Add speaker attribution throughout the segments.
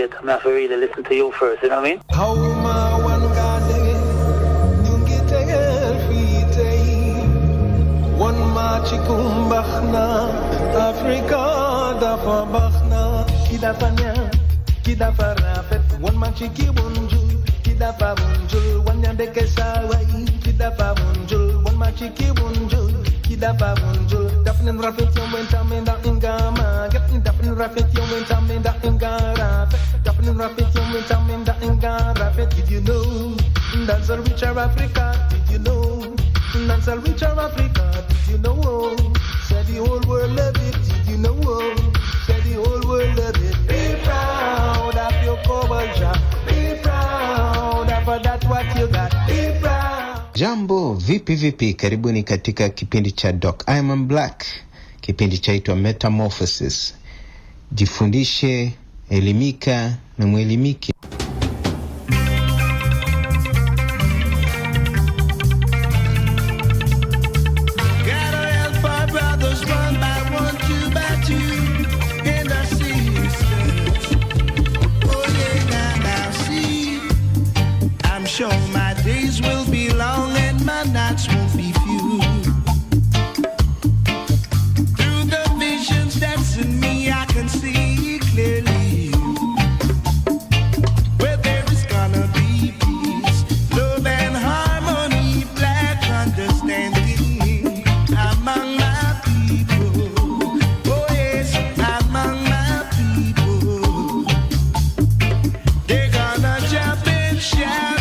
Speaker 1: it. I'm not really listen to you first, you know what I mean?
Speaker 2: How ma wan gade ñu ngi tegel fii tey wan ma ci kumbax na Afrika dafa baax na ki dafa neex ki dafa rafet wan ma ci ki bonjul ki dafa bonjul wan ña dëkk saa way ki dafa bonjul wan ma ci ki bonjul ki dafa bonjul daf leen rafet yow wen tamit ndax nga màgget daf leen rafet yow wen tamit ndax nga rafet daf leen rafet yow wen tamit ndax nga rafet. Did you know that's a richer Africa? Did you know that's a richer Africa? Did you know said the whole world love it? Did you know said the whole world love it? Be proud of your culture. Be proud of that what you got. Be proud.
Speaker 3: Jambo, vipi, karibuni katika kipindi cha Dr I MAN BLAK. Kipindi chaitwa METAMORPHOSIS. Jifundishe, elimika na mwelimike.
Speaker 4: Sure my days will be long and my nights won't be few. Through the visions that's in me I can see clearly where there is gonna be peace, love and harmony, black understanding among my people. Oh yes, among my people. They're gonna jump and shout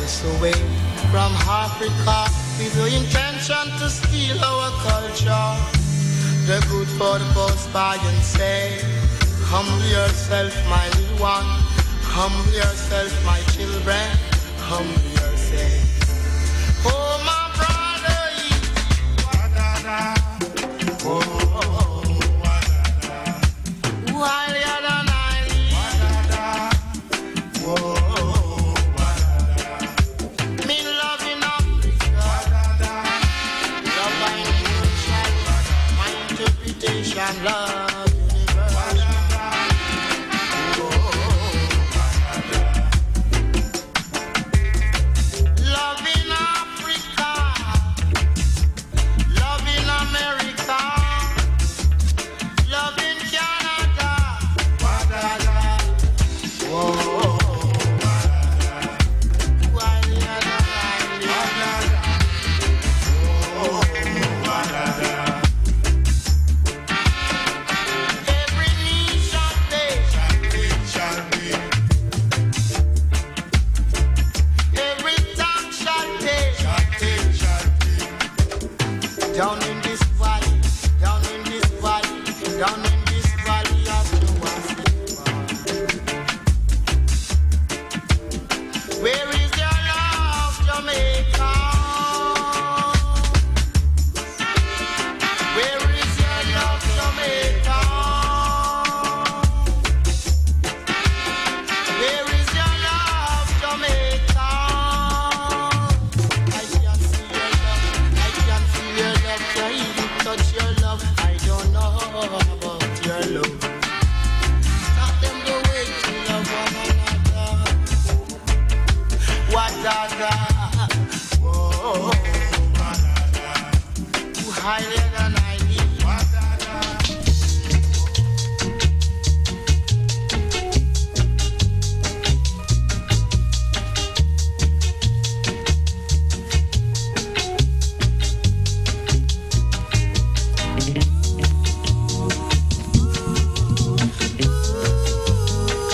Speaker 5: us away from Africa with the intention to steal our culture. The good for the post by and say, humble yourself, my little one. Humble yourself, my children. Humble yourself. Oh, my brother, wa-da-da. Oh, wa-da-da. While you're the night, wa-da-da. Oh, wa-da-da. Me loving Africa, wa-da-da. Love my emotion, my interpretation, love.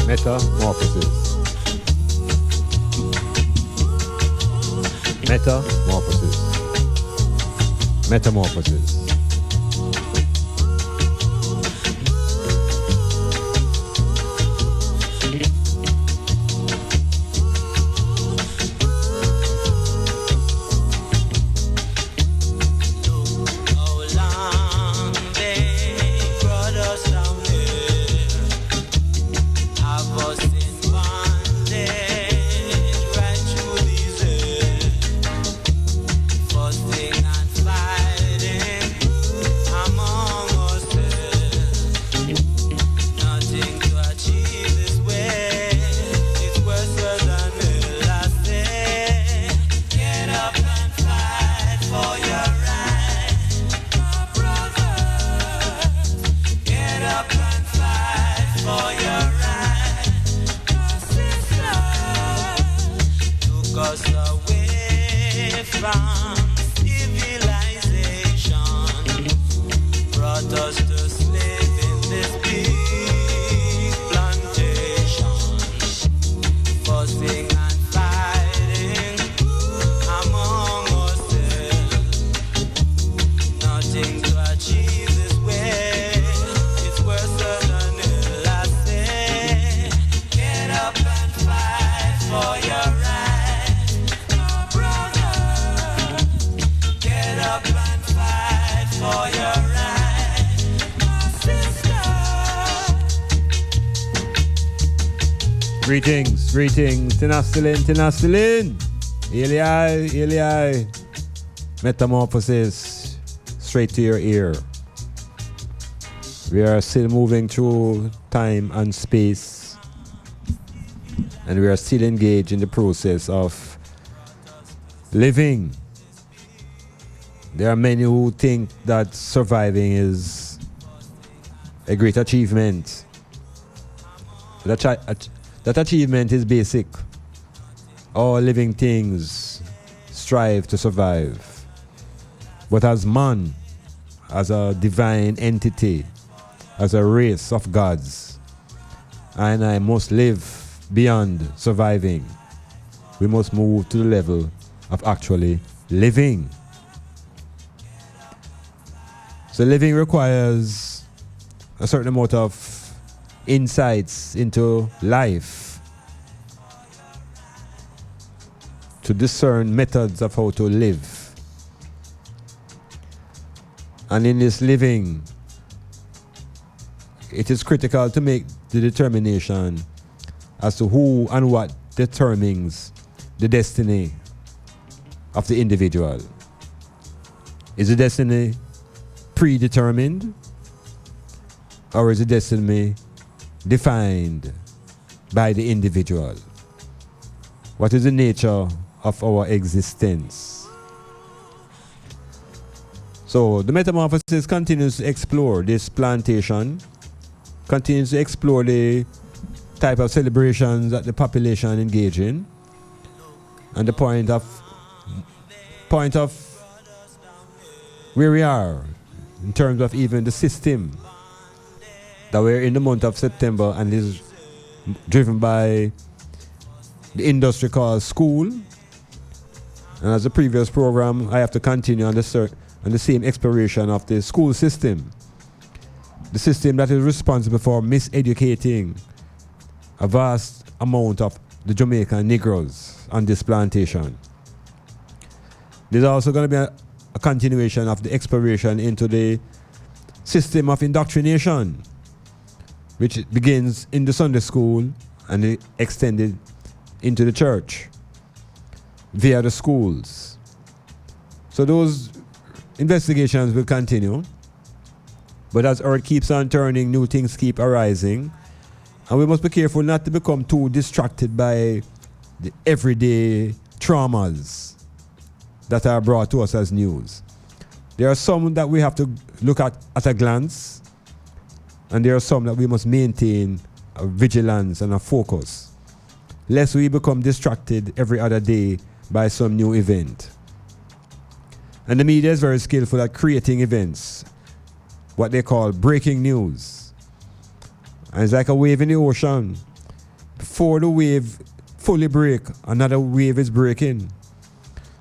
Speaker 6: Metamorphosis. Metamorphosis. Metamorphosis. Greetings, Tinastilin. Eli. Metamorphosis, straight to your ear. We are still moving through time and space, and we are still engaged in the process of living. There are many who think that surviving is a great achievement. That achievement is basic. All living things strive to survive. But as man, as a divine entity, as a race of gods, I must live beyond surviving. we must move to the level of actually living. So living requires a certain amount of insights into life to discern methods of how to live. And in this living, it is critical to make the determination as to who and what determines the destiny of the individual. Is the destiny predetermined, or is the destiny defined by the individual? What is the nature of our existence? So the metamorphosis continues to explore this plantation, continues to explore the type of celebrations that the population engage in, and the point of where we are in terms of even the system that we're in the month of September, and is driven by the industry called school. And as the previous program, I have to continue on the same exploration of the school system, the system that is responsible for miseducating a vast amount of the Jamaican Negroes on this plantation. There's also going to be a continuation of the exploration into the system of indoctrination, which begins in the Sunday school and it extended into the church via the schools. So those investigations will continue, but as earth keeps on turning, new things keep arising, and we must be careful not to become too distracted by the everyday traumas that are brought to us as news. There are some that we have to look at a glance, and there are some that we must maintain a vigilance and a focus, lest we become distracted every other day by some new event. And the media is very skillful at creating events, what they call breaking news. And it's like a wave in the ocean. Before the wave fully break, another wave is breaking.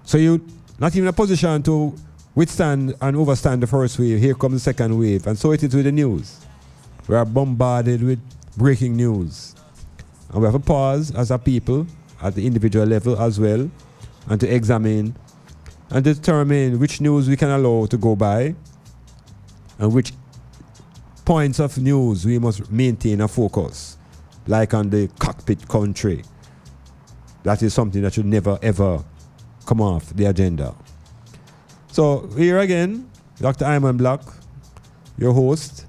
Speaker 6: So you're not even in a position to withstand and overstand the first wave. Here comes the second wave. And so it is with the news. We are bombarded with breaking news. And we have to pause as a people, at the individual level as well, and to examine and determine which news we can allow to go by and which points of news we must maintain a focus, like on the cockpit country. That is something that should never ever come off the agenda. So here again, Dr. Iman Blak, your host,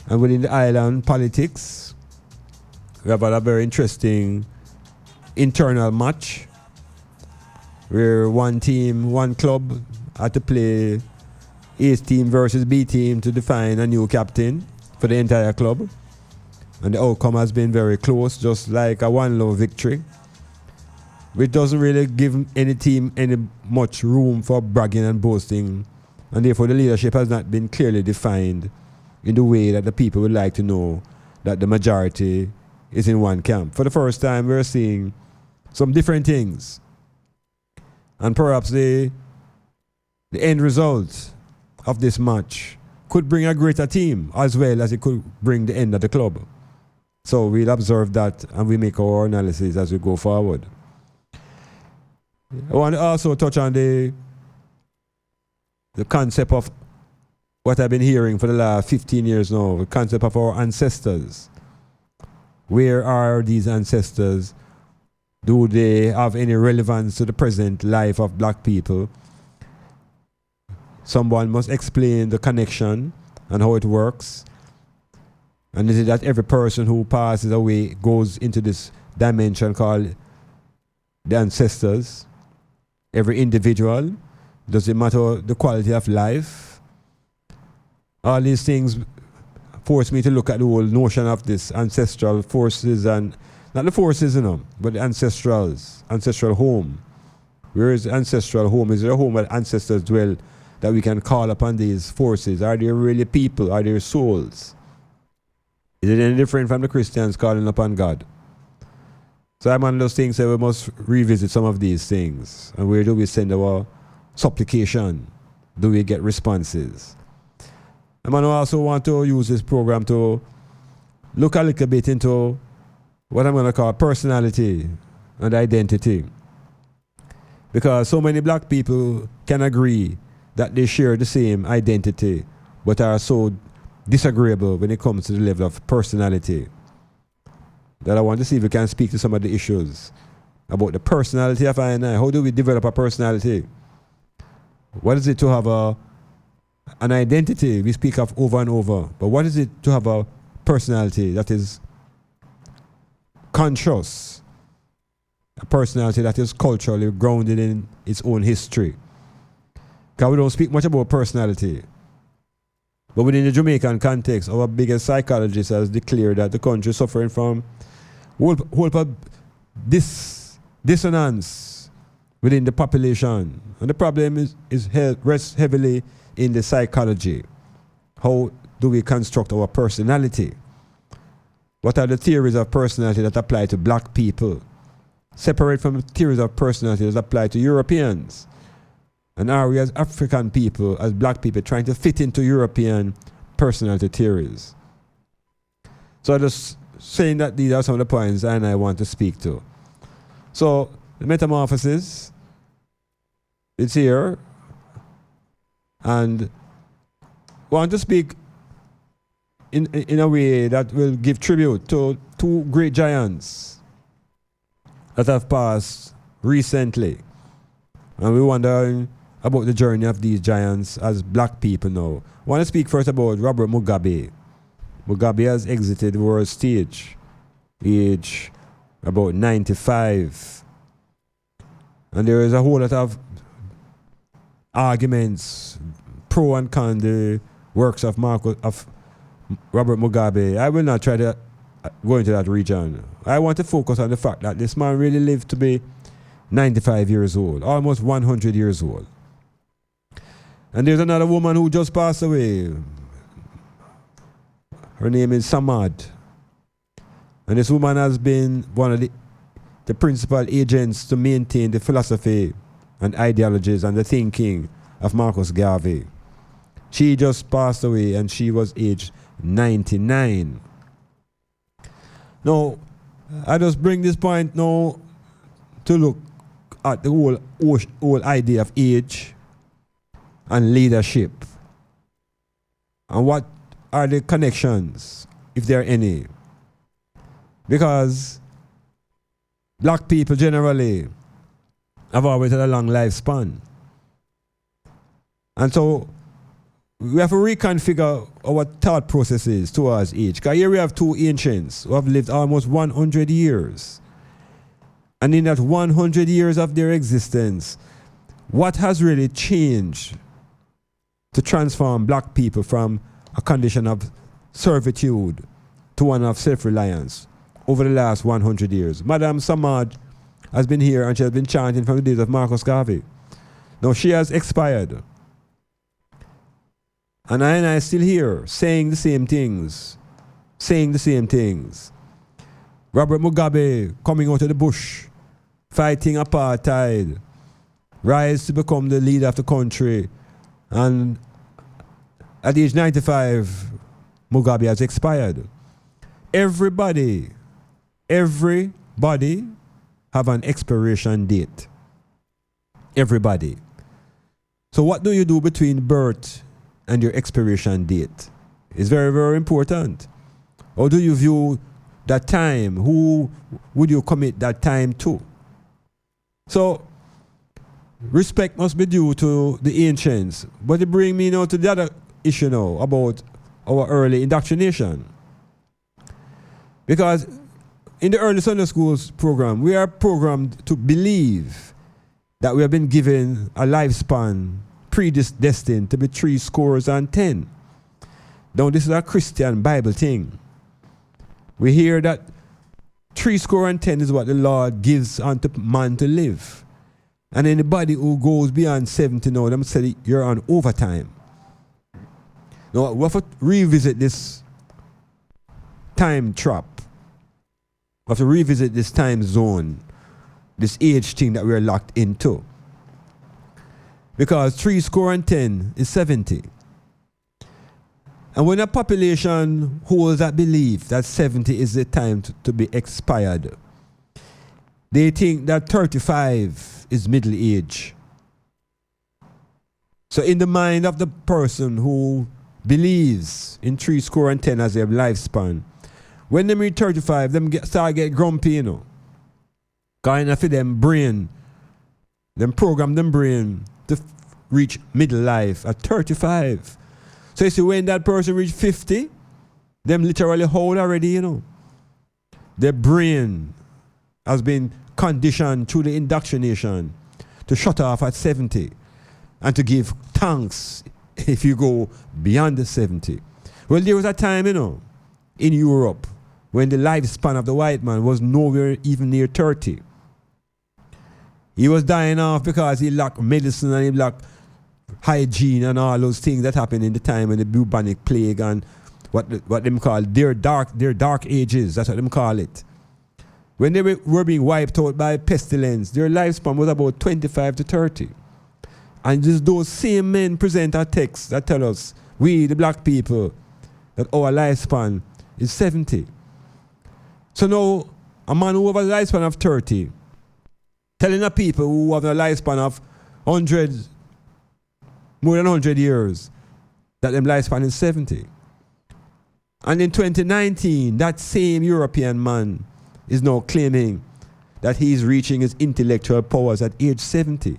Speaker 6: and within the island politics, we have had a very interesting internal match where one team, one club had to play A team versus B team to define a new captain for the entire club. And the outcome has been very close, just like a 1-0 victory, which doesn't really give any team any much room for bragging and boasting. And therefore the leadership has not been clearly defined in the way that the people would like to know that the majority is in one camp. For the first time, we're seeing some different things. And perhaps the end result of this match could bring a greater team as well as it could bring the end of the club. So we'll observe that and we make our analysis as we go forward. I want to also touch on the concept of what I've been hearing for the last 15 years now, the concept of our ancestors. Where are these ancestors? Do they have any relevance to the present life of black people? Someone must explain the connection and how it works. And is it that every person who passes away goes into this dimension called the ancestors? Every individual? Does it matter the quality of life? All these things force me to look at the whole notion of this ancestral forces, and not the forces, but the ancestral home. Where is the ancestral home? Is there a home where ancestors dwell that we can call upon these forces? Are they really people? Are they souls? Is it any different from the Christians calling upon God? So I'm one of those things that we must revisit some of these things. And where do we send our supplication? Do we get responses? I also want to use this program to look a little bit into what I'm going to call personality and identity. Because so many black people can agree that they share the same identity, but are so disagreeable when it comes to the level of personality, that I want to see if we can speak to some of the issues about the personality of I and I. How do we develop a personality? What is it to have an identity we speak of over and over? But what is it to have a personality that is conscious? A personality that is culturally grounded in its own history. Because we don't speak much about personality. But within the Jamaican context, our biggest psychologist has declared that the country is suffering from whole dissonance within the population. And the problem rests heavily in the psychology. How do we construct our personality? What are the theories of personality that apply to black people? Separate from the theories of personality that apply to Europeans. And are we as African people, as black people, trying to fit into European personality theories? So I'm just saying that these are some of the points I want to speak to. So the metamorphosis, it's here. And I want to speak in a way that will give tribute to two great giants that have passed recently. And we wonder about the journey of these giants as black people now. I want to speak first about Robert Mugabe. Mugabe has exited the world stage, age about 95. And there is a whole lot of arguments, pro and con the works of Robert Mugabe. I will not try to go into that region. I want to focus on the fact that this man really lived to be 95 years old, almost 100 years old. And there's another woman who just passed away. Her name is Samad. And this woman has been one of the principal agents to maintain the philosophy and ideologies and the thinking of Marcus Garvey. She just passed away and she was aged 99. Now, I just bring this point now to look at the whole idea of age and leadership. And what are the connections, if there are any? Because black people generally have always had a long lifespan. And so we have to reconfigure our thought processes towards age. Because here we have two ancients who have lived almost 100 years. And in that 100 years of their existence, what has really changed to transform black people from a condition of servitude to one of self-reliance over the last 100 years? Madame Samad has been here and she has been chanting from the days of Marcus Garvey. Now she has expired. And I still here saying the same things. Robert Mugabe coming out of the bush, fighting apartheid, rise to become the leader of the country. And at age 95, Mugabe has expired. Everybody have an expiration date. Everybody. So what do you do between birth and your expiration date? It's very, very important. Or do you view that time? Who would you commit that time to? So respect must be due to the ancients. But it brings me now to the other issue now about our early indoctrination. Because in the early Sunday schools program, we are programmed to believe that we have been given a lifespan predestined to be 70. Now this is a Christian Bible thing. We hear that 70 is what the Lord gives unto man to live. And anybody who goes beyond 70 now, them say you're on overtime. Now, we have to revisit this time trap. We have to revisit this time zone, this age thing that we're locked into. Because 70 is 70. And when a population holds that belief that 70 is the time to be expired, they think that 35 is middle age. So in the mind of the person who believes in 70 as their lifespan, when they reach 35, them start get grumpy, you know. Kind of for them brain, them program them brain to reach middle life at 35. So you see, when that person reach 50, them literally hold already, you know. Their brain has been conditioned through the indoctrination to shut off at 70 and to give thanks if you go beyond the 70. Well, there was a time, you know, in Europe when the lifespan of the white man was nowhere even near 30. He was dying off because he lacked medicine and he lacked hygiene and all those things that happened in the time when the bubonic plague and what them call their dark ages. That's what them call it. When they were being wiped out by pestilence, their lifespan was about 25 to 30. And just those same men present a text that tell us, we the black people, that our lifespan is 70. So now, a man who has a lifespan of 30, telling the people who have a lifespan of 100, more than 100 years, that their lifespan is 70. And in 2019, that same European man is now claiming that he's reaching his intellectual powers at age 70.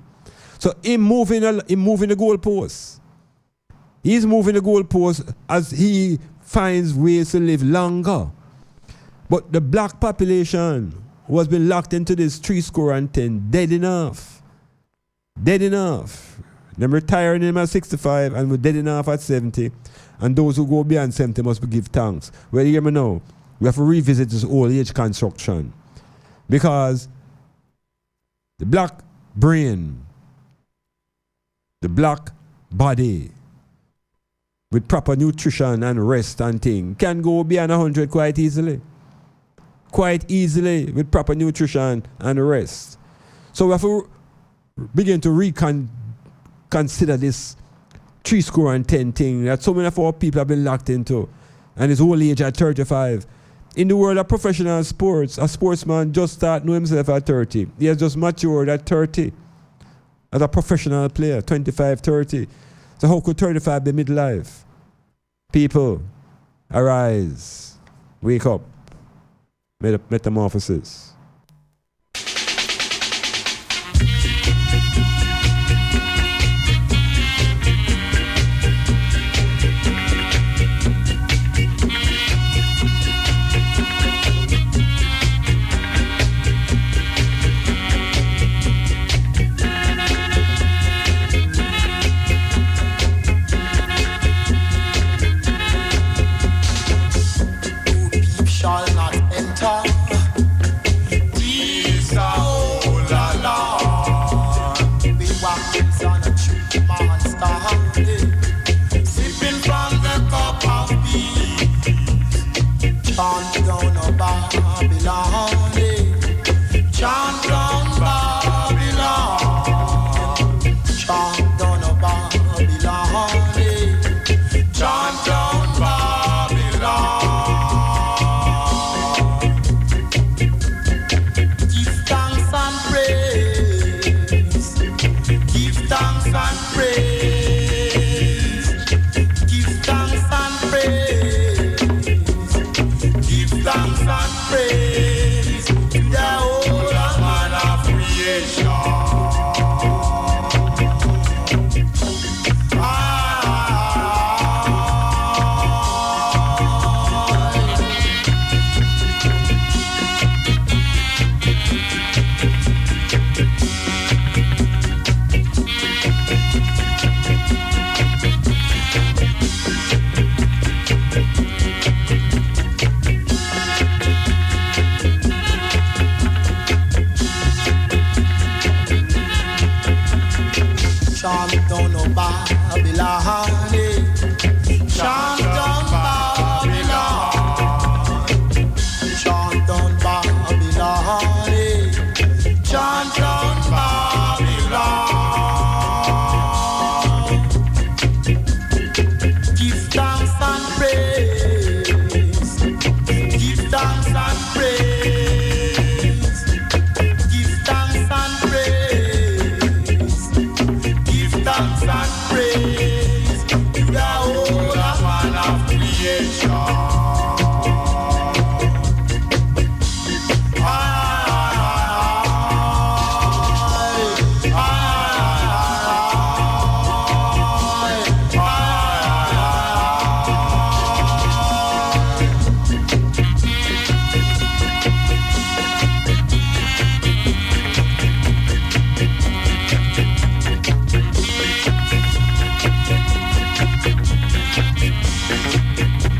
Speaker 6: So him moving the goalposts. He's moving the goalposts as he finds ways to live longer. But the black population who has been locked into this 70, dead enough. Dead enough. Them retiring him at 65 and we're dead enough at 70. And those who go beyond 70 must give thanks. Well, you hear me now? We have to revisit this old age construction. Because the black brain, the black body, with proper nutrition and rest and thing, can go beyond 100 quite easily. Quite easily with proper nutrition and rest. So we have to begin to reconsider this 70 thing that so many of our people have been locked into. And his old age at 35. In the world of professional sports, a sportsman just start know himself at 30. He has just matured at 30. As a professional player, 25, 30. So how could 35 be midlife? People, arise. Wake up. Metamorphosis.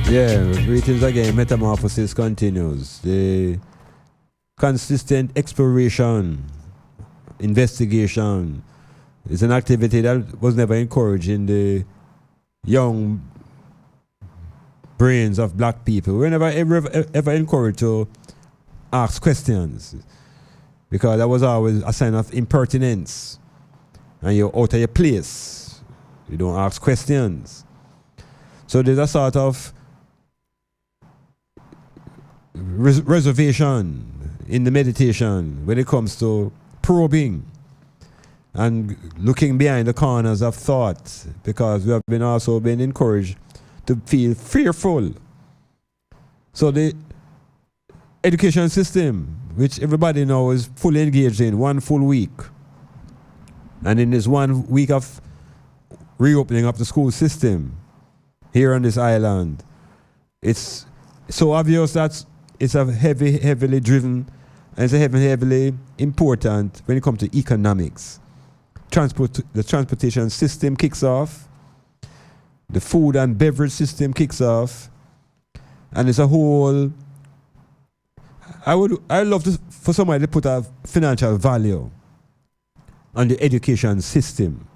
Speaker 6: Yeah, greetings again. Metamorphosis continues. The consistent exploration, investigation is an activity that was never encouraged in the young brains of black people. We were never ever encouraged to ask questions because that was always a sign of impertinence and you're out of your place. You don't ask questions. So there's a sort of reservation in the meditation when it comes to probing and looking behind the corners of thought, because we have been also been encouraged to feel fearful. So the education system, which everybody now is fully engaged in, 1 full week, and in this 1 week of reopening of the school system here on this island, it's so obvious that it's a heavily driven, and it's a heavily important when it comes to economics. The transportation system kicks off, the food and beverage system kicks off, and it's a whole. I love for somebody to put a financial value on the education system.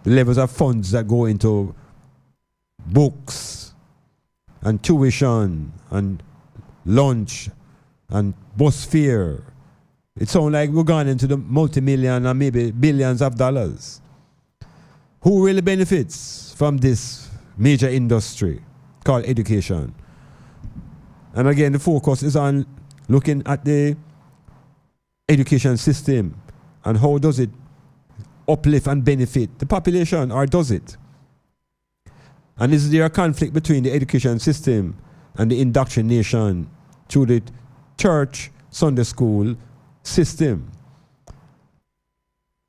Speaker 6: The levels of funds that go into books and tuition and lunch and bus fare. It sounds like we're going into the multi-million and maybe billions of dollars. Who really benefits from this major industry called education? And again, the focus is on looking at the education system and how does it uplift and benefit the population, or does it? And is there a conflict between the education system and the indoctrination through the church, Sunday school system?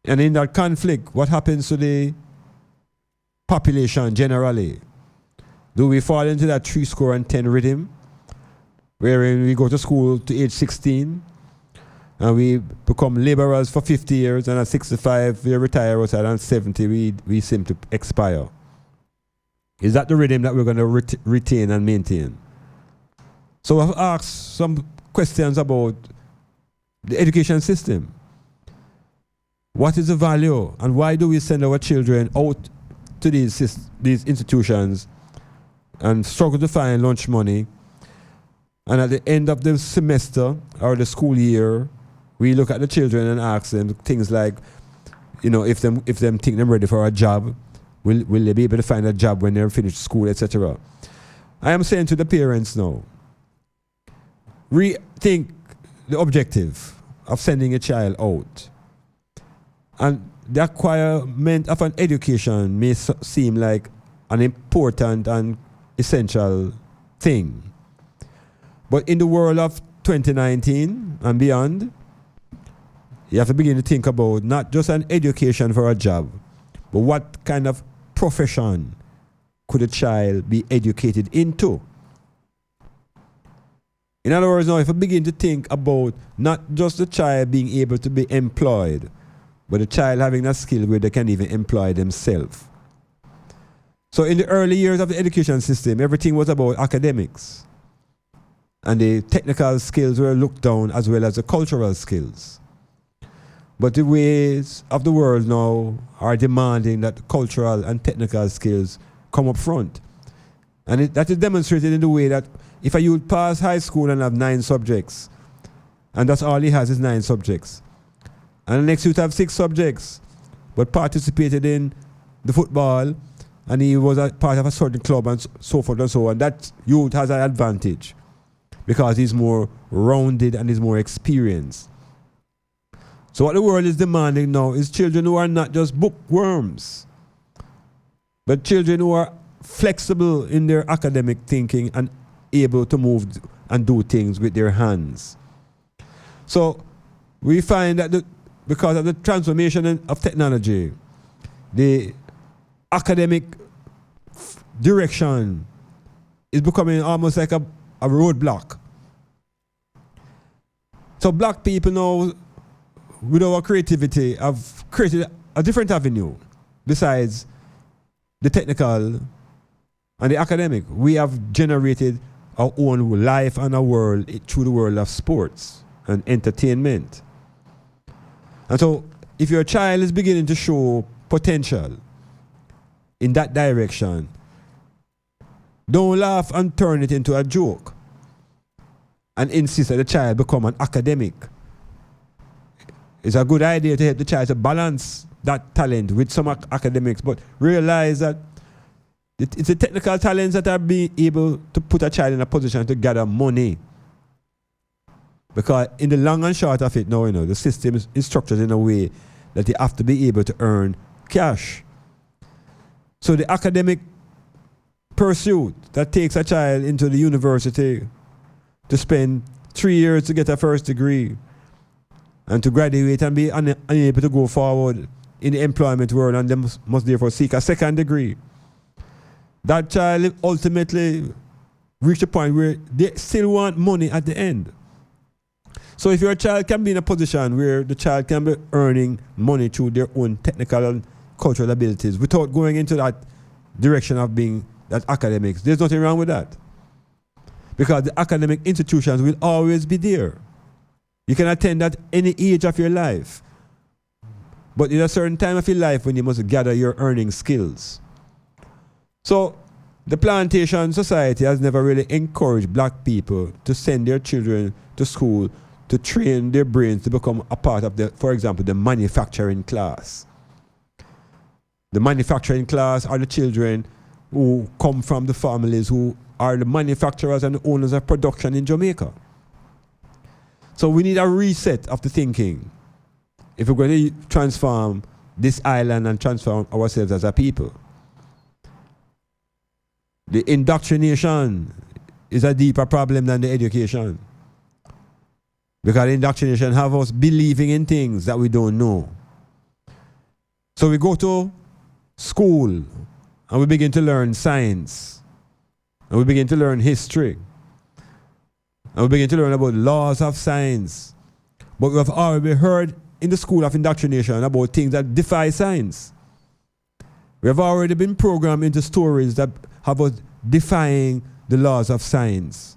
Speaker 6: And in that conflict, what happens to the population generally? Do we fall into that 10 rhythm, wherein we go to school to age 16 and we become laborers for 50 years, and at 65 we retire outside, and at 70 we seem to expire? Is that the rhythm that we're going to retain and maintain? So I've asked some questions about the education system. What is the value, and why do we send our children out to these institutions and struggle to find lunch money? And at the end of the semester or the school year, we look at the children and ask them things like, if them think they're ready for a job, will they be able to find a job when they're finished school, etc. I am saying to the parents now, rethink the objective of sending a child out. And the acquirement of an education may seem like an important and essential thing. But in the world of 2019 and beyond, you have to begin to think about not just an education for a job, but what kind of profession could a child be educated into? In other words, now if I begin to think about not just the child being able to be employed, but the child having a skill where they can even employ themselves. So in the early years of the education system, everything was about academics. And the technical skills were looked down as well as the cultural skills. But the ways of the world now are demanding that cultural and technical skills come up front. And that is demonstrated in the way that if a youth pass high school and have 9 subjects, and that's all he has is 9 subjects, and the next youth have 6 subjects, but participated in the football, and he was a part of a certain club and so forth and so on, that youth has an advantage because he's more rounded and he's more experienced. So what the world is demanding now is children who are not just bookworms, but children who are flexible in their academic thinking and able to move and do things with their hands. So we find that because of the transformation of technology, the academic direction is becoming almost like a roadblock. So black people now, with our creativity, have created a different avenue besides the technical and the academic. We have generated our own life and our world through the world of sports and entertainment. And so, if your child is beginning to show potential in that direction, don't laugh and turn it into a joke and insist that the child become an academic. It's a good idea to help the child to balance that talent with some academics, but realize that it's the technical talents that are being able to put a child in a position to gather money. Because in the long and short of it now, the system is structured in a way that they have to be able to earn cash. So the academic pursuit that takes a child into the university to spend 3 years to get a first degree and to graduate and be unable to go forward in the employment world, and they must therefore seek a second degree. That child ultimately reach a point where they still want money at the end. So if your child can be in a position where the child can be earning money through their own technical and cultural abilities without going into that direction of being that academics, there's nothing wrong with that. Because the academic institutions will always be there. You can attend at any age of your life. But in a certain time of your life when you must gather your earning skills. So the plantation society has never really encouraged black people to send their children to school to train their brains to become a part of for example, the manufacturing class. The manufacturing class are the children who come from the families who are the manufacturers and the owners of production in Jamaica. So we need a reset of the thinking if we're going to transform this island and transform ourselves as a people. The indoctrination is a deeper problem than the education. Because indoctrination have us believing in things that we don't know. So we go to school and we begin to learn science. And we begin to learn history. And we begin to learn about laws of science. But we have already heard in the school of indoctrination about things that defy science. We have already been programmed into stories that have us defying the laws of science.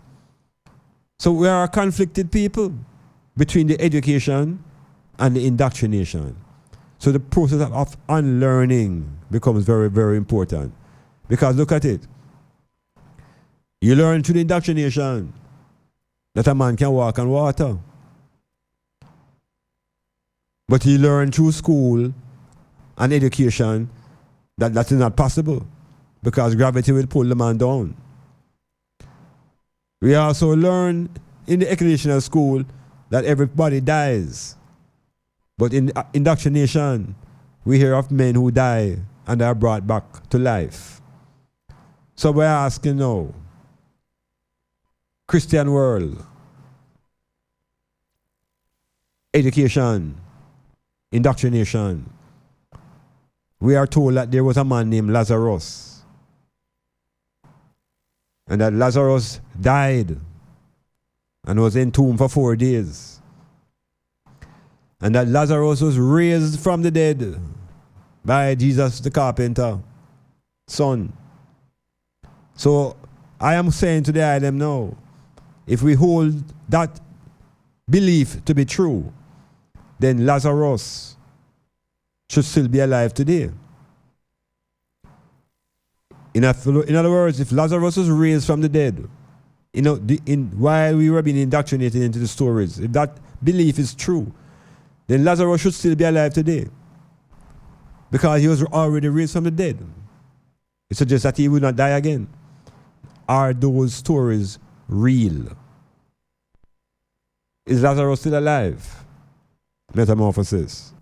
Speaker 6: So we are a conflicted people between the education and the indoctrination. So the process of unlearning becomes very, very important. Because look at it. You learn through the indoctrination that a man can walk on water. But you learn through school and education that that is not possible because gravity will pull the man down. We also learn in the educational school that everybody dies. But in indoctrination, we hear of men who die and are brought back to life. So we're asking now, Christian world, education, indoctrination. We are told that there was a man named Lazarus. And that Lazarus died and was entombed for 4 days. And that Lazarus was raised from the dead by Jesus the carpenter, son. So I am saying to the island now, if we hold that belief to be true, then Lazarus should still be alive today. In other words, if Lazarus was raised from the dead, while we were being indoctrinated into the stories, if that belief is true, then Lazarus should still be alive today. Because he was already raised from the dead. It suggests that he will not die again. Are those stories real? Is Lazarus still alive? Metamorphosis.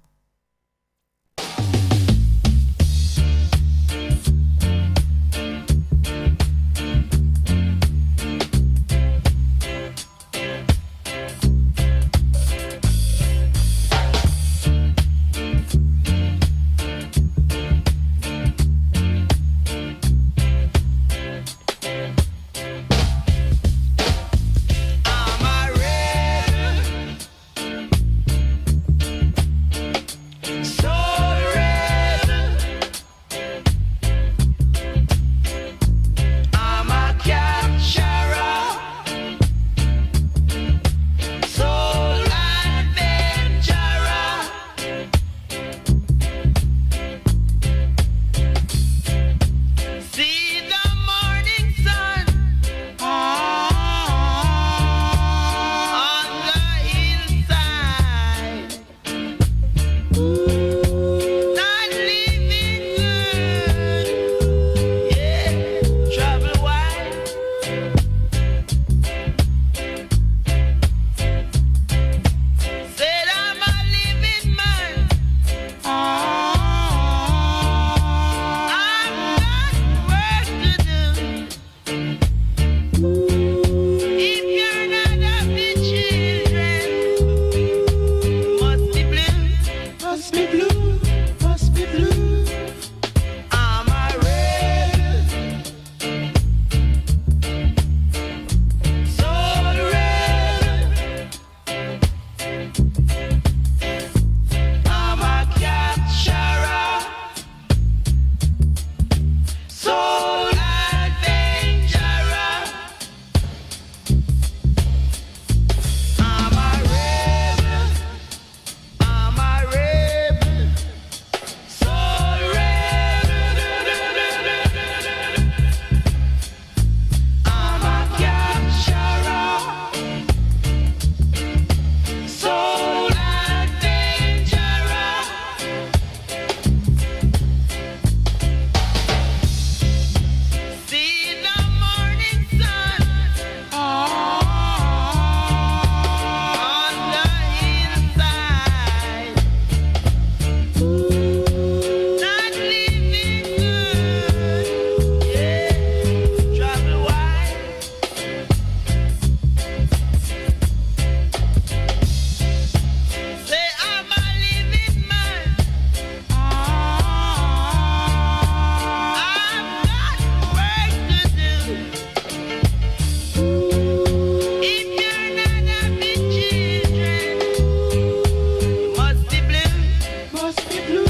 Speaker 2: Must be blue,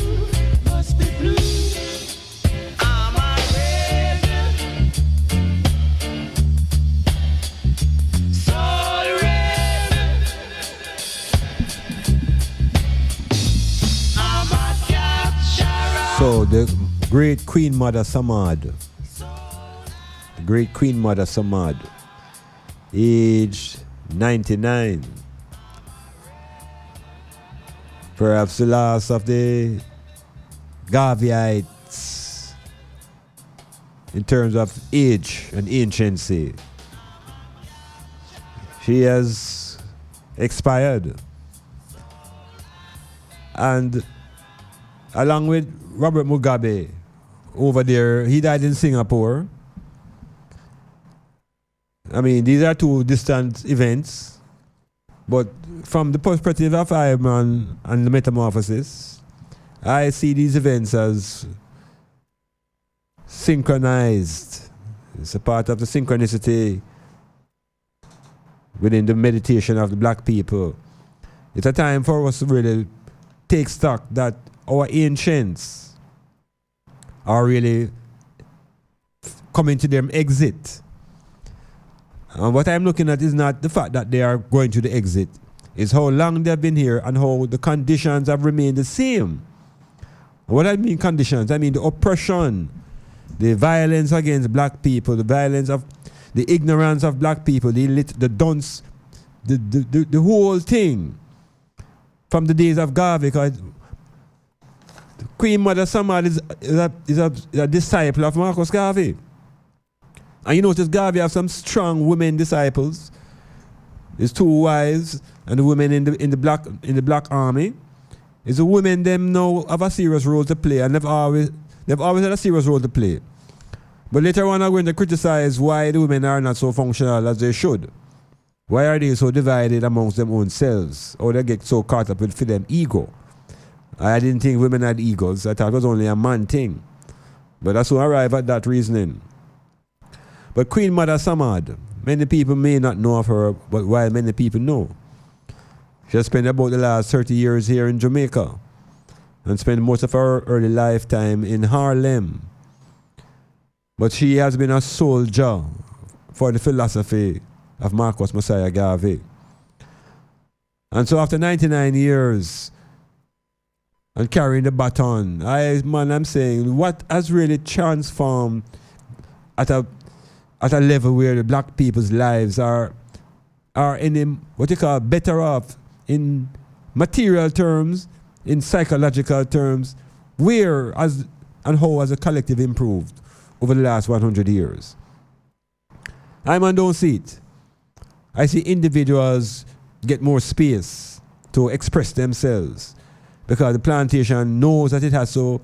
Speaker 2: must be blue. I'm a red, soul red. I'm a capturer.
Speaker 6: So the great Queen Mother Samad, the great Queen Mother Samad, aged 99. Perhaps the last of the Garveyites in terms of age and anciency. She has expired. And along with Robert Mugabe over there, he died in Singapore. I mean, these are two distant events, but from the perspective of Iman and the metamorphosis, I see these events as synchronized. It's a part of the synchronicity within the meditation of the black people. It's a time for us to really take stock that our ancients are really coming to their exit. And what I'm looking at is not the fact that they are going to the exit, it's how long they've been here and how the conditions have remained the same. What I mean conditions, I mean the oppression, the violence against black people, the violence of the ignorance of black people, the dunce, the whole thing from the days of Garvey. Because Queen Mother Samad is a disciple of Marcus Garvey. And you notice Garvey have some strong women disciples. His two wives and the women in the black army. It's the women them now have a serious role to play, and they've always had a serious role to play. But later on I'm going to criticize why the women are not so functional as they should. Why are they so divided amongst them own selves? Or they get so caught up with them ego. I didn't think women had egos. I thought it was only a man thing. But that's how I arrive at that reasoning. But Queen Mother Samad, many people may not know of her, but while many people know. She has spent about the last 30 years here in Jamaica and spent most of her early lifetime in Harlem. But she has been a soldier for the philosophy of Marcus Messiah Garvey. And so after 99 years and carrying the baton, I'm saying, what has really transformed at a level where the black people's lives are in what you call better off in material terms, in psychological terms, where and how has a collective improved over the last 100 years. I don't see it. I see individuals get more space to express themselves because the plantation knows that it has to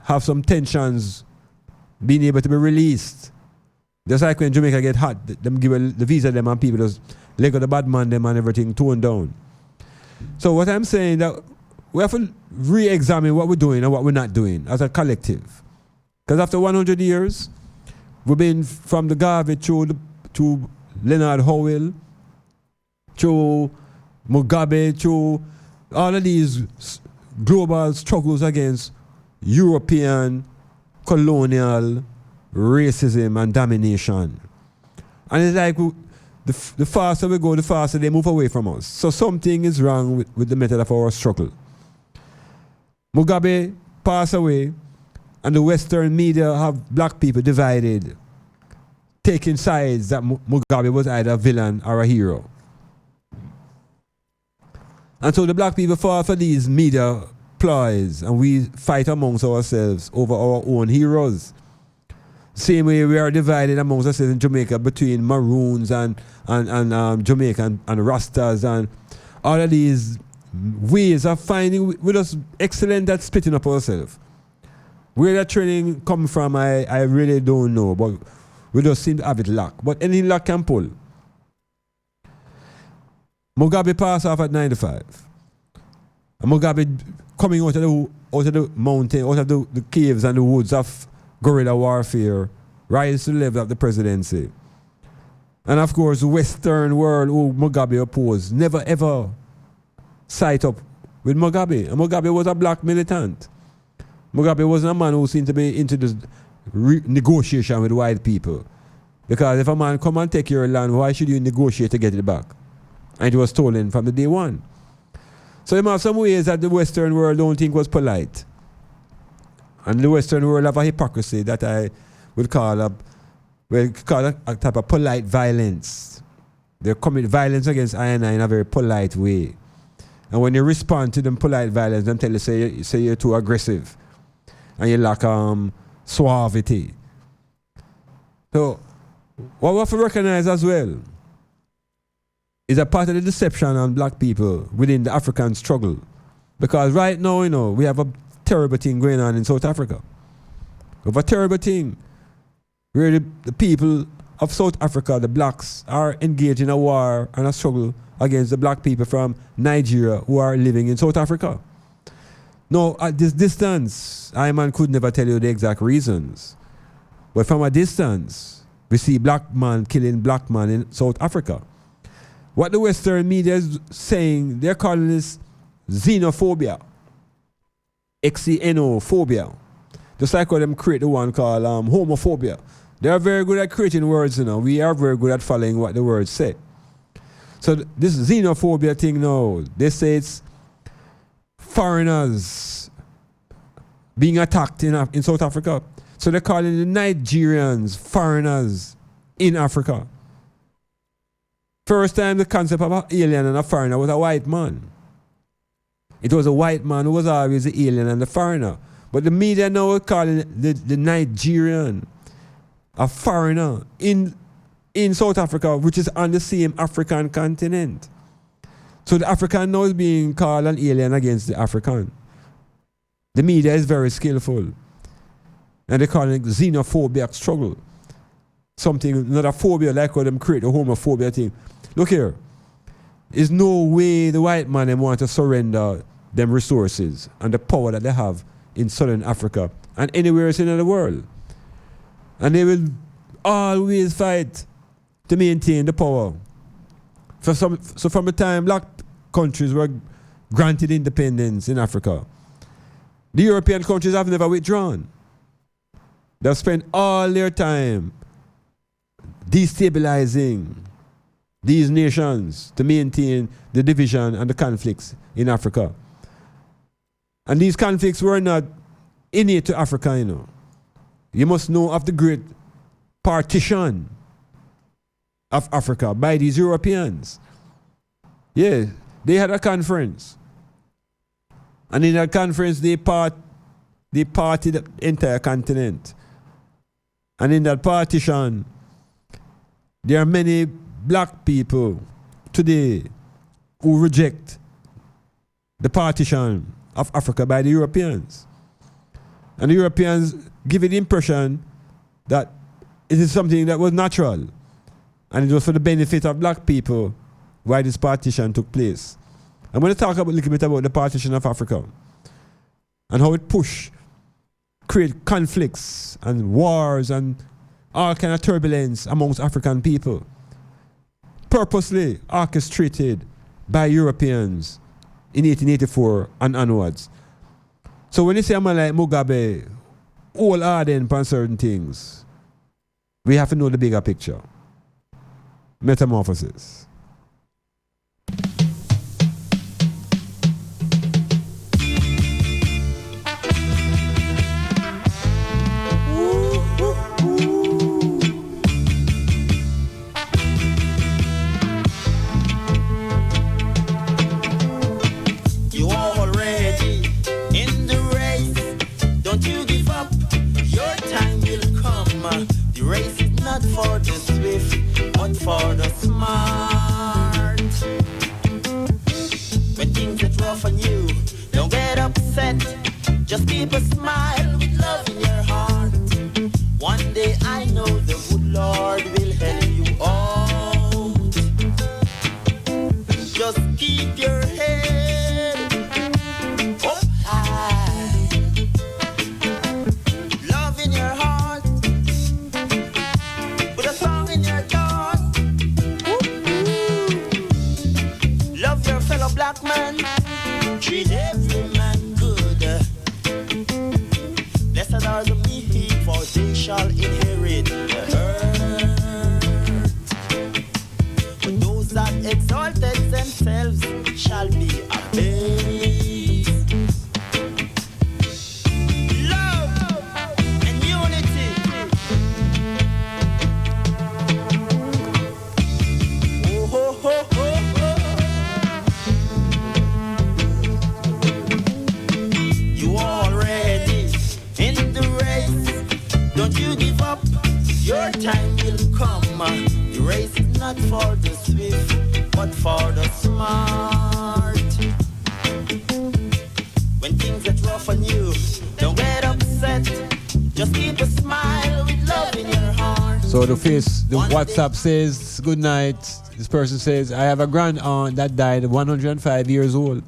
Speaker 6: have some tensions being able to be released. Just like when Jamaica get hot, them give the visa them and people just leg of the bad man them and everything toned down. So what I'm saying that we have to re-examine what we're doing and what we're not doing as a collective. Because after 100 years, we've been from the Garvey to Leonard Howell, to Mugabe, to all of these global struggles against European colonial racism and domination. And it's like the faster we go, the faster they move away from us. So something is wrong with the method of our struggle. Mugabe passed away, and the Western media have black people divided, taking sides that Mugabe was either a villain or a hero. And so the black people fall for these media ploys, and we fight amongst ourselves over our own heroes. Same way we are divided amongst ourselves in Jamaica between Maroons and Jamaican and Rastas and all of these ways of finding, we're just excellent at splitting up ourselves. Where that training come from, I really don't know, but we just seem to have it locked. But any lock can pull. Mugabe passed off at 95. And Mugabe coming out of the mountain, out of the caves and the woods of guerrilla warfare, rise to the level of the presidency. And of course, the Western world who Mugabe opposed never ever sight up with Mugabe. And Mugabe was a black militant. Mugabe wasn't a man who seemed to be into this negotiation with white people. Because if a man come and take your land, why should you negotiate to get it back? And it was stolen from the day one. So there are some ways that the Western world don't think was polite. And the Western world have a hypocrisy that I would call a type of polite violence. They commit violence against I and I in a very polite way. And when you respond to them polite violence, them tell you say you're too aggressive. And you lack suavity. So what we have to recognize as well is a part of the deception on black people within the African struggle. Because right now, we have a terrible thing going on in South Africa. We have a terrible thing where the people of South Africa, the blacks, are engaged in a war and a struggle against the black people from Nigeria who are living in South Africa. Now, at this distance, Iman could never tell you the exact reasons. But from a distance, we see black man killing black man in South Africa. What the Western media is saying, they're calling this xenophobia. Xenophobia. Just like how them create the one called homophobia. They are very good at creating words, We are very good at following what the words say. So this xenophobia thing now, they say it's foreigners being attacked in South Africa. So they're calling the Nigerians foreigners in Africa. First time the concept of an alien and a foreigner was a white man. It was a white man who was always the alien and the foreigner. But the media now are calling the Nigerian a foreigner in South Africa, which is on the same African continent. So the African now is being called an alien against the African. The media is very skillful. And they call it xenophobic struggle. Something, not a phobia like how them create a homophobia thing. Look here. There's no way the white man them want to surrender them resources and the power that they have in Southern Africa and anywhere else in the world. And they will always fight to maintain the power. So from the time black countries were granted independence in Africa, the European countries have never withdrawn. They've spent all their time destabilizing these nations to maintain the division and the conflicts in Africa. And these conflicts were not innate to Africa, You must know of the great partition of Africa by these Europeans. Yeah, they had a conference. And in that conference, they parted the entire continent. And in that partition, there are many black people today who reject the partition of Africa by the Europeans. And the Europeans give it the impression that it is something that was natural. And it was for the benefit of black people why this partition took place. I'm going to talk a little bit about the partition of Africa and how it create conflicts and wars and all kind of turbulence amongst African people. Purposely orchestrated by Europeans in 1884 and onwards. So when you say a man like Mugabe, all ardent on certain things, we have to know the bigger picture. Metamorphosis.
Speaker 5: For the swift, but for the smart. When things get rough on you, don't get upset. Just keep a smile with love in your heart. One day I know the good Lord will help you out. Just keep your head up high. Love in your heart. Black man, treat not for the swift, but for the smart. When things get rough on you, don't get upset. Just keep a smile with love in your heart.
Speaker 6: So the WhatsApp says, good night. This person says, I have a grand aunt that died 105 years old.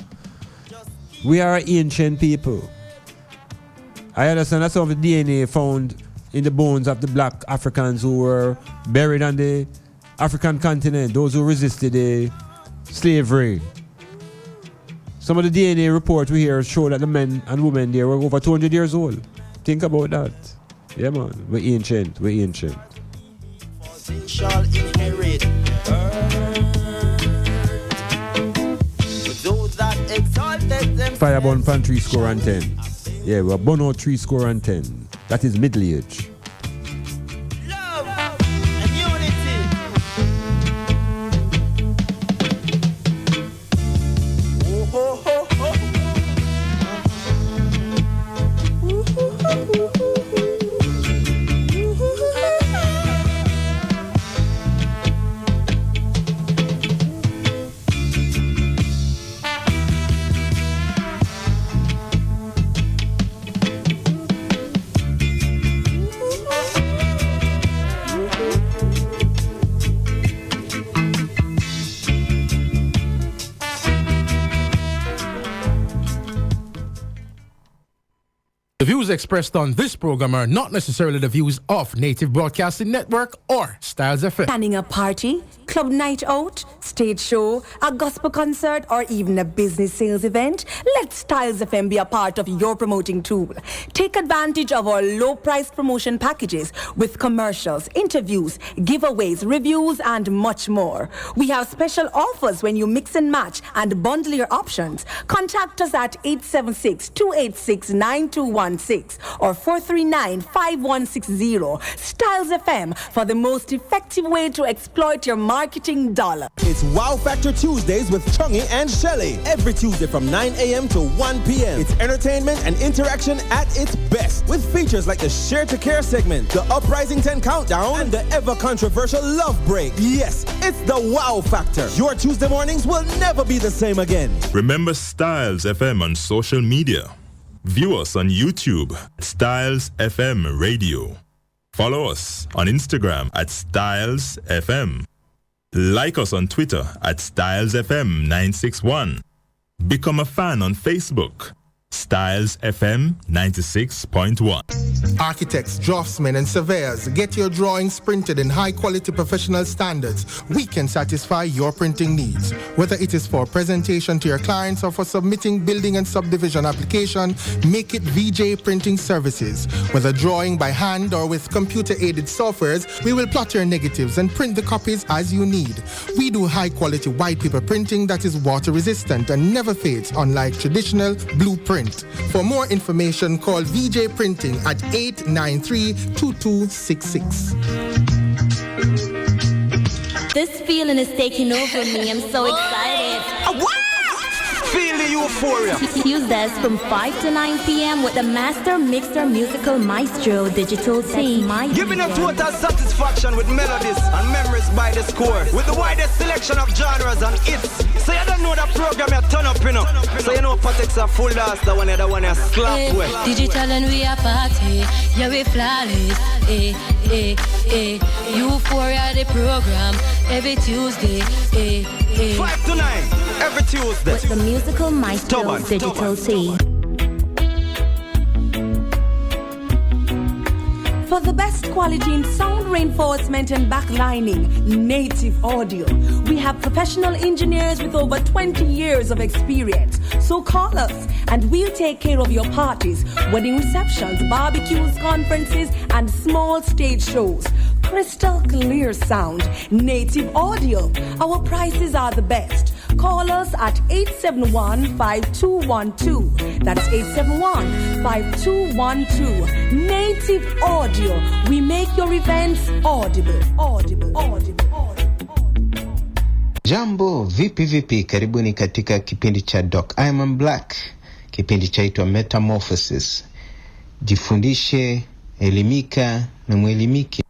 Speaker 6: We are ancient people. I understand that some of the DNA found in the bones of the black Africans who were buried on the African continent, those who resisted the slavery. Some of the DNA reports we hear show that the men and women there were over 200 years old. Think about that. Yeah, man. We're ancient. We're ancient.
Speaker 5: Shall inherit
Speaker 6: Fireborn pan 3 score and 10. Yeah, we're Bono 3 score and 10. That is middle age.
Speaker 5: love and unity. Oh, ho, ho, ho.
Speaker 7: The views expressed on this program are not necessarily the views of Native Broadcasting Network or Styles FM.
Speaker 8: Planning a party, club night out, stage show, a gospel concert, or even a business sales event? Let Styles FM be a part of your promoting tool. Take advantage of our low-priced promotion packages with commercials, interviews, giveaways, reviews, and much more. We have special offers when you mix and match and bundle your options. Contact us at 876-286-9216 or 439-5160. Styles FM for the most effective way to exploit your marketing dollar.
Speaker 9: It's Wow Factor Tuesdays with Chungy and Shelly. Every Tuesday from 9 a.m. to 1 p.m. It's entertainment and interaction at its best. With features like the Share to Care segment, the Uprising 10 Countdown, and the ever-controversial Love Break. Yes, it's the Wow Factor. Your Tuesday mornings will never be the same again.
Speaker 10: Remember Styles FM on social media. View us on YouTube, Styles FM Radio. Follow us on Instagram at Styles FM. Like us on Twitter at Styles FM 961. Become a fan on Facebook, Styles FM 96.1.
Speaker 11: Architects, draftsmen, and surveyors, get your drawings printed in high-quality professional standards. We can satisfy your printing needs. Whether it is for presentation to your clients or for submitting building and subdivision application, make it VJ Printing Services. Whether drawing by hand or with computer-aided softwares, we will plot your negatives and print the copies as you need. We do high-quality white paper printing that is water-resistant and never fades, unlike traditional blueprint. For more information, call VJ Printing at 893-2266.
Speaker 12: This feeling is taking over me. I'm so excited.
Speaker 9: Feel the euphoria.
Speaker 12: Tuesdays from 5 to 9 p.m. with the Master Mixer Musical Maestro Digital Team.
Speaker 9: Giving a total satisfaction with melodies and memories by the score. With the widest selection of genres and hits. So you don't know that program you turn up, you know. So you know Patek's a full dance, the one you slap with.
Speaker 13: Digital and we are party. Yeah, we flawless. Euphoria the program. Every Tuesday.
Speaker 9: 5 to 9. Every Tuesday.
Speaker 12: With the Musical Maestro Digital Team.
Speaker 8: For the best quality in sound reinforcement and backlining, Native Audio. We have professional engineers with over 20 years of experience. So call us and we'll take care of your parties, wedding receptions, barbecues, conferences, and small stage shows. Crystal clear sound, Native Audio. Our prices are the best. Call us at 871-5212. That's 871-5212. Native Audio. We make your events audible.
Speaker 3: Jambo, vipi, karibuni katika kipindi cha Dr I MAN BLAK. Kipindi chaitwa Metamorphosis. Jifundishe, elimika na mwelimike.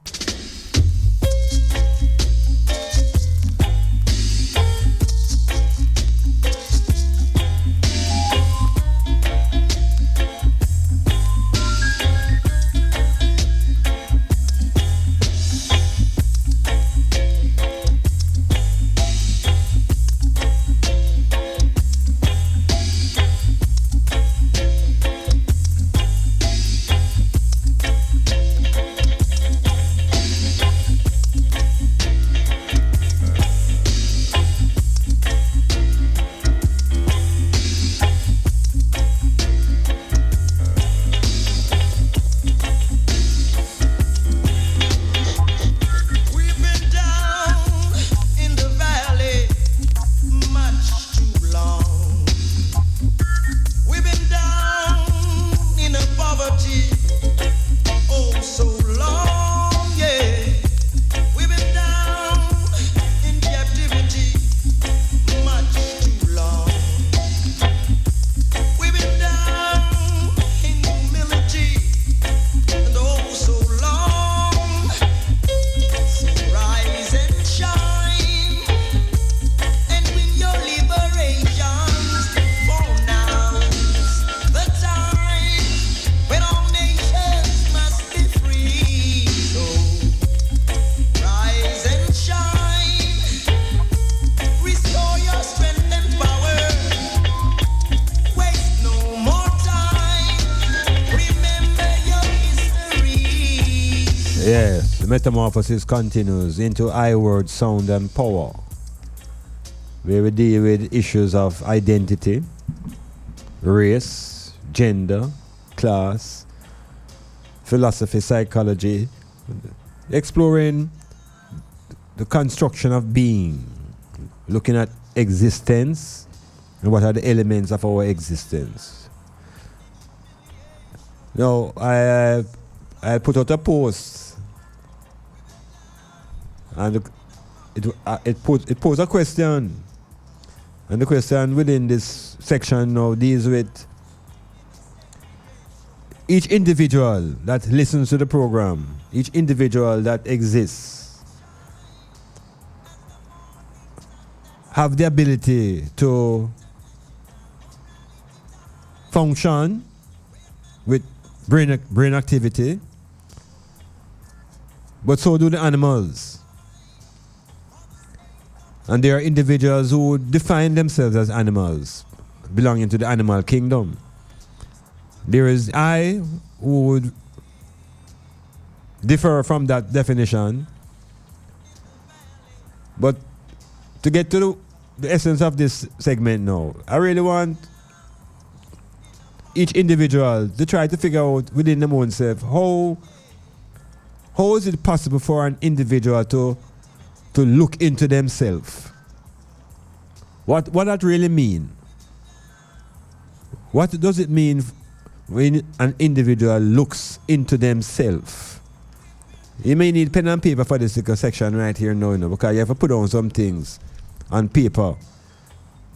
Speaker 6: Yes, the metamorphosis continues into I word, sound, and power, where we deal with issues of identity, race, gender, class, philosophy, psychology, exploring the construction of being, looking at existence and what are the elements of our existence. Now, I put out a post, and it posed a question, and the question within this section now deals with each individual that listens to the program, each individual that exists, have the ability to function with brain activity, but so do the animals. And there are individuals who define themselves as animals, belonging to the animal kingdom. There is I who would differ from that definition. But to get to the essence of this segment now, I really want each individual to try to figure out within them own self how is it possible for an individual to look into themselves. What that really mean? What does it mean when an individual looks into themselves? You may need pen and paper for this section right here now, because you have to put on some things on paper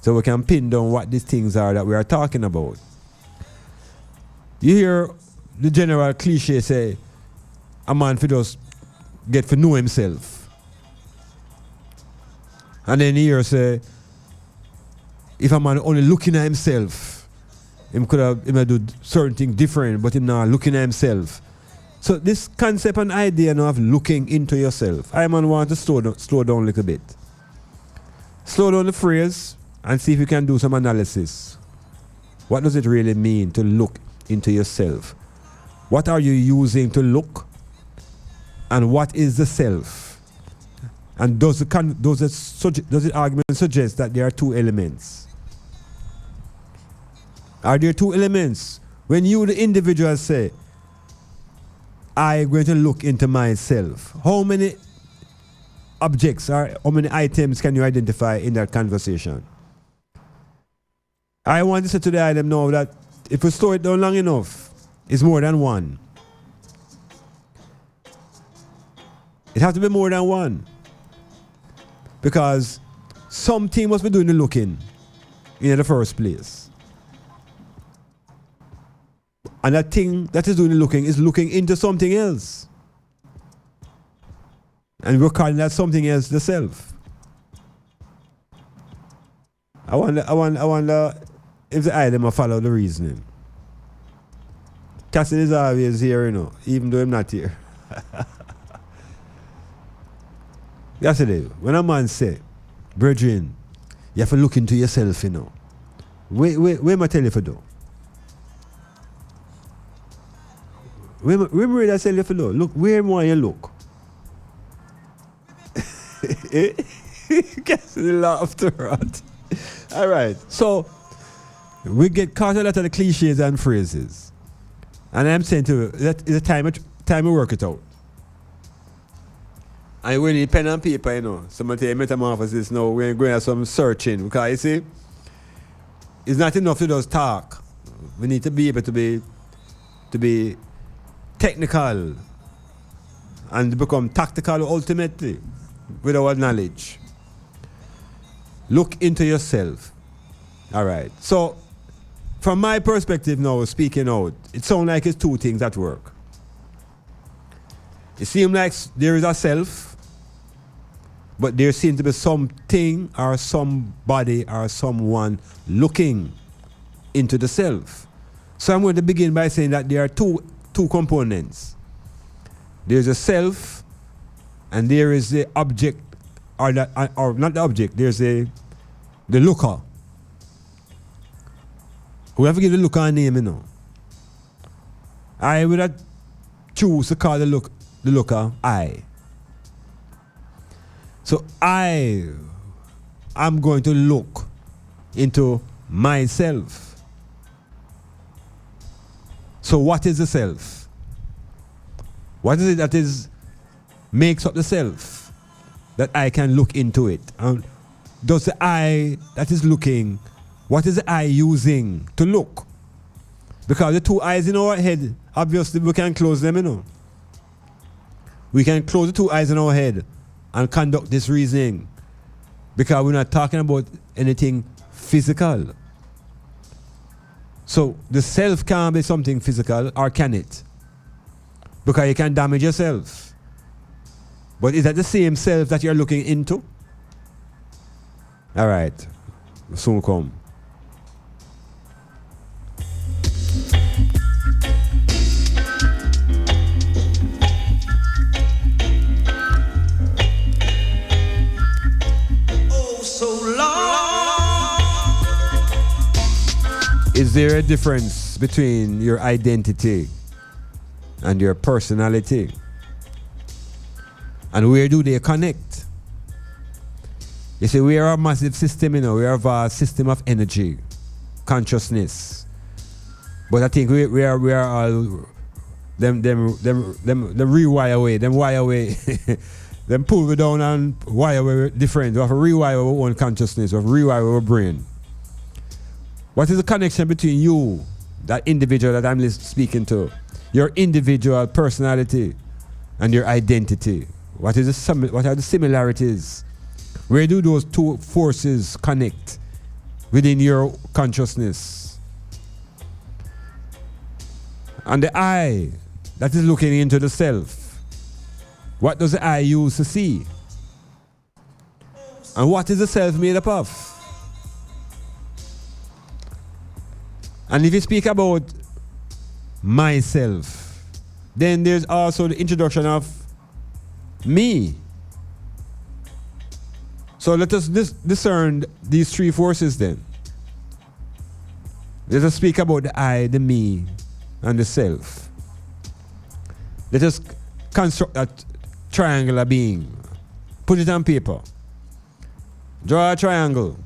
Speaker 6: so we can pin down what these things are that we are talking about. You hear the general cliche say, a man for just get to know himself. And then here say, if a man only looking at himself, he might do certain things different, but him not looking at himself. So this concept and idea now of looking into yourself, I want to slow down a little bit. Slow down the phrase and see if you can do some analysis. What does it really mean to look into yourself? What are you using to look? And what is the self? And does the argument suggest that there are two elements? Are there two elements? When you, the individual, say, I'm going to look into myself, how many objects or how many items can you identify in that conversation? I want to say to the item now that if we slow it down long enough, it's more than one. It has to be more than one. Because something must be doing the looking in the first place. And that thing that is doing the looking is looking into something else. And we're calling that something else the self. I wonder if the item will follow the reasoning. Cassidy is always here, even though I'm not here. Yesterday, when a man say, brethren, you have to look into yourself, Where am I telling you for do? Where am I tell you for do? Look, where am I you look? Cassidy laughed at. All right, so we get caught a lot of the cliches and phrases. And I'm saying to you, that is a time to work it out. And we need pen and paper, Someone tell metamorphosis now, we're going to have some searching. Because you see, it's not enough to just talk. We need to be able to be technical and become tactical ultimately with our knowledge. Look into yourself. All right. So, from my perspective now, speaking out, it sounds like it's two things at work. It seems like there is a self, but there seems to be something or somebody or someone looking into the self. So I'm going to begin by saying that there are two components. There's a self, and there is the object, or not the object. There's the looker. Whoever give the looker a name, I would choose to call the the looker I. So I'm going to look into myself. So what is the self? What is it that makes up the self that I can look into it? And does the I that is looking, what is the I using to look? Because the two eyes in our head, obviously we can close them, you know. We can close the two eyes in our head and conduct this reasoning because we're not talking about anything physical. So the self can be something physical, or can it? Because you can damage yourself. But is that the same self that you're looking into? All right, soon come. Is there a difference between your identity and your personality? And where do they connect? You see, we are a massive system, you know. We are a system of energy, consciousness. But I think we are all them rewire away, them wire away, them pull we down and wire away different. We have to rewire our own consciousness, we have to rewire our brain. What is the connection between you, that individual that I'm speaking to, your individual personality, and your identity? What are the similarities? Where do those two forces connect within your consciousness? And the I that is looking into the self, what does the I use to see? And what is the self made up of? And if you speak about myself, then there's also the introduction of me. So let us discern these three forces then. Let us speak about the I, the me, and the self. Let us construct that triangular being. Put it on paper. Draw a triangle.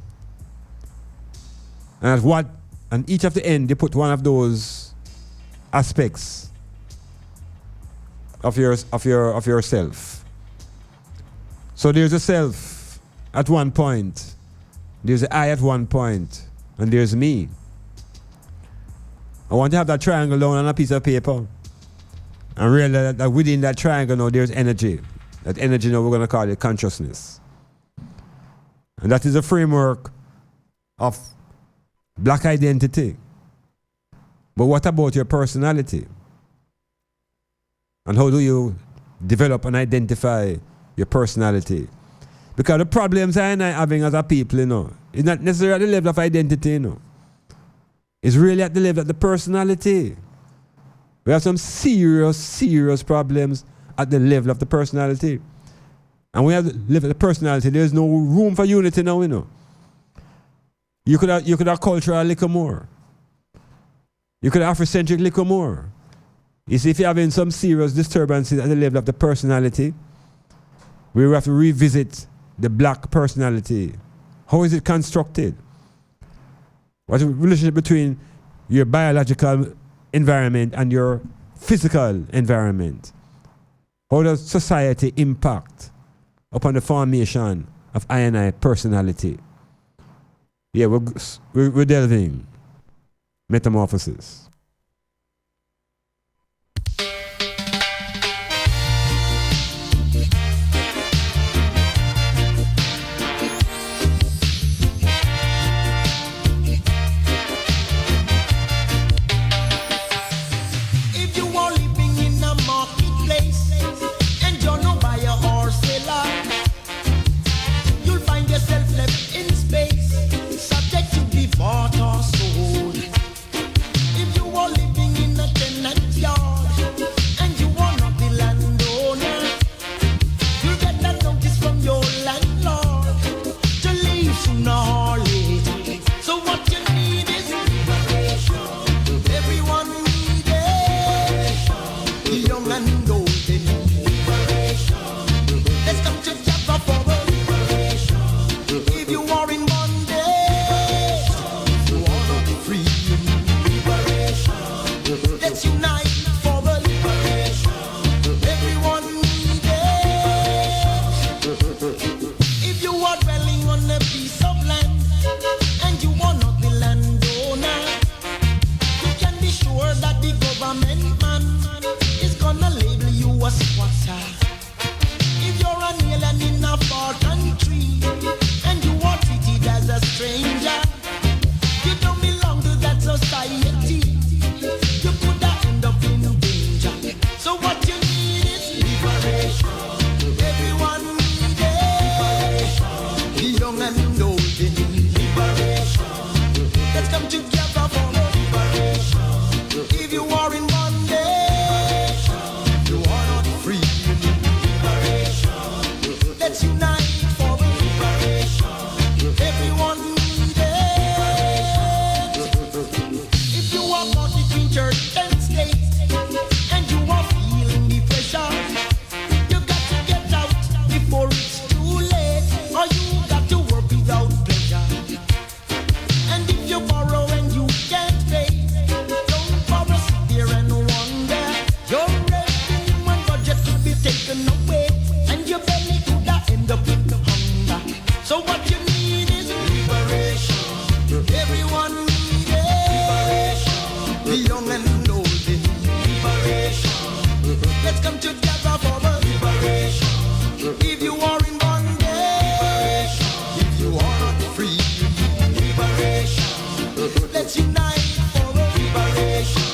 Speaker 6: And each of the end, you put one of those aspects of yourself. So there's a self at one point, there's an I at one point, and there's me. I want to have that triangle down on a piece of paper and realize that within that triangle now there's energy. That energy now we're going to call it consciousness. And that is a framework of black identity. But what about your personality? And how do you develop and identify your personality? Because the problems I and I having as a people, you know, is not necessarily at the level of identity, you know. It's really at the level of the personality. We have some serious problems at the level of the personality. And when we have the level of the personality, there's no room for unity now, you know. You could have culture a little more. You could have Afrocentric a little more. You see, if you're having some serious disturbances at the level of the personality, we will have to revisit the black personality. How is it constructed? What's the relationship between your biological environment and your physical environment? How does society impact upon the formation of I and I personality? Yeah, we're delving. Metamorphosis.
Speaker 2: If you are living in a marketplace and you're no buyer or seller, you'll find yourself left in space, subject to be bought or sold. If you are living in a tenant yard and you are not the landowner, you'll get that notice from your landlord to leave sooner or later. So what you need is liberation. Everyone needs it, young and old.
Speaker 5: Let's unite for the liberation everyone needed. If you are dwelling on a piece of land and you are not the landowner, you can be sure that the government man is gonna label you a squatter. If you're an alien in a far country and you are treated as a stranger, you don't belong to that society. You could end up in danger. So what you need is liberation. Everyone needs it. The young and old, they need liberation. Let's come together for liberation. If you are in bondage, you are not free. You need liberation. Let's unite for liberation. Everyone needs it. If you are caught between church and state and you are feeling the pressure, you got to get out before it's too late, or you got to work without pleasure. And if you borrow and you can't pay, don't borrow, sit there and wonder. Your revenue and budget could be taken away, and your belly could end up with hunger. So what you need is liberation. Everyone needs it. The young and old, they need liberation. Let's come together for the liberation. If you are in bondage, if you are not free, you need liberation. Let's unite for the liberation.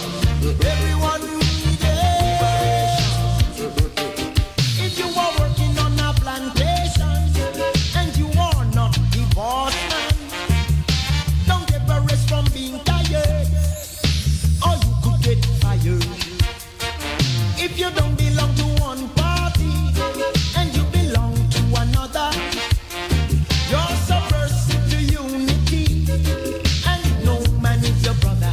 Speaker 5: Everyone needs it. If you are working on a plantation and you are not the boss man, don't ever rest from being tired, or you could get fired. If you don't belong to one party and you belong to another, you're subversive to unity, and no man is your brother.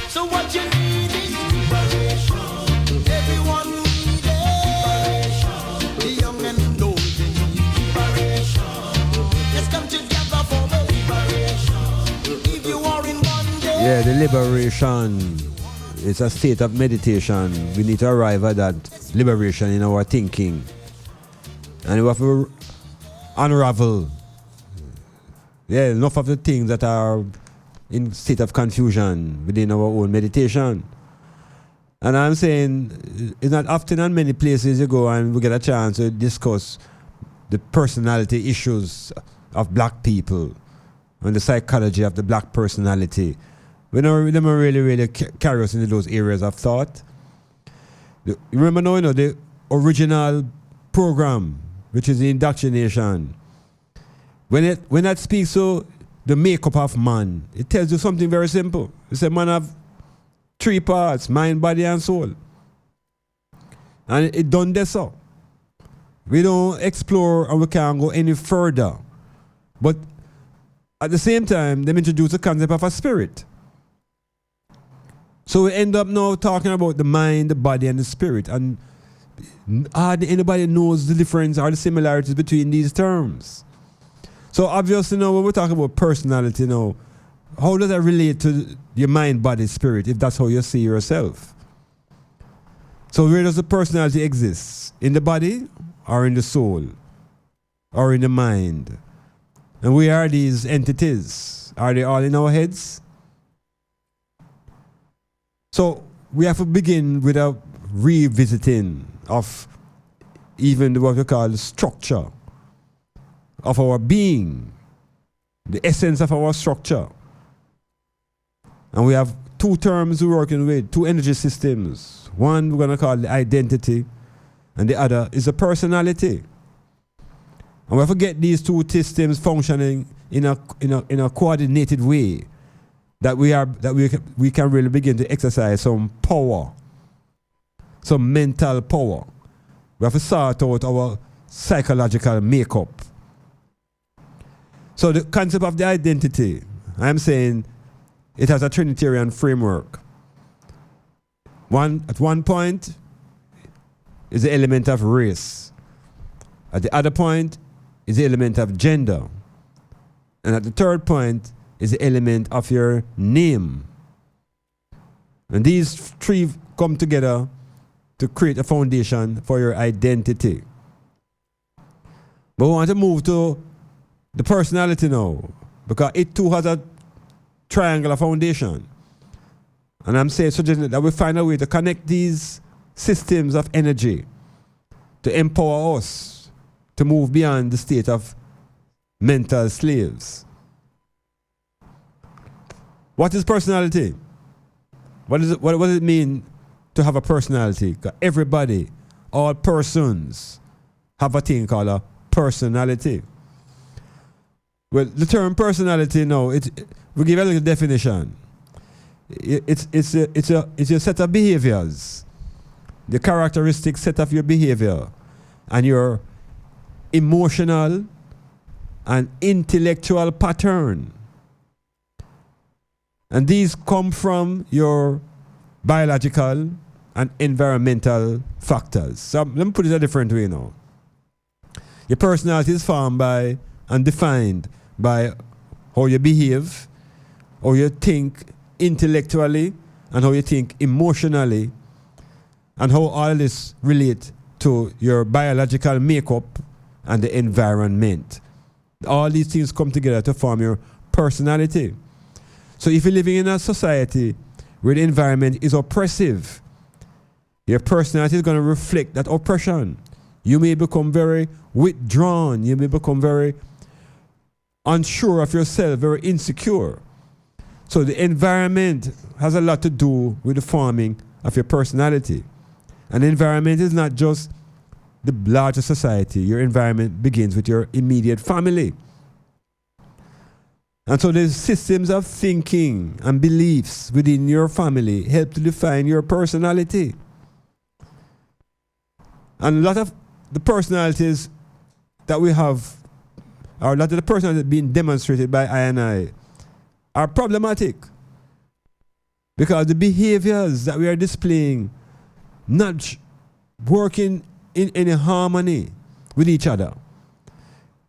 Speaker 5: So what you need is liberation. Everyone needs it. The young and old, they need liberation. Let's come together for the liberation. If you are in bondage,
Speaker 6: Yeah, the liberation is a state of meditation. We need to arrive at that liberation in our thinking. And we have to unravel enough of the things that are in state of confusion within our own meditation. And I'm saying it's not often and many places you go and we get a chance to discuss the personality issues of black people and the psychology of the black personality. We don't really carry us into those areas of thought. You remember now, the original program, which is the indoctrination. When that speaks to the makeup of man, it tells you something very simple. It says man have three parts: mind, body, and soul. And it done this so. We don't explore and we can't go any further. But at the same time, they introduce the concept of a spirit. So we end up now talking about the mind, the body, and the spirit. And hardly anybody knows the difference or the similarities between these terms. So obviously now when we're talking about personality now, how does that relate to your mind, body, spirit, if that's how you see yourself? So where does the personality exist? In the body or in the soul or in the mind? And where are these entities? Are they all in our heads? So we have to begin with a revisiting of even what we call the structure of our being, the essence of our structure. And we have two terms we're working with, two energy systems. One we're going to call the identity, and the other is the personality. And we have to get these two systems functioning in a coordinated way, that we can really begin to exercise some power, some mental power. We have to sort out our psychological makeup. So the concept of the identity, I'm saying it has a Trinitarian framework. At one point is the element of race. At the other point is the element of gender. And at the third point is the element of your name. And these three come together to create a foundation for your identity. But we want to move to the personality now, because it too has a triangular foundation. And I'm suggesting that we find a way to connect these systems of energy to empower us to move beyond the state of mental slaves. What is personality? What does it mean to have a personality? 'Cause everybody, all persons, have a thing called a personality. Well, the term personality now, we give a little definition. It's a set of behaviors, the characteristic set of your behavior, and your emotional and intellectual pattern. And these come from your biological and environmental factors. So let me put it a different way now. Your personality is formed by and defined by how you behave, how you think intellectually, and how you think emotionally, and how all this relate to your biological makeup and the environment. All these things come together to form your personality. So if you're living in a society where the environment is oppressive, your personality is going to reflect that oppression. You may become very withdrawn. You may become very unsure of yourself, very insecure. So the environment has a lot to do with the forming of your personality. And the environment is not just the larger society. Your environment begins with your immediate family. And so the systems of thinking and beliefs within your family help to define your personality. And a lot of the personalities that we have, or a lot of the personalities being demonstrated by I and I, are problematic. Because the behaviors that we are displaying not working in any harmony with each other.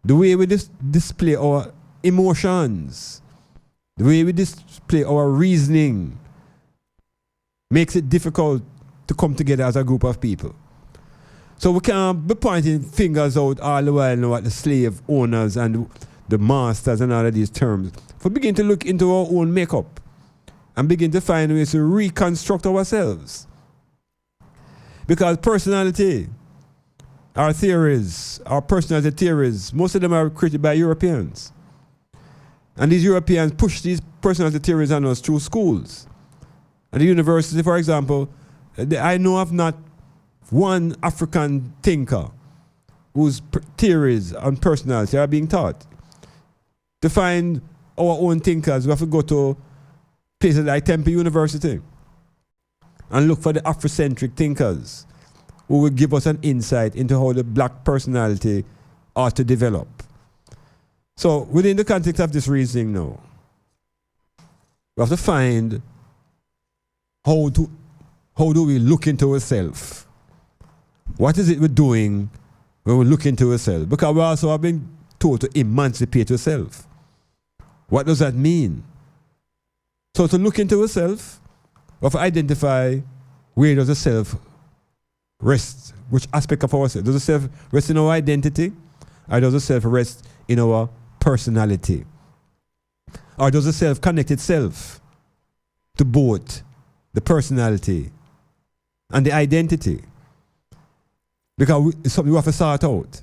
Speaker 6: The way we display our emotions, the way we display our reasoning, makes it difficult to come together as a group of people. So we can't be pointing fingers out all the while at the slave owners and the masters and all of these terms. If we begin to look into our own makeup and begin to find ways to reconstruct ourselves. Because personality, our theories, our personality theories, most of them are created by Europeans. And these Europeans push these personality theories on us through schools. At the university, for example, I know of not one African thinker whose theories on personality are being taught. To find our own thinkers, we have to go to places like Temple University and look for the Afrocentric thinkers who will give us an insight into how the black personality ought to develop. So within the context of this reasoning now, we have to find how do we look into ourselves? What is it we're doing when we look into ourselves? Because we also have been told to emancipate yourself. What does that mean? So to look into ourselves, we have to identify where does the self rest, which aspect of ourselves. Does the self rest in our identity? Or does the self rest in our personality? Or does the self connect itself to both the personality and the identity? Because it's something we have to sort out.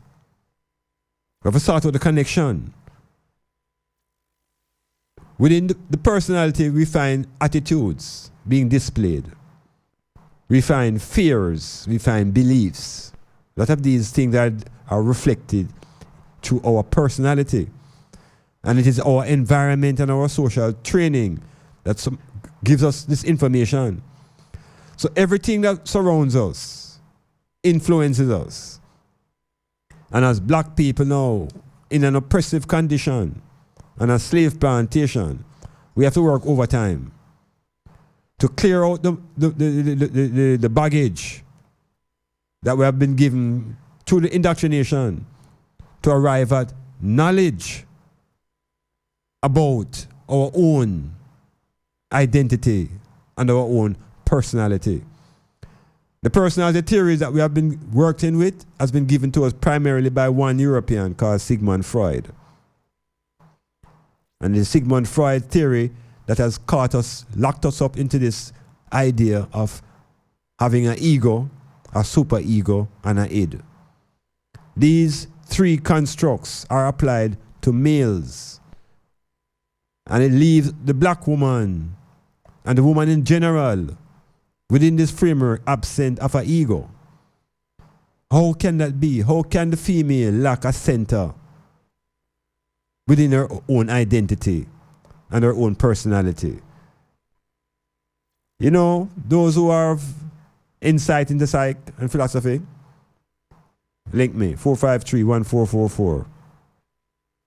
Speaker 6: We have to sort out the connection. Within the personality, we find attitudes being displayed. We find fears. We find beliefs. A lot of these things are reflected through our personality. And it is our environment and our social training that gives us this information. So everything that surrounds us influences us. And as black people now, in an oppressive condition, and a slave plantation, we have to work overtime to clear out the baggage that we have been given through the indoctrination to arrive at knowledge about our own identity and our own personality. The personality theories that we have been working with has been given to us primarily by one European called Sigmund Freud. And the Sigmund Freud theory that has locked us up into this idea of having an ego, a super ego, and an id. These three constructs are applied to males. And it leaves the black woman and the woman in general within this framework absent of an ego. How can that be? How can the female lack a center within her own identity and her own personality? You know, those who have insight into psych and philosophy, link me, 453-1444.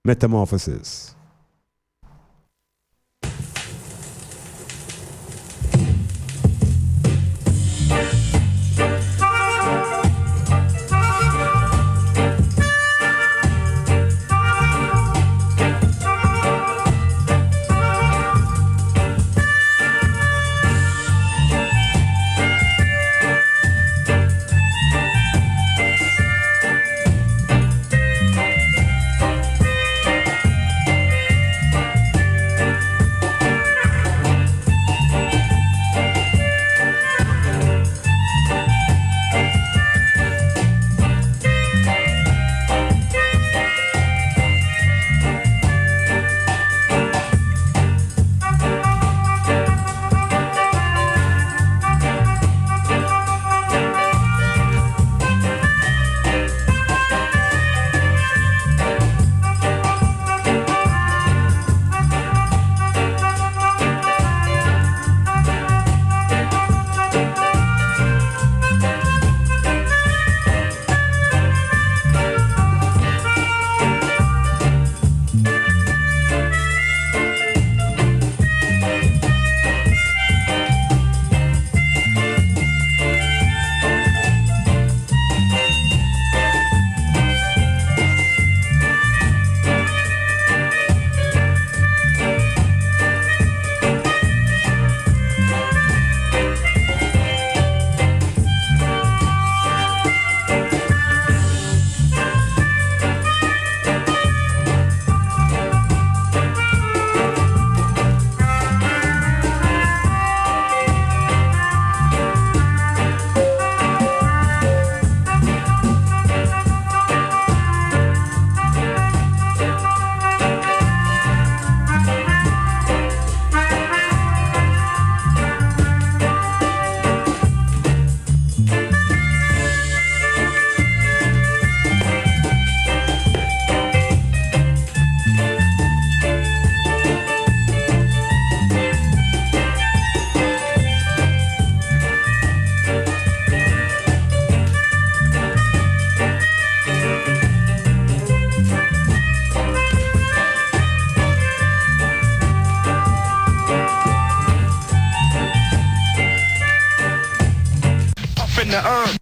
Speaker 6: Metamorphosis.
Speaker 14: the earth.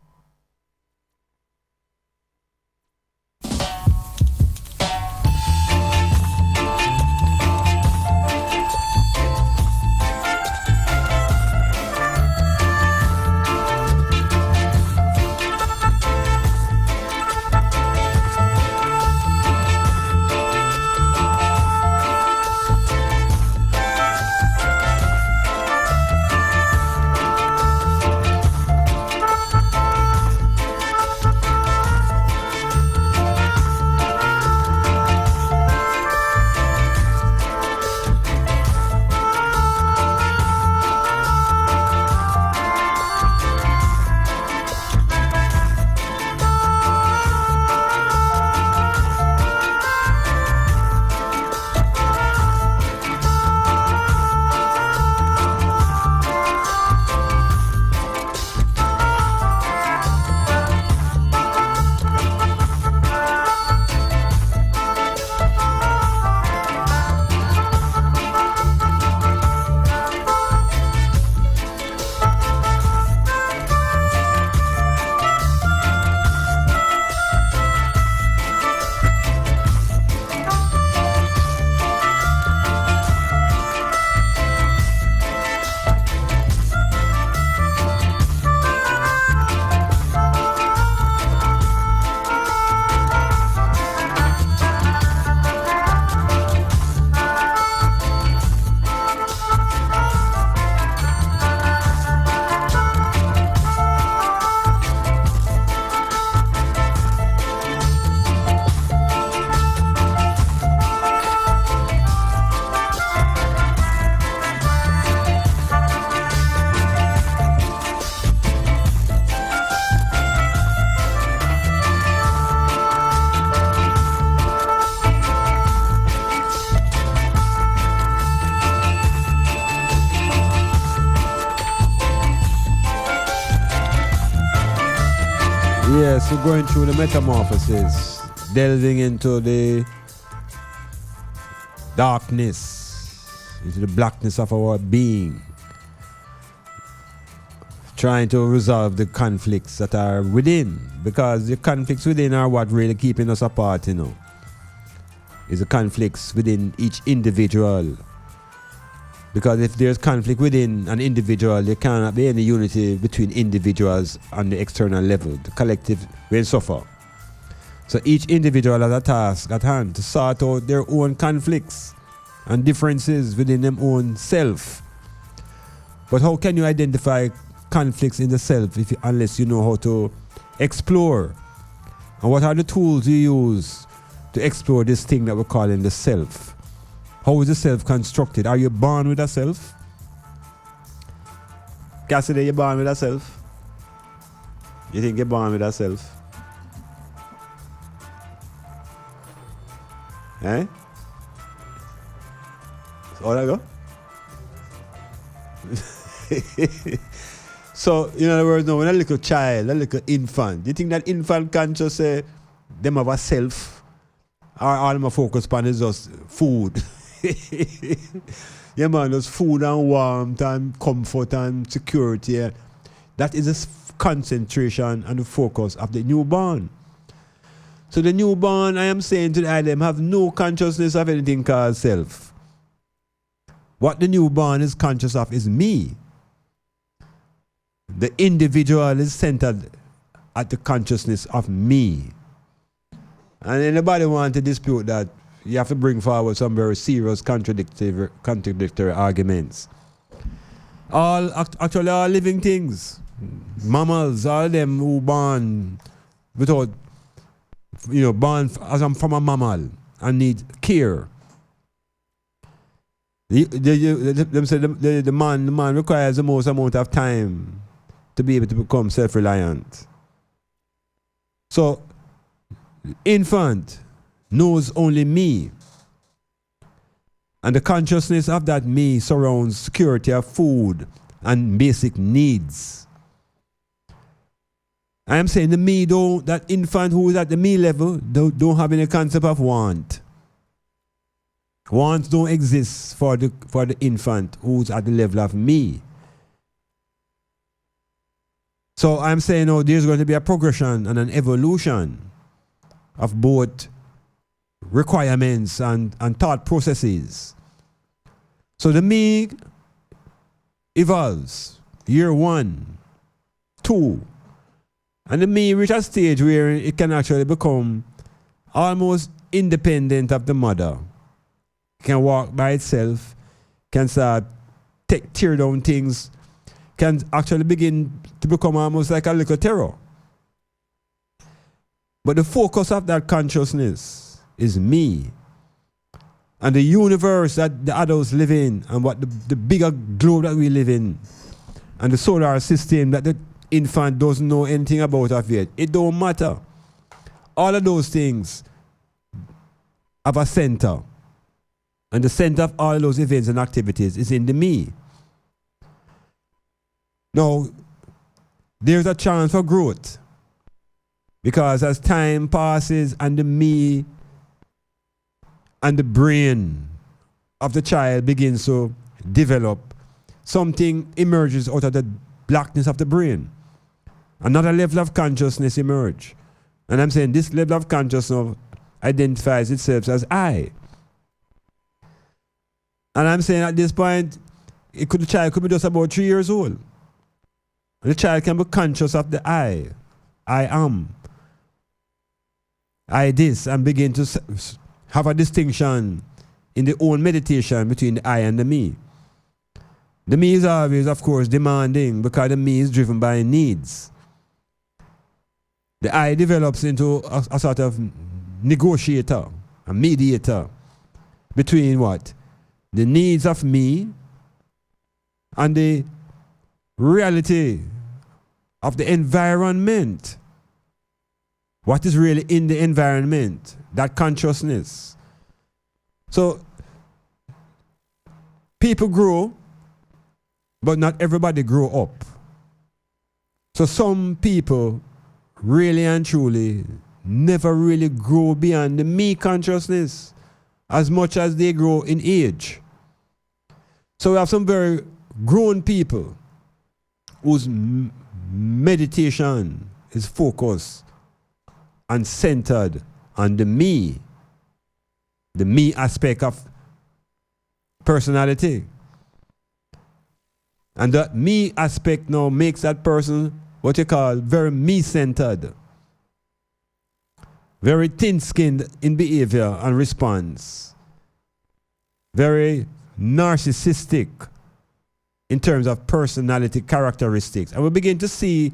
Speaker 6: Yes, we're going through the metamorphosis, delving into the darkness, into the blackness of our being, trying to resolve the conflicts that are within, because the conflicts within are what really keeping us apart, you know. Is the conflicts within each individual. Because if there's conflict within an individual, there cannot be any unity between individuals on the external level. The collective will suffer. So each individual has a task at hand to sort out their own conflicts and differences within their own self. But how can you identify conflicts in the self unless you know how to explore? And what are the tools you use to explore this thing that we're calling the self? How is the self constructed? Are you born with a self? Cassidy, you're born with a self? You think you're born with a self? Eh? All I go? So, in other words, no, when a little child, a little infant, do you think that infant can just say, them have a self? Or all them focus on is just food? Yeah, man, there's food and warmth and comfort and security. That is the concentration and the focus of the newborn. So the newborn, I am saying to them, have no consciousness of anything called self. What the newborn is conscious of is me. The individual is centered at the consciousness of me. And anybody want to dispute that, you have to bring forward some very serious contradictory arguments. Actually all living things, mammals, all them who born without, born as I'm from a mammal and need care. Them say the man requires the most amount of time to be able to become self-reliant. So, infant knows only me. And the consciousness of that me surrounds security of food and basic needs. I am saying the me that infant who is at the me level don't have any concept of want. Wants don't exist for the infant who's at the level of me. So I'm saying there's going to be a progression and an evolution of both requirements and thought processes. So the me evolves year 1, 2, and the me reach a stage where it can actually become almost independent of the mother. It can walk by itself, can start tear down things, can actually begin to become almost like a little terror. But the focus of that consciousness is me. And the universe that the adults live in, and what the bigger globe that we live in, and the solar system that the infant doesn't know anything about of yet. It don't matter. All of those things have a center. And the center of all of those events and activities is in the me. Now, there's a chance for growth. Because as time passes and the me and the brain of the child begins to develop, something emerges out of the blackness of the brain. Another level of consciousness emerges. And I'm saying this level of consciousness identifies itself as I. And I'm saying at this point, the child could be just about 3 years old. And the child can be conscious of the I. I am. I this, and begin to have a distinction in the own meditation between the I and the me. The me is always, of course, demanding because the me is driven by needs. The I develops into a sort of negotiator, a mediator between what? The needs of me and the reality of the environment. What is really in the environment? That consciousness. So, people grow, but not everybody grow up. So some people really and truly never really grow beyond the me consciousness as much as they grow in age. So we have some very grown people whose meditation is focused and centered on the me aspect of personality. And that me aspect now makes that person what you call very me-centered, very thin-skinned in behavior and response, very narcissistic in terms of personality characteristics. And we begin to see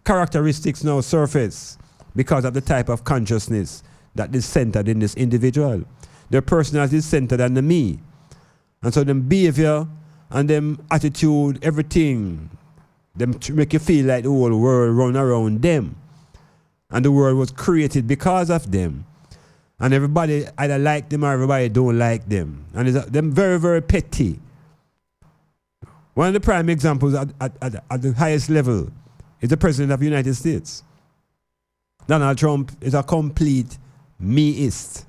Speaker 6: characteristics now surface because of the type of consciousness that is centered in this individual. Their personality is centered on the me. And so them behavior and them attitude, everything, them make you feel like the whole world run around them. And the world was created because of them. And everybody either like them or everybody don't like them. And it's them very, very petty. One of the prime examples at the highest level is the President of the United States. Donald Trump is a complete meist.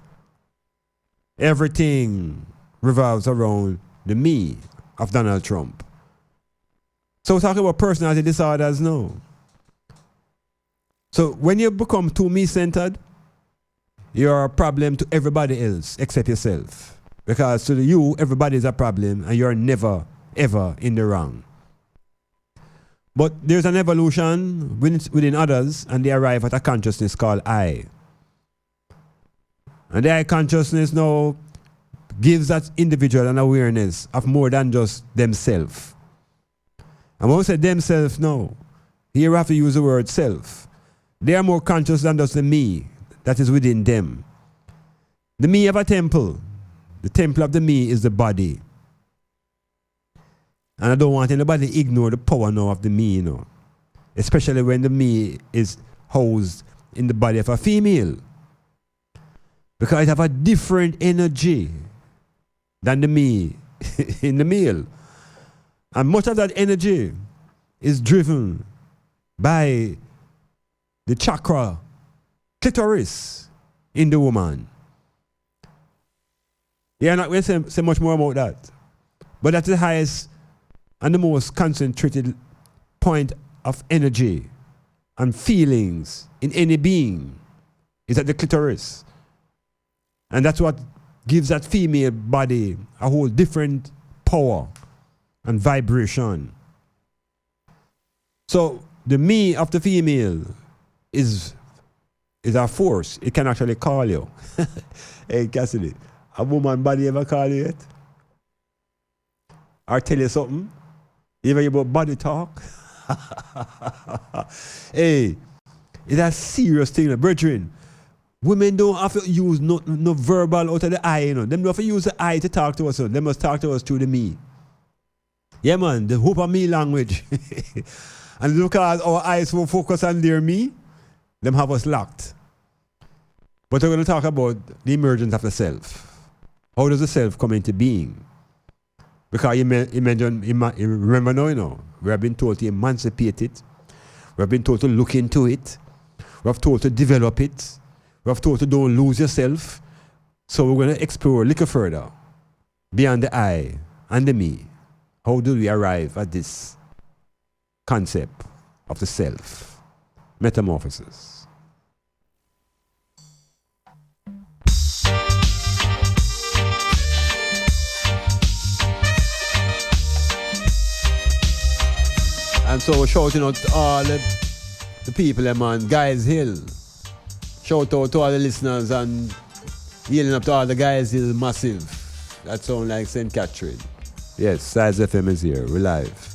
Speaker 6: Everything revolves around the me of Donald Trump. So we're talking about personality disorders now. So when you become too me-centered, you're a problem to everybody else except yourself. Because to you, everybody is a problem and you're never, ever in the wrong. But there's an evolution within others and they arrive at a consciousness called I. And the I consciousness now gives that individual an awareness of more than just themselves. And when we say themselves now, here we have to use the word self. They are more conscious than just the me that is within them. The me of a temple, the temple of the me is the body. And I don't want anybody to ignore the power now of the me, you know. Especially when the me is housed in the body of a female. Because it have a different energy than the me in the male. And much of that energy is driven by the chakra, clitoris in the woman. Yeah, I'm not going to say much more about that. But that's the highest and the most concentrated point of energy and feelings in any being is at the clitoris. And that's what gives that female body a whole different power and vibration. So the me of the female is a force. It can actually call you. Hey, Cassidy, a woman body ever call you yet? Or tell you something? Even about body talk? Hey, it's a serious thing, brethren. Women don't have to use no verbal out of the eye, you know. Them don't have to use the eye to talk to us. They must talk to us through the me. Yeah, man, the hope of me language. And because our eyes will focus on their me, them have us locked. But we're going to talk about the emergence of the self. How does the self come into being? Because you remember now, you know, we have been told to emancipate it. We have been told to look into it. We have told to develop it. We have told to don't lose yourself. So we're going to explore a little further beyond the I and the me. How do we arrive at this concept of the self? Metamorphosis. And so we're shouting out to all the people, them on Guys Hill. Shout out to all the listeners and yelling up to all the Guys Hill massive. That sound like St. Catherine. Yes, Size FM is here. We're live.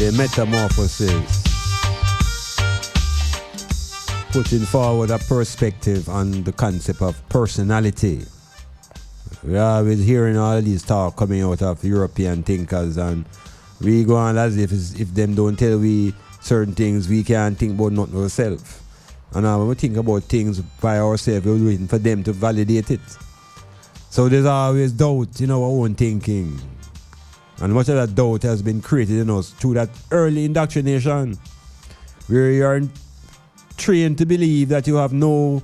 Speaker 6: the metamorphosis, putting forward a perspective on the concept of personality. We are always hearing all these talk coming out of European thinkers, and we go on as if them don't tell we certain things, we can't think about nothing ourselves. And when we think about things by ourselves, we're waiting for them to validate it. So there's always doubt in our own thinking. And much of that doubt has been created in us through that early indoctrination, where you are trained to believe that you have no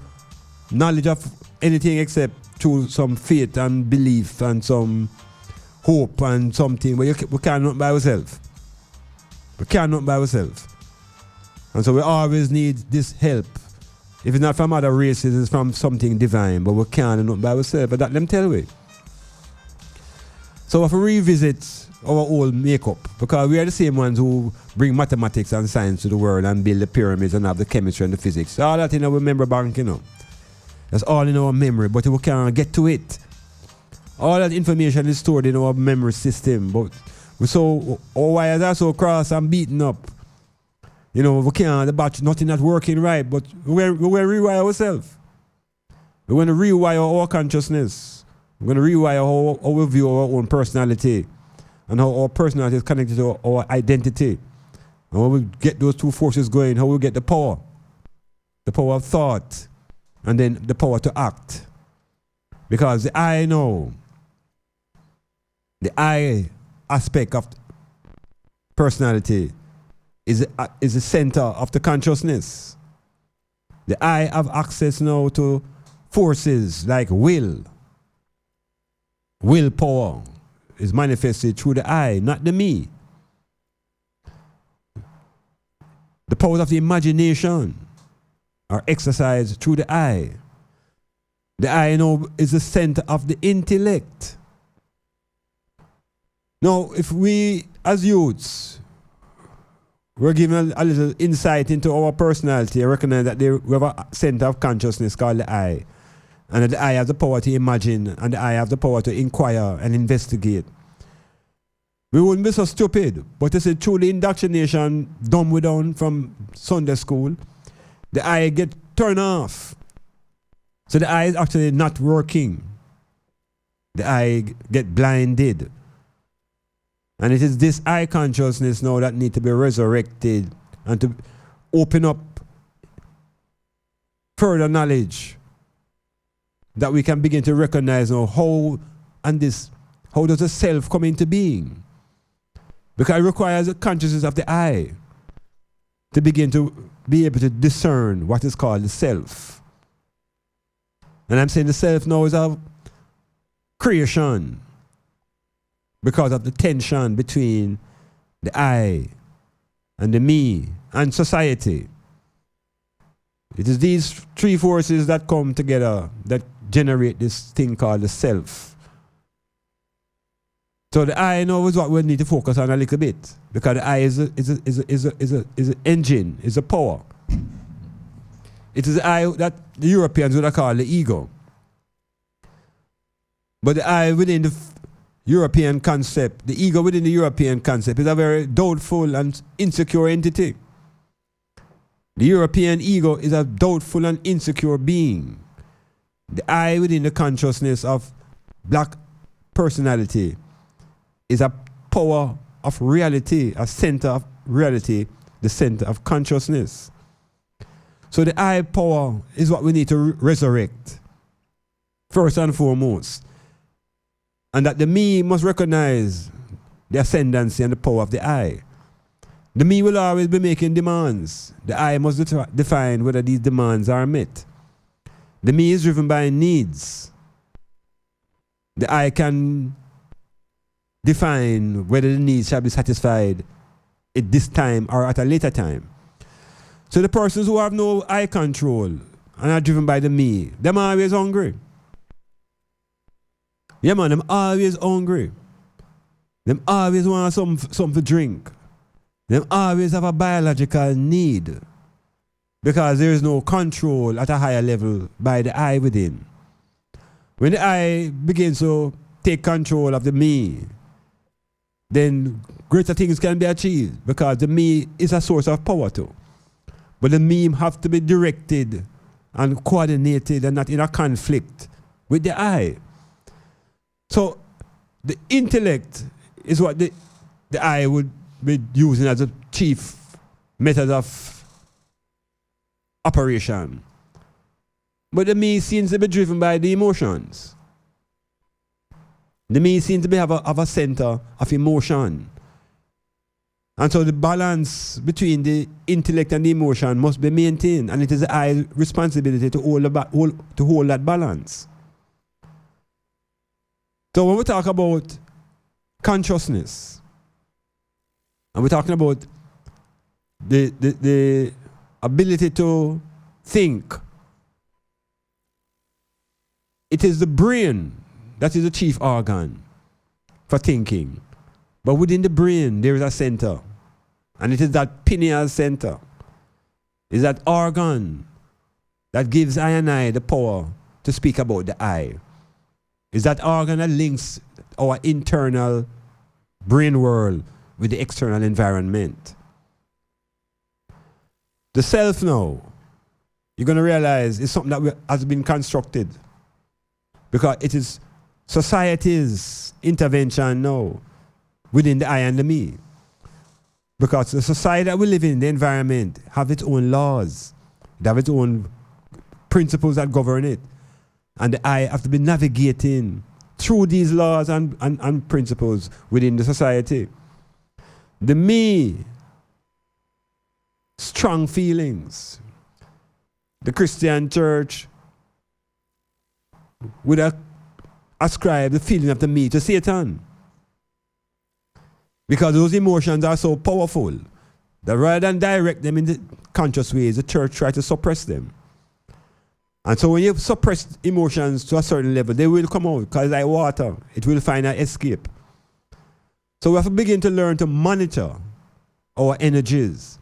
Speaker 6: knowledge of anything except through some faith and belief and some hope and something. But we can't not by ourselves. We can't not by ourselves. And so we always need this help. If it's not from other races, it's from something divine. But we can't not by ourselves. But that them tell we. So if we revisit our old makeup, because we are the same ones who bring mathematics and science to the world and build the pyramids and have the chemistry and the physics. All that in our memory bank, you know. That's all in our memory, but we can't get to it. All that information is stored in our memory system, but our wires are so crossed and beaten up. You know, we can't, the battery, nothing not working right, but we're going to rewire ourselves. We're going to rewire our consciousness. We're going to rewire how we view our own personality and how our personality is connected to our identity. And when we get those two forces going, how we get the power of thought, and then the power to act. Because the I know, the I aspect of personality is the center of the consciousness. The I have access now to forces like willpower is manifested through the I, not the me. The powers of the imagination are exercised through the I. The I now is the center of the intellect. Now, if we as youths were given a little insight into our personality, I recognize that we have a center of consciousness called the I. And that the I has the power to imagine, and the I has the power to inquire and investigate. We wouldn't be so stupid, but it's a truly indoctrination dumb we down from Sunday school. The eye get turned off. So the eye is actually not working. The eye get blinded. And it is this eye consciousness now that need to be resurrected and to open up further knowledge that we can begin to recognize now how does the self come into being. Because it requires the consciousness of the eye to begin to be able to discern what is called the self. And I'm saying the self now is a creation because of the tension between the I and the me and society. It is these three forces that come together that generate this thing called the self. So the I know is what we need to focus on a little bit, because the I is an engine, is a power. It is the I that the Europeans would call the ego. But the I within the European concept, the ego within the European concept is a very doubtful and insecure entity. The European ego is a doubtful and insecure being. The I within the consciousness of black personality is a power of reality, a center of reality, the center of consciousness. So the I power is what we need to resurrect, first and foremost. And that the me must recognize the ascendancy and the power of the I. The me will always be making demands. The I must define whether these demands are met. The me is driven by needs. The I can define whether the needs shall be satisfied at this time or at a later time. So the persons who have no eye control and are driven by the me, them are always hungry. Yeah man, them always hungry. Them always want something to drink. Them always have a biological need, because there is no control at a higher level by the I within. When the I begins to take control of the me, then greater things can be achieved because the me is a source of power too. But the me have to be directed and coordinated and not in a conflict with the I. So the intellect is what the I would be using as a chief method of operation. But the me seems to be driven by the emotions. The me seems to have a center of emotion. And so the balance between the intellect and the emotion must be maintained, and it is the I's responsibility to hold that balance. So when we talk about consciousness, and we're talking about the ability to think, it is the brain that is the chief organ for thinking. But within the brain, there is a center. And it is that pineal center. It's that organ that gives I and I the power to speak about the I. It's that organ that links our internal brain world with the external environment. The self now, you're going to realize, is something that has been constructed. Because it is society's intervention now within the I and the me. Because the society that we live in, the environment, have its own laws. They have its own principles that govern it. And the I have to be navigating through these laws and principles within the society. The me, strong feelings. The Christian church would ascribe the feeling of the me to Satan. Because those emotions are so powerful that rather than direct them in the conscious ways, the church tries to suppress them. And so when you suppress emotions to a certain level, they will come out because like water, it will find an escape. So we have to begin to learn to monitor our energies,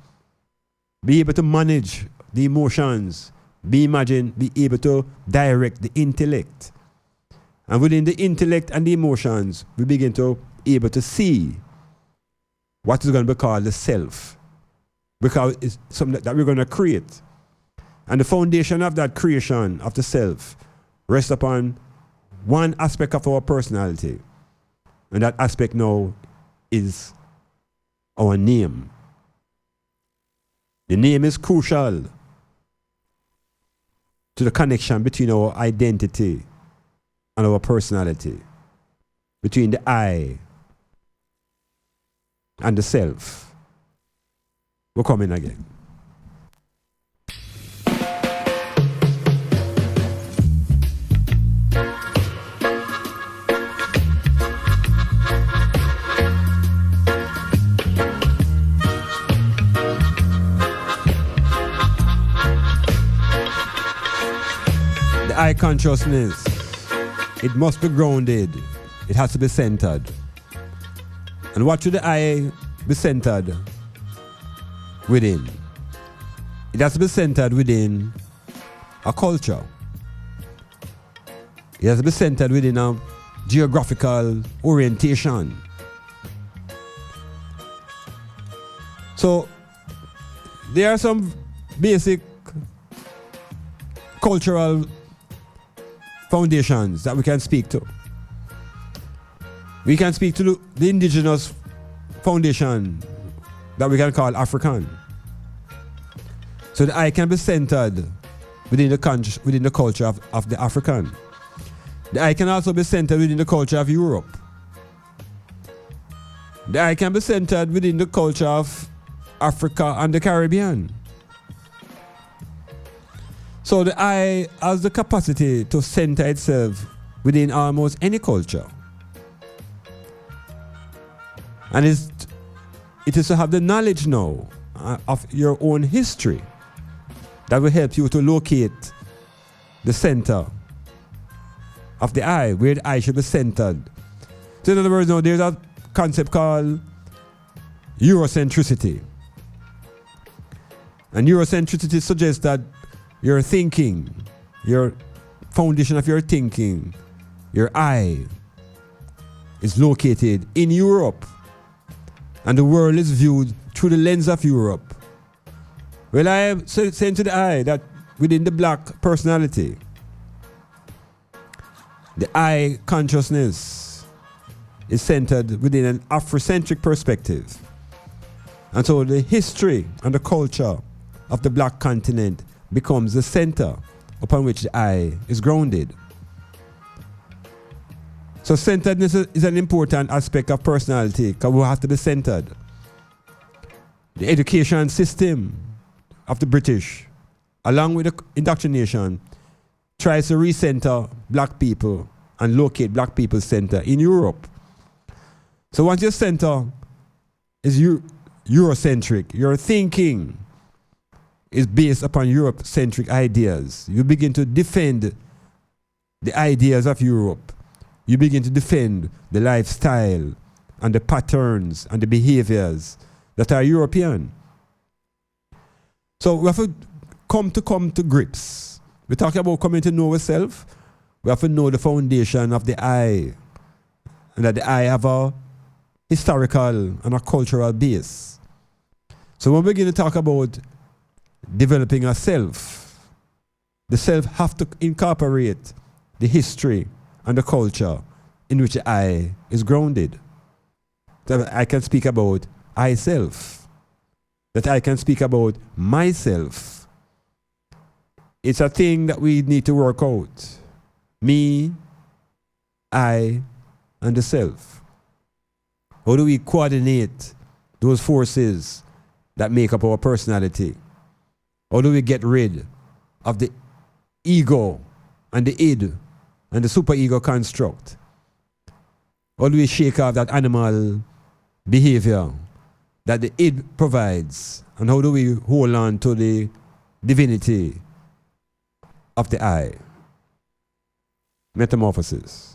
Speaker 6: be able to manage the emotions, be able to direct the intellect. And within the intellect and the emotions, we begin to be able to see what is going to be called the self. Because it's something that we're going to create. And the foundation of that creation of the self rests upon one aspect of our personality. And that aspect now is our name. The name is crucial to the connection between our identity and our personality, between the I and the self. We're coming again. The I consciousness, it must be grounded. It has to be centered. And what should the I be centered within? It has to be centered within a culture. It has to be centered within a geographical orientation. So there are some basic cultural foundations that we can speak to. We can speak to the indigenous foundation that we can call African. So the I can be centered within the culture of the African. The I can also be centered within the culture of Europe. The I can be centered within the culture of Africa and the Caribbean. So the I has the capacity to center itself within almost any culture. And it is to have the knowledge now of your own history that will help you to locate the center of the I, where the I should be centered. So in other words, now there's a concept called Eurocentricity. And Eurocentricity suggests that your thinking, your foundation of your thinking, your I, is located in Europe. and the world is viewed through the lens of Europe. Well, I am saying to the I that within the black personality, the I consciousness is centered within an Afrocentric perspective. And so the history and the culture of the black continent becomes the center upon which the I is grounded. So centeredness is an important aspect of personality because we have to be centered. The education system of the British, along with the indoctrination, tries to recenter black people and locate black people's center in Europe. So once your center is Eurocentric, your thinking is based upon Eurocentric ideas. You begin to defend the ideas of Europe. You begin to defend the lifestyle and the patterns and the behaviors that are European. So we have to come to grips. We're talking about coming to know ourselves. We have to know the foundation of the I, and that the I have a historical and a cultural base. So when we begin to talk about developing a self, the self have to incorporate the history and the culture in which the I is grounded. That I can speak about I self. That I can speak about myself. It's a thing that we need to work out. Me, I, and the self. How do we coordinate those forces that make up our personality? How do we get rid of the ego and the id and the superego construct? How do we shake off that animal behavior that the id provides? And how do we hold on to the divinity of the I? Metamorphosis.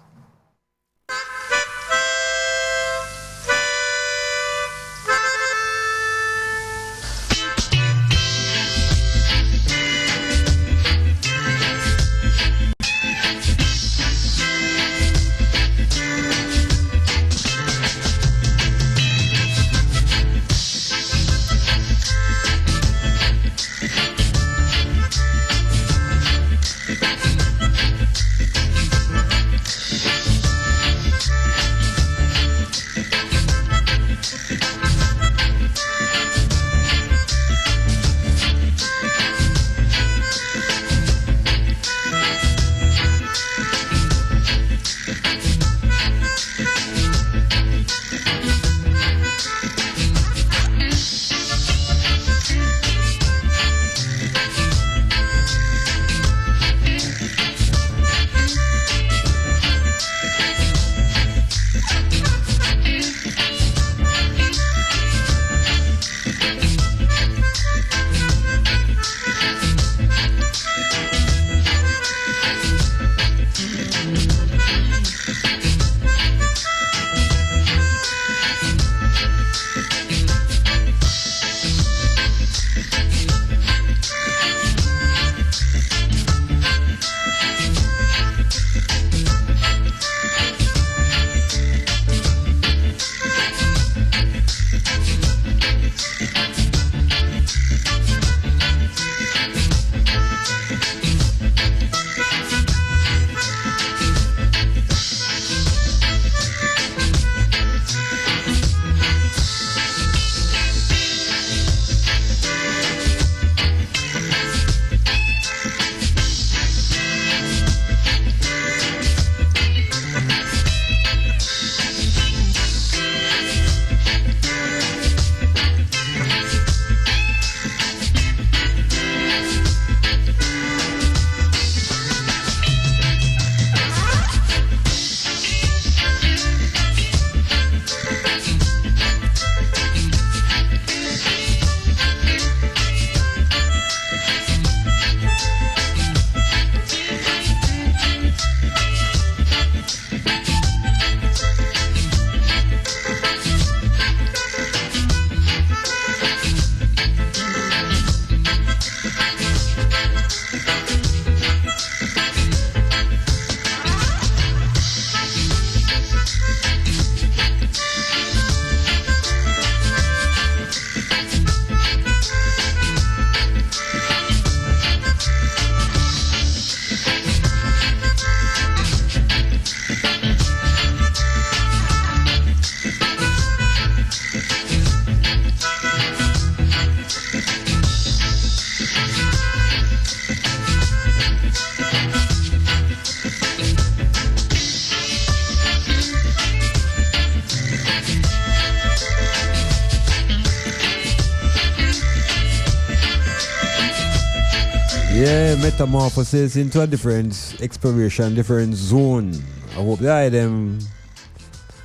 Speaker 6: Yeah, metamorphosis into a different exploration, different zone. I hope that them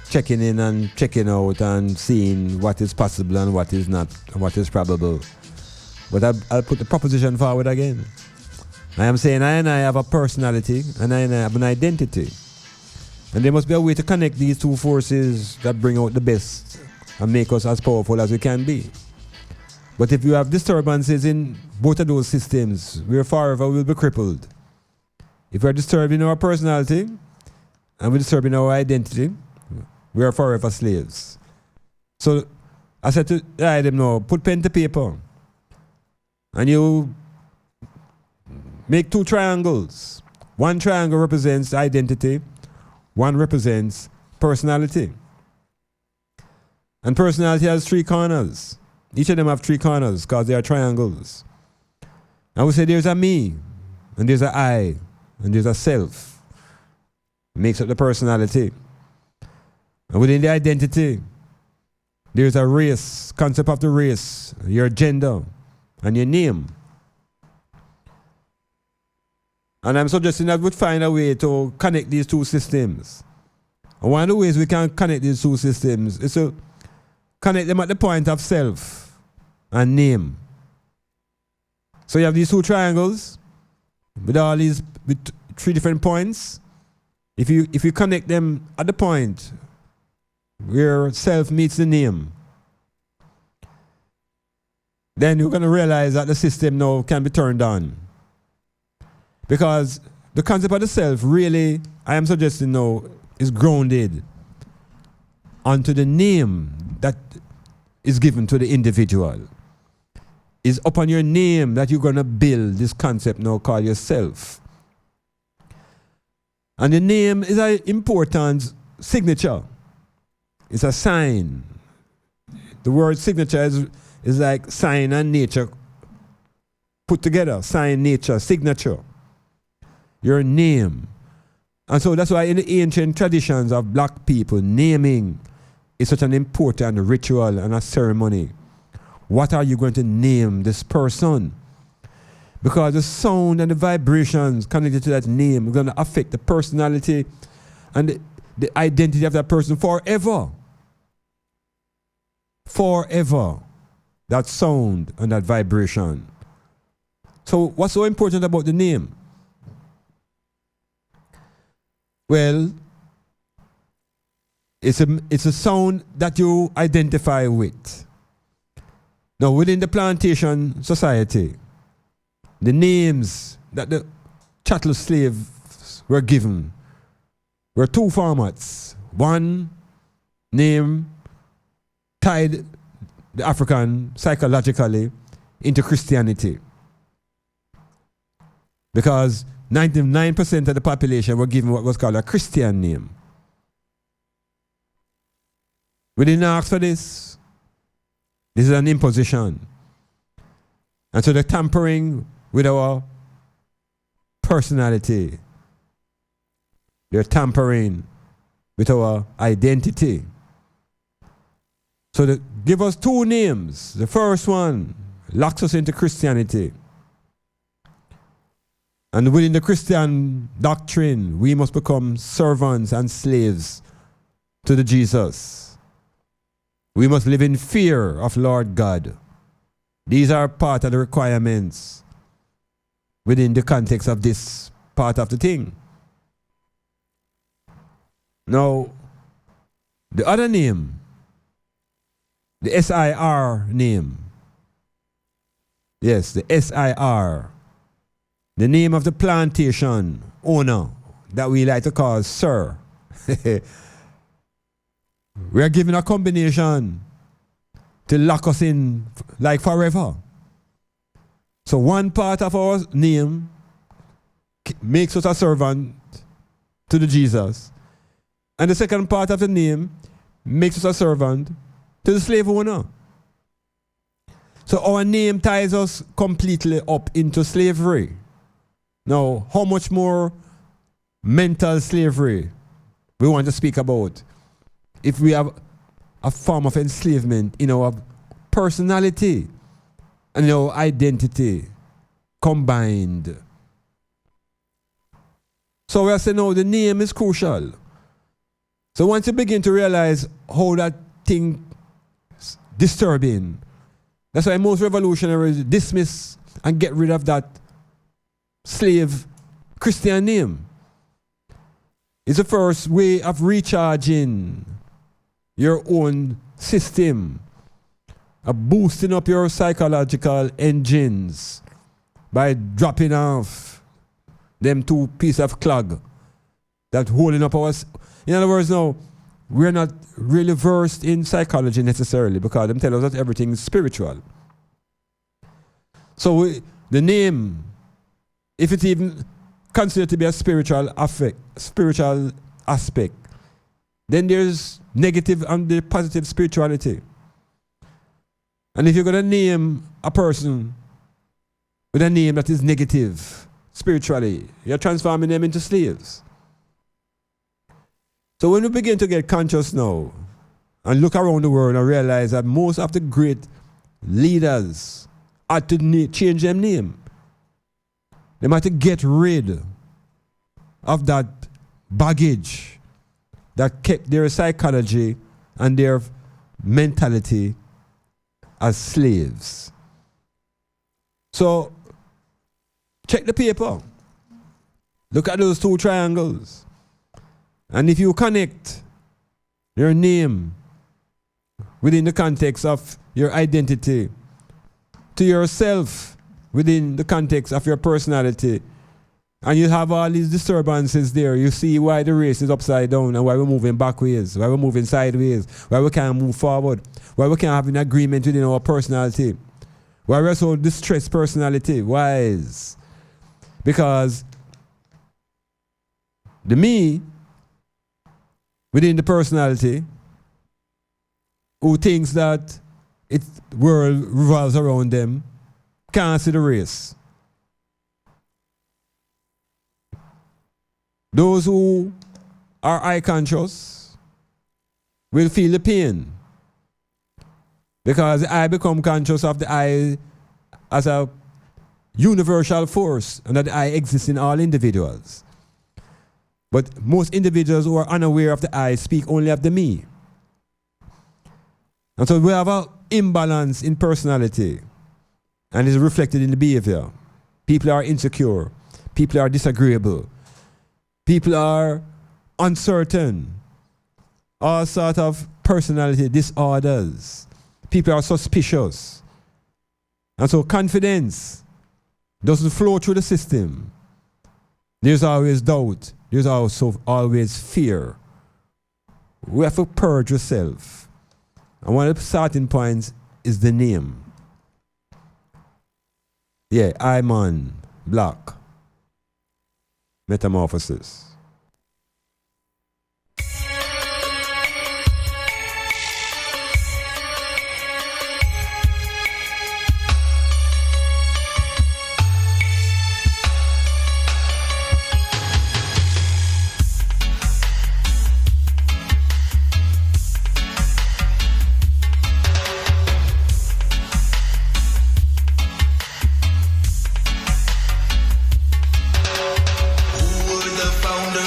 Speaker 6: checking in and checking out and seeing what is possible and what is not, and what is probable. But I'll put the proposition forward again. I am saying I and I have a personality and I have an identity. And there must be a way to connect these two forces that bring out the best and make us as powerful as we can be. But if you have disturbances in both of those systems, we forever will be crippled. If we are disturbing our personality and we're disturbing our identity, we are forever slaves. So I said to them now, put pen to paper and you make two triangles. One triangle represents identity, one represents personality. And personality has three corners. Each of them have three corners because they are triangles. I would say there's a me, and there's a I, and there's a self. It makes up the personality. And within the identity, there's a race, concept of the race, your gender, and your name. And I'm suggesting that we'd find a way to connect these two systems. And one of the ways we can connect these two systems is to connect them at the point of self and name. So you have these two triangles with all these with three different points. If you connect them at the point where self meets the name, then you're going to realize that the system now can be turned on. Because the concept of the self really, I am suggesting now, is grounded onto the name that is given to the individual. It's upon your name that you're going to build this concept now called yourself. And the name is an important signature. It's a sign. The word signature is like sign and nature put together. Sign, nature, signature. Your name. And so that's why in the ancient traditions of black people, naming is such an important ritual and a ceremony. What are you going to name this person? Because the sound and the vibrations connected to that name are going to affect the personality and the identity of that person forever. Forever. That sound and that vibration. So what's so important about the name? Well, it's a sound that you identify with. Now, within the plantation society, the names that the chattel slaves were given were two formats. One name tied the African psychologically into Christianity. Because 99% of the population were given what was called a Christian name. We didn't ask for this. This is an imposition. And so they're tampering with our personality. They're tampering with our identity. So they give us two names. The first one locks us into Christianity. And within the Christian doctrine, we must become servants and slaves to the Jesus. We must live in fear of Lord God. These are part of the requirements within the context of this part of the thing. Now, the other name, the SIR name. Yes, the SIR. The name of the plantation owner that we like to call Sir. We are given a combination to lock us in like forever. So one part of our name makes us a servant to the Jesus. And the second part of the name makes us a servant to the slave owner. So our name ties us completely up into slavery. Now, how much more mental slavery we want to speak about if we have a form of enslavement in our personality and our identity combined. So we are saying now the name is crucial. So once you begin to realize how that thing is disturbing, that's why most revolutionaries dismiss and get rid of that slave Christian name. It's the first way of recharging your own system, of boosting up your psychological engines by dropping off them two pieces of clog that holding up our... In other words, now, we're not really versed in psychology necessarily because them tell us that everything is spiritual. So the name, if it's even considered to be a spiritual aspect, then there's negative and the positive spirituality. And if you're going to name a person with a name that is negative spiritually, you're transforming them into slaves. So when we begin to get conscious now and look around the world and realize that most of the great leaders had to change their name. They had to get rid of that baggage that kept their psychology and their mentality as slaves. So check the paper. Look at those two triangles. And if you connect your name within the context of your identity to yourself within the context of your personality, and you have all these disturbances there, you see why the race is upside down and why we're moving backwards, why we're moving sideways, why we can't move forward, why we can't have an agreement within our personality, why we're so distressed personality. Why is? Because the me within the personality who thinks that its world revolves around them can't see the race. Those who are I conscious will feel the pain because I become conscious of the I as a universal force and that I exists in all individuals. But most individuals who are unaware of the I speak only of the me. And so we have an imbalance in personality and it's reflected in the behavior. People are insecure. People are disagreeable. People are uncertain. All sorts of personality disorders. People are suspicious. And so confidence doesn't flow through the system. There's always doubt. There's also always fear. We have to purge yourself. And one of the starting points is the name. Yeah, Iman BLAK. Metamorphosis.
Speaker 2: Founder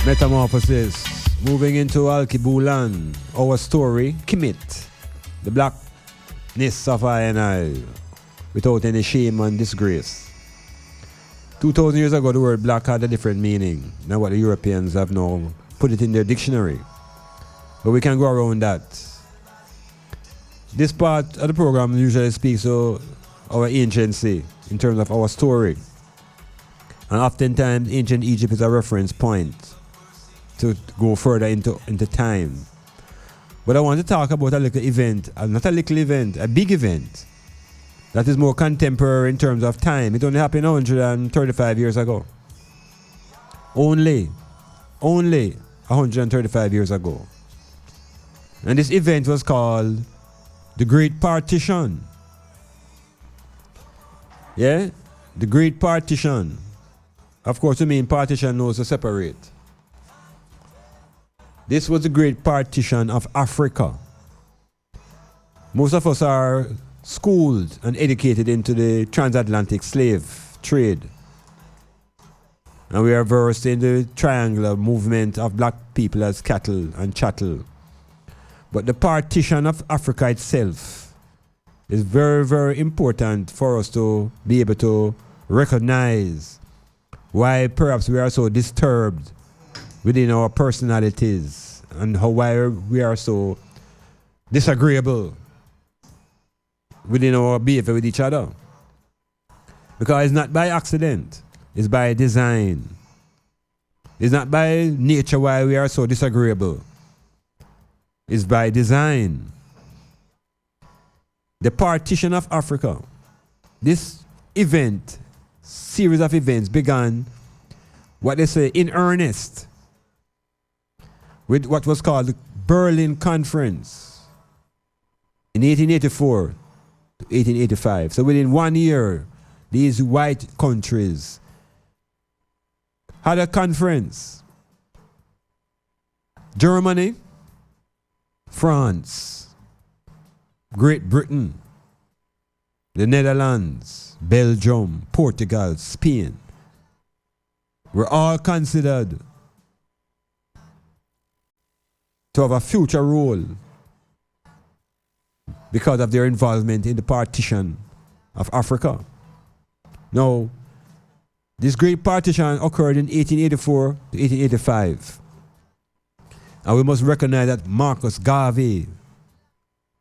Speaker 6: Metamorphosis. Moving into Alkibulan. Our story, Kimit. The blackness of I and I. Without any shame and disgrace. 2,000 years ago, the word black had a different meaning than what the Europeans have now put it in their dictionary. But we can go around that. This part of the program usually speaks to our anciency in terms of our story. And oftentimes, ancient Egypt is a reference point to go further into time. But I want to talk about a little event, not a little event, a big event that is more contemporary in terms of time. It only happened 135 years ago. Only 135 years ago. And this event was called the Great Partition. Yeah? The Great Partition. Of course, we mean partition knows to separate. This was the Great Partition of Africa. Most of us are schooled and educated into the transatlantic slave trade. And we are versed in the triangular movement of black people as cattle and chattel. But the partition of Africa itself is very, very important for us to be able to recognize why perhaps we are so disturbed within our personalities and why we are so disagreeable within our behavior with each other. Because it's not by accident, it's by design. It's not by nature why we are so disagreeable. It's by design. The partition of Africa. This event, series of events began, what they say, in earnest, with what was called the Berlin Conference in 1884 to 1885. So within 1 year, these white countries had a conference. Germany, France, Great Britain, the Netherlands, Belgium, Portugal, Spain were all considered to have a future role because of their involvement in the partition of Africa. Now, this great partition occurred in 1884 to 1885. And we must recognize that Marcus Garvey,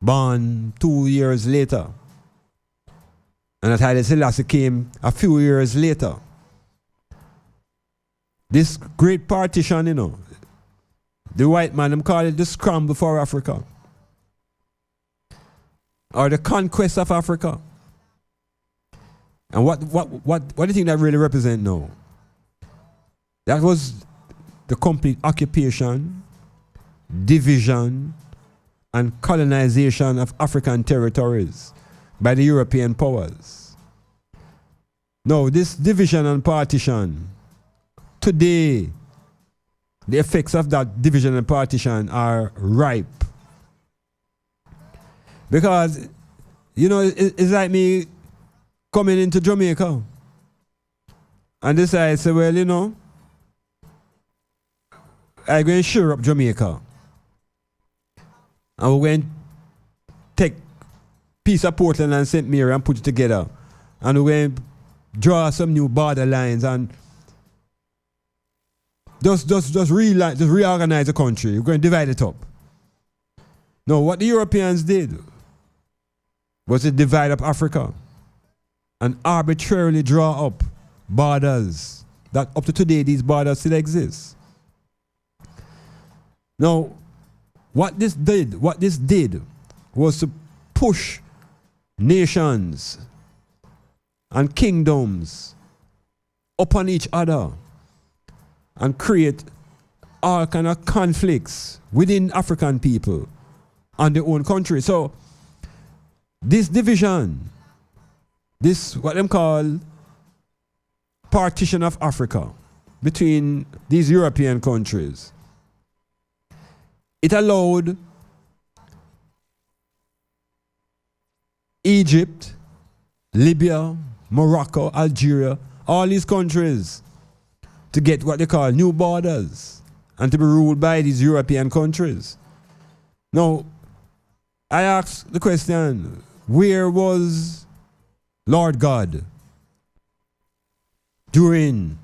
Speaker 6: born 2 years later, and that Haile Selassie came a few years later. This great partition, the white man, them call it the scramble for Africa, or the conquest of Africa. And what do you think that really represents now? That was the complete occupation, division, and colonization of African territories by the European powers. Now, this division and partition, today, the effects of that division and partition are ripe. Because, it's like me coming into Jamaica and decide, say, well, I'm going to shore up Jamaica. And we're going to take piece of Portland and St. Mary and put it together. And we're going to draw some new border lines and just reorganize the country. We're going to divide it up. No, what the Europeans did was to divide up Africa and arbitrarily draw up borders that up to today these borders still exist. Now, what this did was to push nations and kingdoms upon each other and create all kind of conflicts within African people and their own country. So this division, this what them call partition of Africa between these European countries, it allowed Egypt, Libya, Morocco, Algeria, all these countries to get what they call new borders. and to be ruled by these European countries. Now, I ask the question, where was Lord God during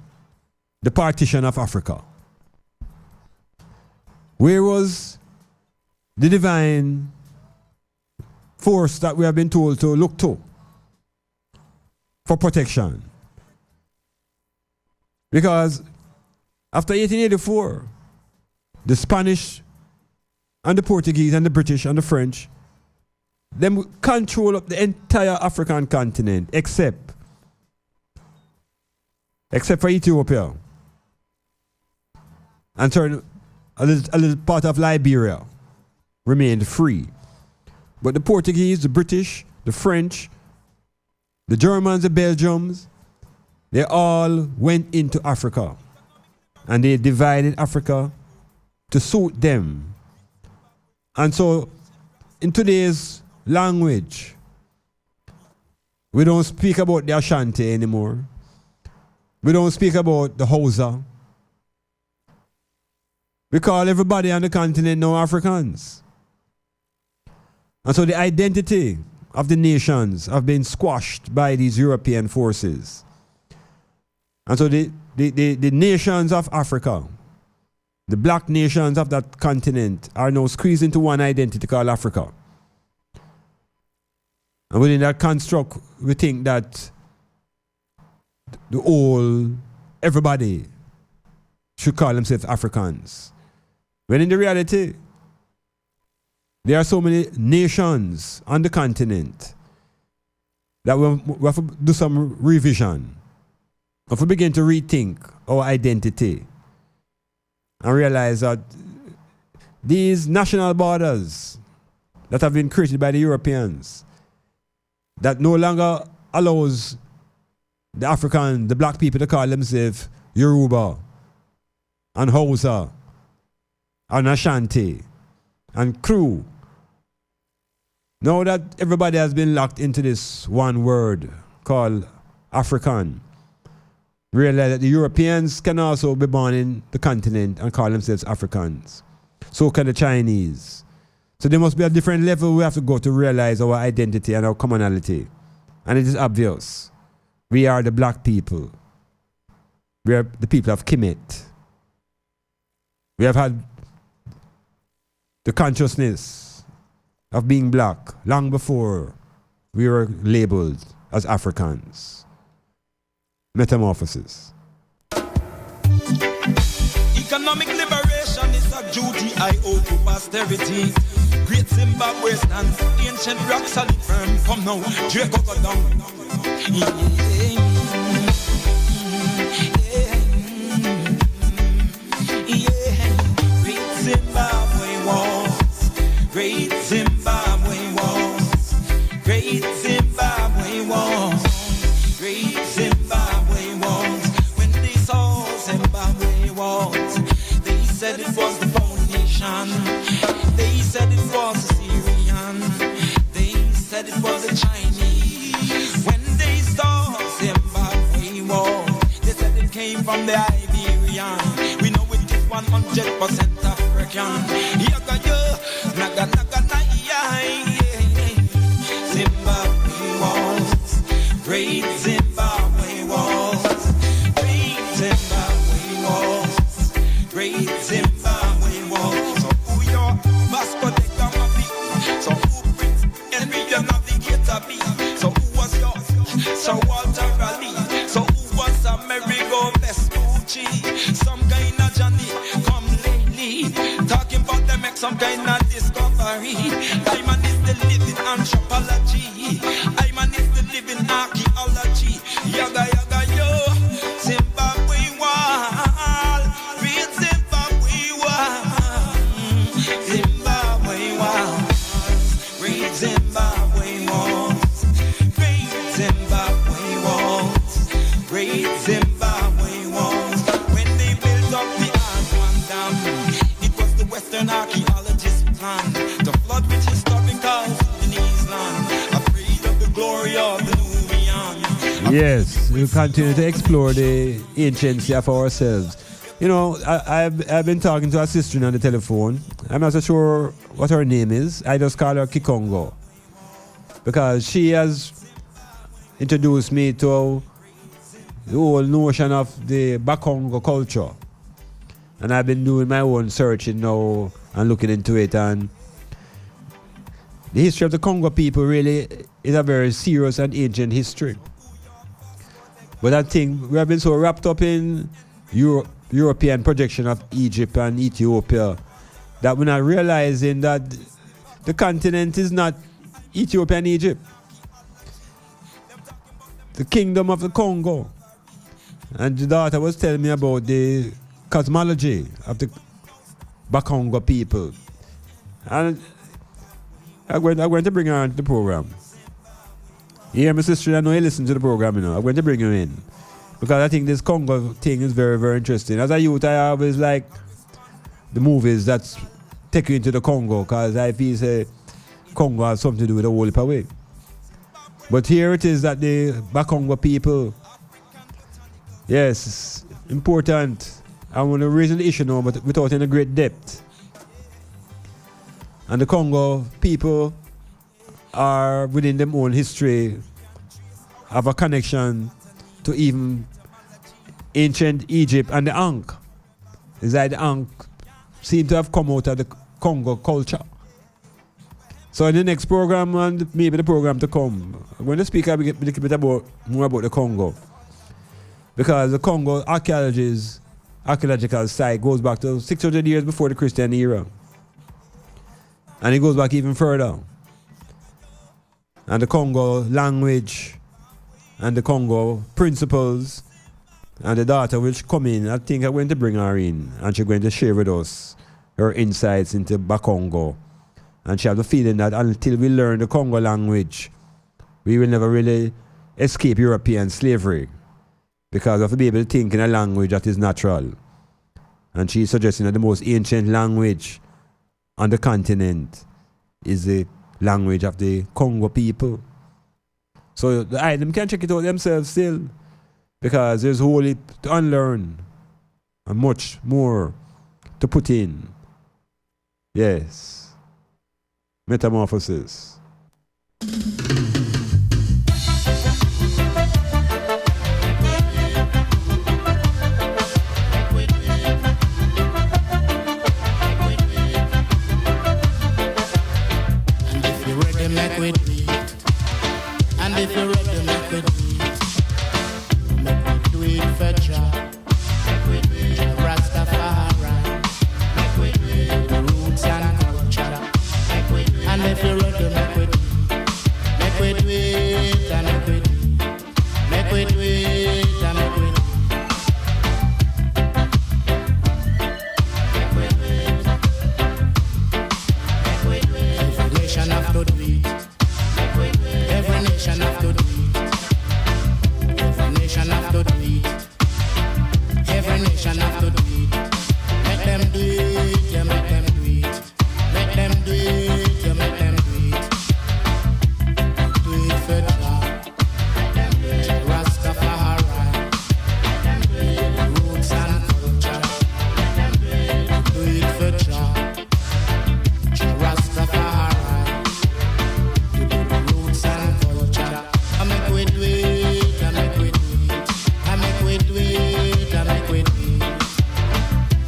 Speaker 6: the partition of Africa? Where was the divine force that we have been told to look to for protection? Because after 1884, the Spanish and the Portuguese and the British and the French, them control up the entire African continent except for Ethiopia and certain a little part of Liberia remained free. But the Portuguese, the British, the French, the Germans, the Belgians, they all went into Africa and they divided Africa to suit them. And so in today's language, we don't speak about the Ashanti anymore. We don't speak about the Hausa. We call everybody on the continent now Africans. And so the identity of the nations have been squashed by these European forces. And so the nations of Africa, the black nations of that continent, are now squeezed into one identity called Africa. And within that construct, we think that everybody should call themselves Africans. When in the reality, there are so many nations on the continent that we have to do some revision. If we begin to rethink our identity and realize that these national borders that have been created by the Europeans, that no longer allows the black people to call themselves Yoruba and Hausa and Ashanti and Kru. Now that everybody has been locked into this one word called African, realize that the Europeans can also be born in the continent and call themselves Africans. So can the Chinese. So there must be a different level we have to go to realize our identity and our commonality. And it is obvious. We are the black people. We are the people of Kemet. We have had the consciousness of being black long before we were labeled as Africans. Metamorphosis.
Speaker 15: Economic liberation is a duty I owe to posterity. Great Zimbabwe stands, ancient rock solid firm. Come now, Draco go down. Great Zimbabwe walls, great Zimbabwe walls, great Zimbabwe walls, great Zimbabwe walls. When they saw Zimbabwe walls, they said it was the foundation. They said it was the Syrian. They said it was the Chinese. When they saw Zimbabwe walls, they said it came from the Iberian. We know it is 100% African. Yaga yo, naga naga na Zimbabwe walls, great Zimbabwe walls, great Zimbabwe walls, great Zimbabwe walls. So who your Vasco de Gama be? So who Prince Henry the Navigator be? So who was yours? So Walter Raleigh. So who was Amerigo Vespucci? Some kind of Johnny come lately, talking about them make some kind of discovery. Iman is the living anthropology. Iman is the living archaeology. Yaga yaga yo, Zimbabwe wall, great Zimbabwe wall, Zimbabwe wall, great Zimbabwe walls, great Zimbabwe walls, great Zimbabwe walls. When they built up the Aswan Dam, it was the Western archaeologists' plan to flood with historical Sudanese land, afraid of the glory of the Nubian.
Speaker 6: Yes, we continue to explore the anciency of ourselves. You know, I've been talking to her sister on the telephone. I'm not so sure what her name is. I just call her Kikongo. Because she has introduced me to the whole notion of the Bakongo culture. And I've been doing my own searching now and looking into it. And the history of the Congo people really is a very serious and ancient history. But I think we have been so wrapped up in European projection of Egypt and Ethiopia that we're not realizing that the continent is not Ethiopia and Egypt. The kingdom of the Congo. And the daughter was telling me about the cosmology of the Bakongo people. And I'm going to bring her into the program. Yeah, my sister, I know you listen to the program, you know. I'm going to bring you in. Because I think this Congo thing is very, very interesting. As a youth, I always like the movies that take you into the Congo, because I feel say Congo has something to do with the whole heap of way. But here it is that the Bakongo people, yes, important. I want to raise the issue now, but without any great depth. And the Congo people are within their own history, have a connection to even ancient Egypt and the Ankh. It's like the Ankh seem to have come out of the Congo culture. So in the next program, and maybe the program to come, I'm going to speak a little bit more about the Congo. Because the Congo archaeological site goes back to 600 years before the Christian era. And it goes back even further. And the Congo language and the Congo principles and the daughter will come in. I think I'm going to bring her in and she's going to share with us her insights into Bakongo. And she has the feeling that until we learn the Congo language, we will never really escape European slavery because of being able to think in a language that is natural. And she's suggesting that the most ancient language on the continent is the language of the Congo people. So the item can check it out themselves still, because there's a whole heap to unlearn and much more to put in. Yes. Metamorphosis.
Speaker 5: And if you're ready, make we do it. Make we do it for Jah. Rastafari. Make we do it. The roots and culture. And if you're ready, make we do it. Make we do it and make we do it. Make we do it and make we do it. Every nation have to do it. Every nation have to do it. Every nation have to do it. Every nation have to do it. Make them do it, yeah, make them do it. Make them do it, yeah, make them do it. Do it for Jah. Rastafari. Roots and culture. Do it for Jah. Rastafari. I make we do it, I make we do it. I make we do it, I make we do it.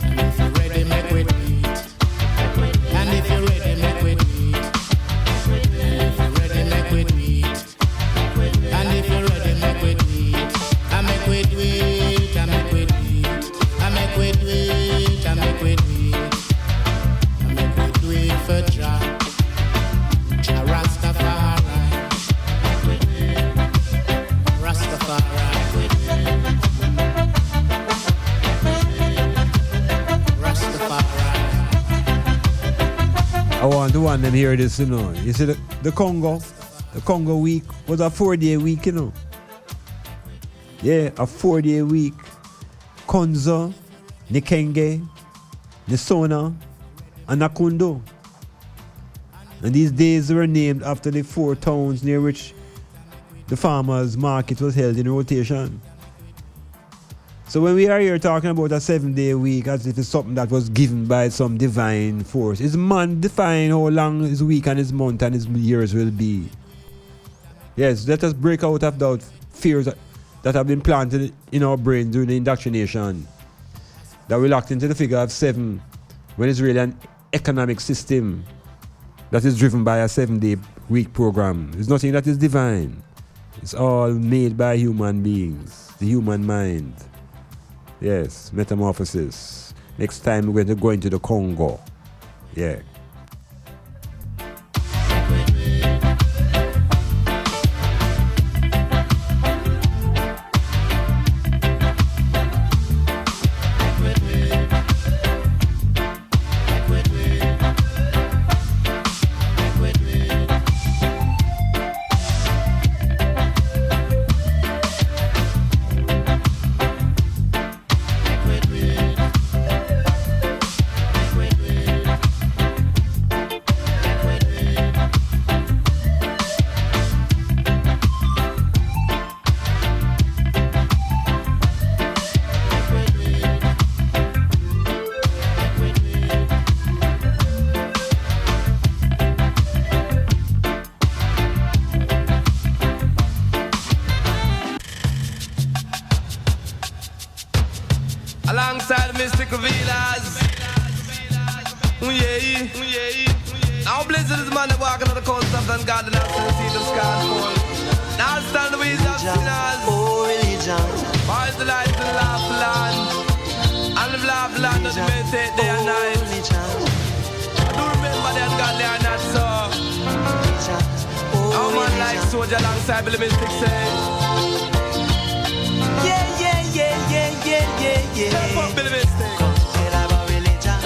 Speaker 5: And if you're ready, make we do it. And if you're ready, make we do it. And if you're ready, make we do it. And if you're ready, make we do it. I make we do it, I make we do it. I make we do it, I make we do it. I make we do it for Jah. Jah Rastafari.
Speaker 6: I want them hear this, you know. You see the Congo week was a 4-day week, you know. Yeah, a 4-day week. Konzo, Nikenge, Nisona, and Nakundo. And these days were named after the 4 towns near which the farmers' market was held in rotation. So when we are here talking about a 7-day week as if it's something that was given by some divine force, is man define how long his week and his month and his years will be? Yes, let us break out of those fears that have been planted in our brain during the indoctrination. That we locked into the figure of 7 when it's really an economic system that is driven by a 7-day week program. It's nothing that is divine. It's all made by human beings, the human mind. Yes, metamorphosis. Next time we're going to go into the Congo. Yeah.
Speaker 14: Alongside the mystical villas. Now Blizzard is the man that walking on the coast of and God and after the sea the sky fall. Now stand the ways of sinners. Oh, religion. Boys the light and laugh the land. And live laugh the land that meditate day and night. I do remember that God they are not so. Our man like soldier alongside Billy Mystic say. Step up, Billy Mystic.
Speaker 16: Tell about religion.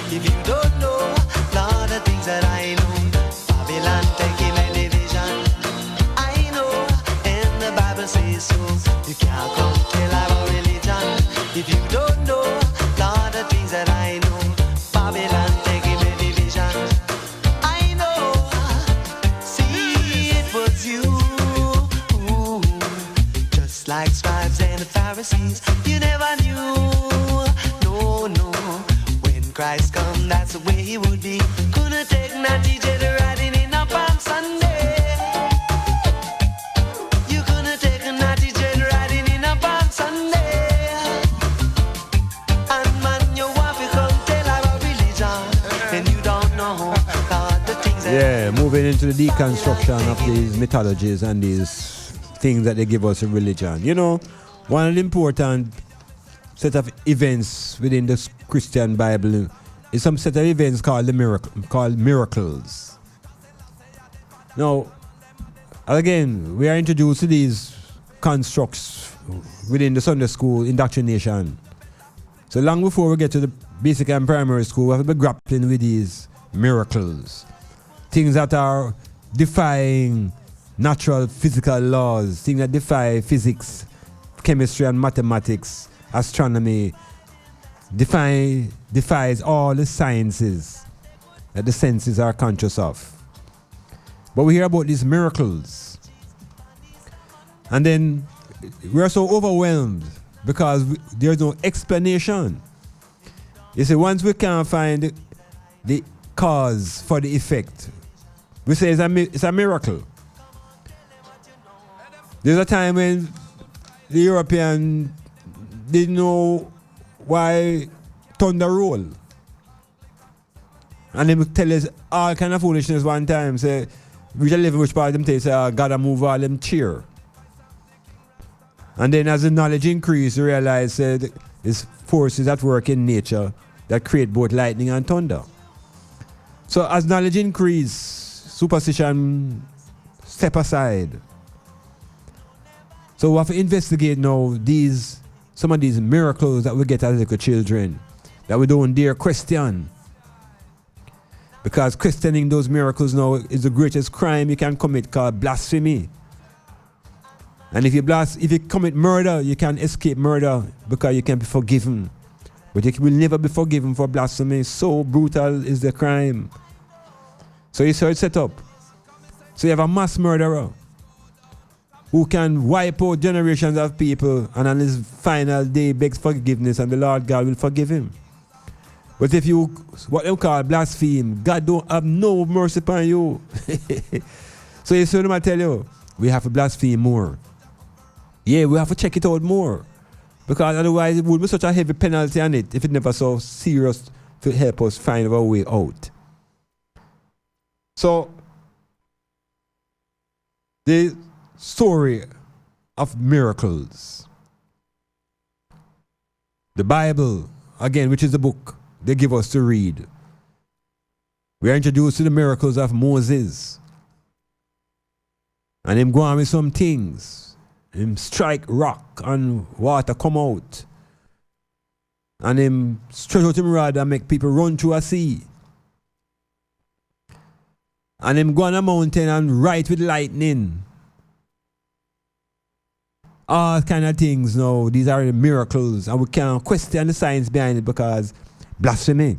Speaker 16: If you don't know, Lord, the things that I know. Babylon taking my division. I know, and the Bible says so. You can't come tell about religion. If you don't know, Lord, the things that I know. Babylon taking my division. I know. See, it was you. Just like scribes and the Pharisees. You never knew, no. When Christ come, that's the way he would be. Couldn't take no DJ to riding in a Palm Sunday. You couldn't take a naughty jet riding in a Palm Sunday. And man, you want to come tell about religion, and you don't know all the things that.
Speaker 6: Yeah, moving into the deconstruction of these mythologies and these things that they give us in religion. You know, one of the important set of events within the Christian Bible is some set of events called miracles. Now, again, we are introduced to these constructs within the Sunday school indoctrination. So long before we get to the basic and primary school, we have to be grappling with these miracles. Things that are defying natural physical laws, things that defy physics, chemistry and mathematics, astronomy, defies all the sciences that the senses are conscious of. But we hear about these miracles. And then we are so overwhelmed because there's no explanation. You see, once we can't find the cause for the effect, we say it's a miracle. There's a time when the European didn't know why thunder roll. And they would tell us all kind of foolishness one time. Say, we just live in which part of them say, gotta move all them cheer. And then as the knowledge increased, you realize that it's forces at work in nature that create both lightning and thunder. So as knowledge increase, superstition step aside. So we have to investigate now some of these miracles that we get as little children that we don't dare question. Because questioning those miracles now is the greatest crime you can commit, called blasphemy. And if you commit murder, you can escape murder because you can be forgiven. But you will never be forgiven for blasphemy. So brutal is the crime. So you saw it set up. So you have a mass murderer who can wipe out generations of people, and on his final day begs forgiveness, and the Lord God will forgive him. But if you, what they call blaspheme, God don't have no mercy upon you. So you see what I tell you? We have to blaspheme more. Yeah, we have to check it out more. Because otherwise it would be such a heavy penalty on it if it never so serious to help us find our way out. So, the story of miracles. The Bible, again, which is the book they give us to read. We are introduced to the miracles of Moses. And him go on with some things. Him strike rock and water come out. And him stretch out him rod and make people run through a sea. And him go on a mountain and write with lightning. All kind of things now. These are the miracles. And we can't question the science behind it because blasphemy.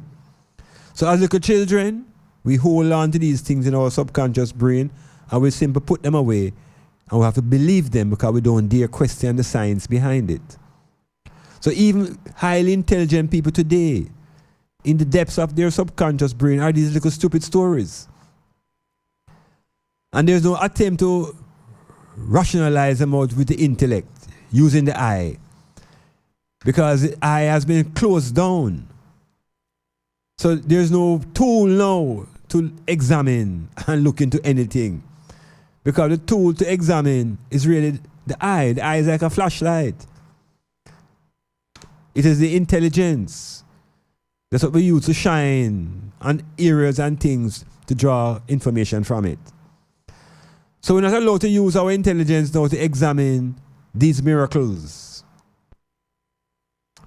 Speaker 6: So as little children, we hold on to these things in our subconscious brain and we simply put them away. And we have to believe them because we don't dare question the science behind it. So even highly intelligent people today, in the depths of their subconscious brain, are these little stupid stories. And there's no attempt to rationalize them out with the intellect, using the eye. Because the eye has been closed down. So there's no tool now to examine and look into anything. Because the tool to examine is really the eye. The eye is like a flashlight. It is the intelligence. That's what we use to shine on areas and things to draw information from it. So we're not allowed to use our intelligence now to examine these miracles.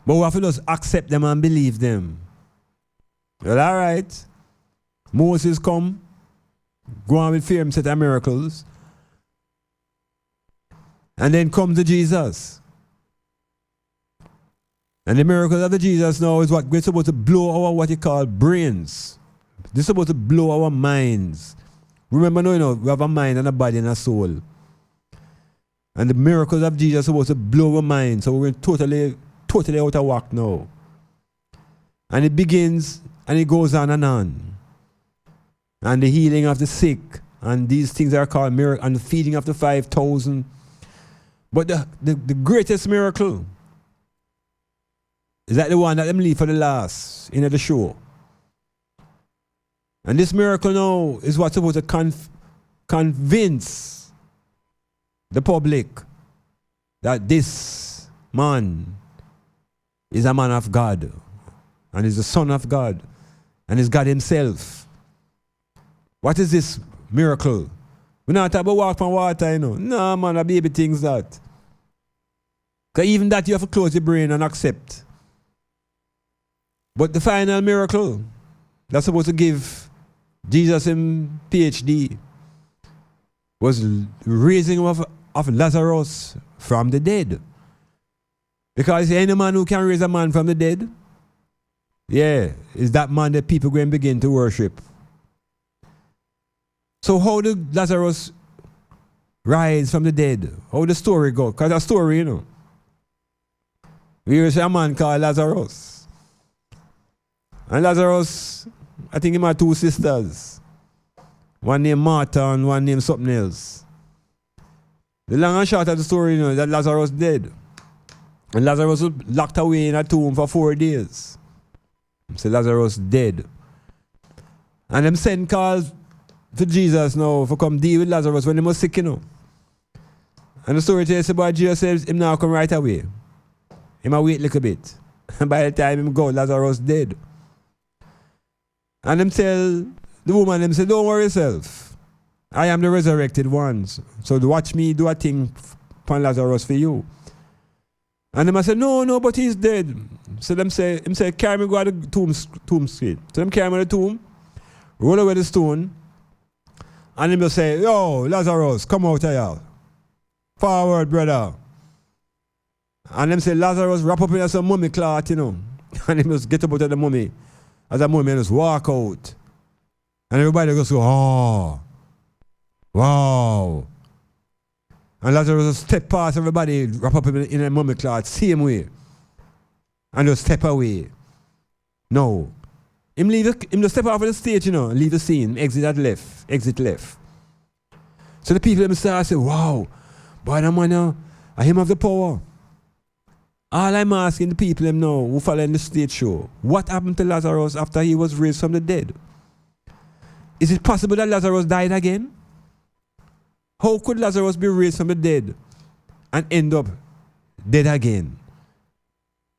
Speaker 6: But we have to just accept them and believe them. Well, all right. Moses come, go on with firm set of miracles. And then come to Jesus. And the miracles of the Jesus now is what we're supposed to blow our what you call brains. This is supposed to blow our minds. Remember now, we have a mind and a body and a soul. And the miracles of Jesus are supposed to blow our minds. So we're totally out of whack now. And it begins and it goes on and on. And the healing of the sick. And these things are called miracles. And the feeding of the 5,000. But the greatest miracle is that the one that them leave for the last in the show. And this miracle now is what's supposed to convince the public that this man is a man of God and is the Son of God and is God himself. What is this miracle? We're not talking about walk on water, you know. No, man, a baby things that. Because even that you have to close your brain and accept. But the final miracle that's supposed to give Jesus him PhD was raising of Lazarus from the dead. Because any man who can raise a man from the dead, yeah, is that man that people going to begin to worship. So how did Lazarus rise from the dead? How the story go? Because a story, you know. We hear a man called Lazarus. And Lazarus, I think he had two sisters. One named Martha and one named something else. The long and short of the story, you know, that Lazarus dead. And Lazarus was locked away in a tomb for 4 days. So Lazarus dead. And them send calls to Jesus now for come deal with Lazarus when he was sick, you know. And the story tells about Jesus says him now come right away. He might wait a little bit. And by the time him go, Lazarus dead. And them tell the woman, them say, don't worry yourself. I am the resurrected ones. So watch me do a thing upon Lazarus for you. And them say, no, but he's dead. So them say, carry me go to the tomb street. So them carry me to the tomb, roll away the stone, and them will say, yo, Lazarus, come out here. Forward, brother. And them say, Lazarus wrap up in some mummy cloth, you know. And them just get up out of the mummy. As a mummy just walk out. And everybody goes, oh, wow. And Lazarus step past everybody, wrap up in a mummy cloth, same way. And just step away. No. Him just step off of the stage, leave the scene, exit left. So the people them start say, wow, boy, that man, I him have the power. All I'm asking the people them now who follow in the stage show, what happened to Lazarus after he was raised from the dead? Is it possible that Lazarus died again? How could Lazarus be raised from the dead and end up dead again?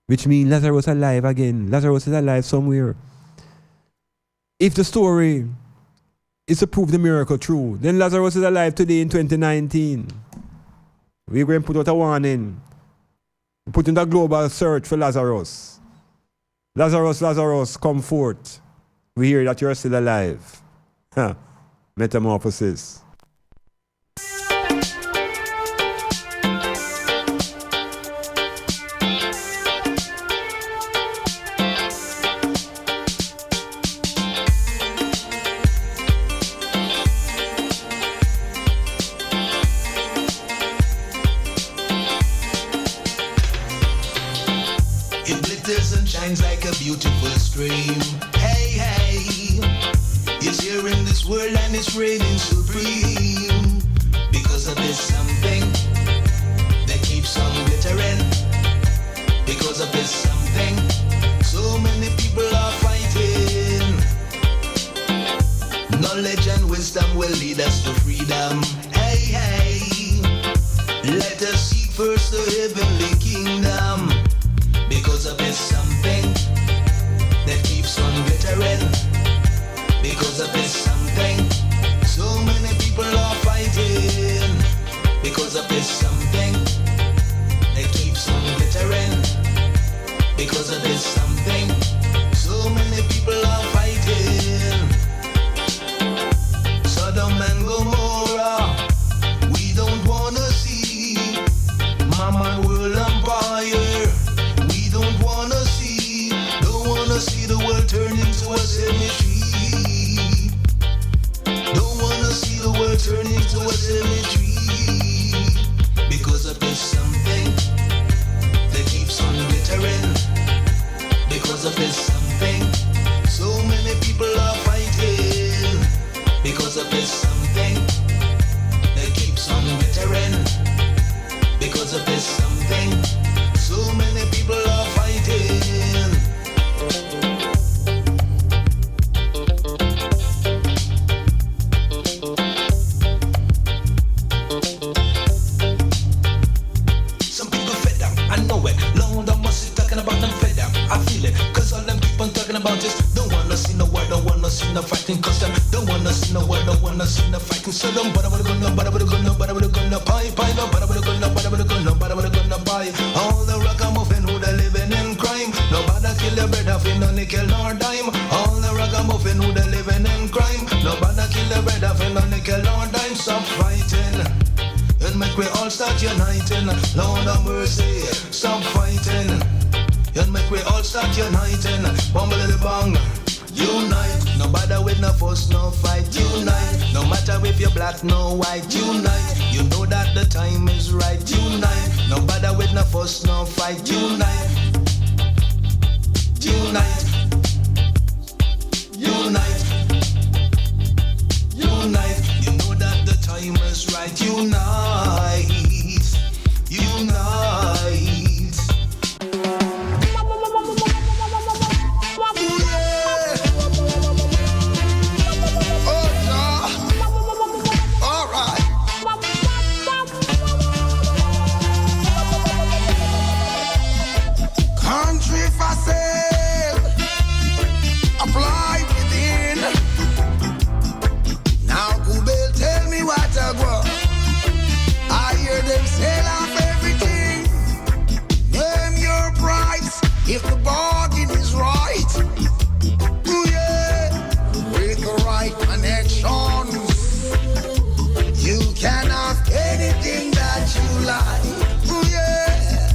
Speaker 6: Which means Lazarus alive again. Lazarus is alive somewhere. If the story is to prove the miracle true, then Lazarus is alive today in 2019. We're going to put out a warning. Put in the global search for Lazarus. Lazarus, come forth. We hear that you're still alive. Metamorphosis.
Speaker 15: Like a beautiful stream. Hey, hey, it's here in this world and it's reigning supreme. Because of this something that keeps on glittering. Because of this something, so many people are fighting. Knowledge and wisdom will lead us to freedom. Hey, hey, let us seek first the heavenly kingdom. Because of this something that keeps on glittering. Because of this something, so many people are fighting. Because of this something that keeps on glittering. Because of this something, so many people are fighting. Sodom and Gomorrah, we don't wanna see. Mama world empire, don't wanna see the world turn into a cemetery. Don't wanna see the world turn into a cemetery. Because of this something that keeps on glittering. Because of this something, so many people are fighting. Because of this something that keeps on glittering. Because of this something, so many people are fighting. Some people fed up, I know it. Long time must be talking about them fed up. I feel it, cause all them people talking about this. Don't wanna see no war, don't wanna see no fighting. Cause them don't wanna see no war, don't wanna see no fighting. So them but I would gonna pie, no, but I would gonna buy. All the ragamuffin who they living in crime. Nobody kill your brother for no nickel nor dime. All the ragamuffin who they living in crime. Nobody kill your brother for no nickel nor dime. Stop fighting and make we all start uniting. Lord of mercy, stop fighting and make we all start uniting. Bumble the bang. Unite, no bother with no fuss, no fight. Unite, no matter if you're black, no white. Unite, you know that the time is right. Unite, no bother with no fuss, no fight. Unite, unite, unite, unite. You know that the time is right. Unite, unite.
Speaker 17: If the bargain is right, ooh yeah, with the right connections, you can have anything that you like. Ooh yeah,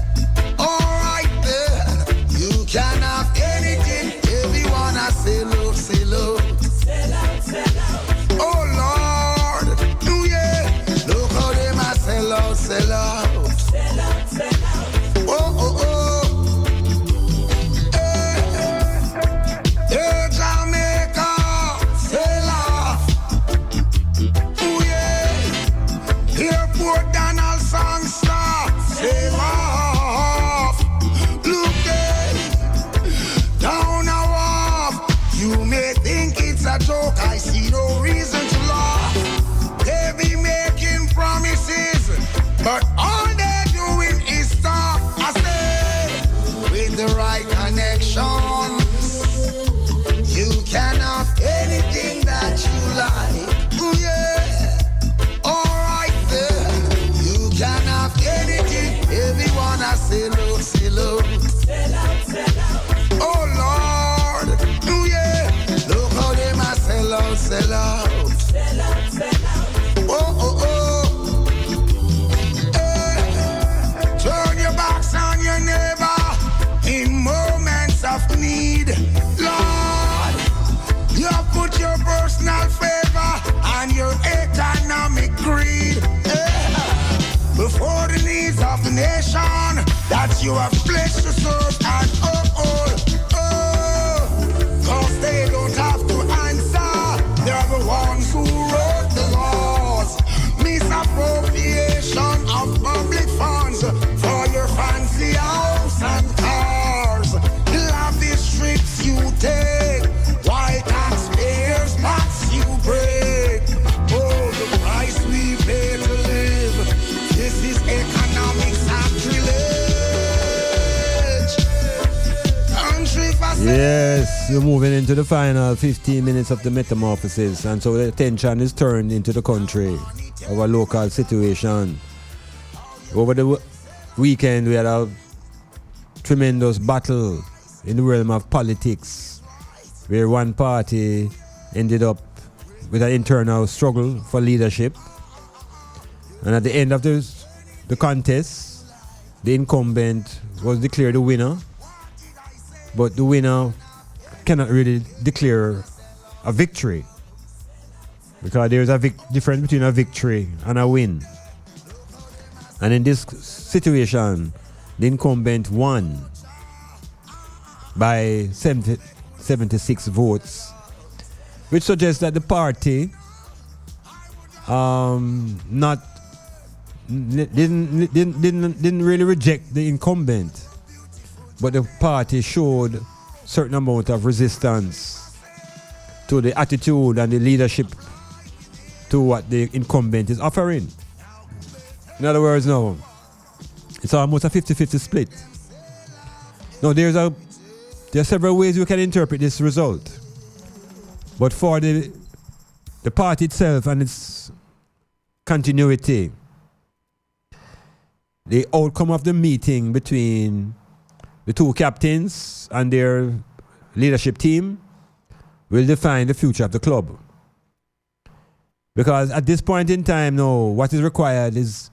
Speaker 17: alright then, you can have anything. Everyone I say look, say look. Sell out, sell out. Oh Lord, ooh yeah, look how them I sell out. the right connections, you can have anything that you like. Ooh, yeah. Alright then. You can have anything. Everyone I say look, say look. Sell out, sell out. Oh Lord. Ooh, yeah. Look how they must sell out, sell out. Sell out, sell out. Oh, oh, oh. Hey. Turn your backs on your neighbor in moments of need. Lord, you put your personal favor and your economic greed before the needs of the nation that you have pledged to serve and uphold. Oh, cause they don't have to answer. They're the ones who wrote the laws. Misappropriation of public funds for your fancy house and cars. Lavish trips you take while taxpayers tax you break. Oh, the price we pay to live. This is economic sacrilege. Country for
Speaker 6: Yes, we're moving into the final 15 minutes of the metamorphosis, and so the attention is turned into the country, our local situation. Over the weekend, we had a tremendous battle in the realm of politics, where one party ended up with an internal struggle for leadership. And at the end of the contest, the incumbent was declared the winner. But the winner cannot really declare a victory, because there is a difference between a victory and a win. And in this situation, the incumbent won by 76 votes, which suggests that the party didn't really reject the incumbent, but the party showed certain amount of resistance to the attitude and the leadership to what the incumbent is offering. In other words, no, it's almost a 50-50 split. Now there are several ways you can interpret this result, but for the party itself and its continuity, the outcome of the meeting between the two captains and their leadership team will define the future of the club. Because at this point in time now, what is required is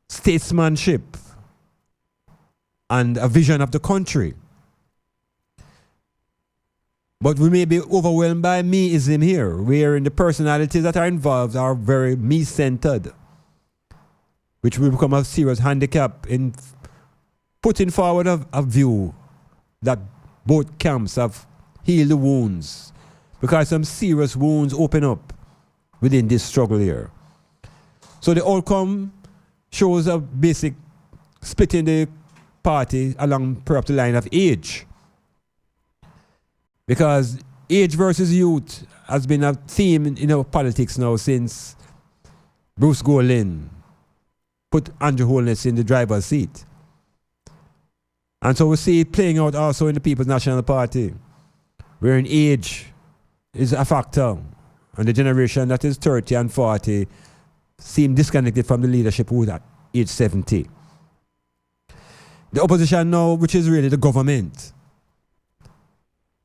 Speaker 6: statesmanship and a vision of the country. But we may be overwhelmed by meism here, wherein the personalities that are involved are very me-centered, which will become a serious handicap in putting forward a view that both camps have healed the wounds, because some serious wounds open up within this struggle here. So the outcome shows a basic split in the party along perhaps the line of age. Because age versus youth has been a theme in our politics now since Bruce Golding put Andrew Holness in the driver's seat. And so we see it playing out also in the People's National Party, wherein age is a factor, and the generation that is 30 and 40 seem disconnected from the leadership who at age 70. The opposition now, which is really the government.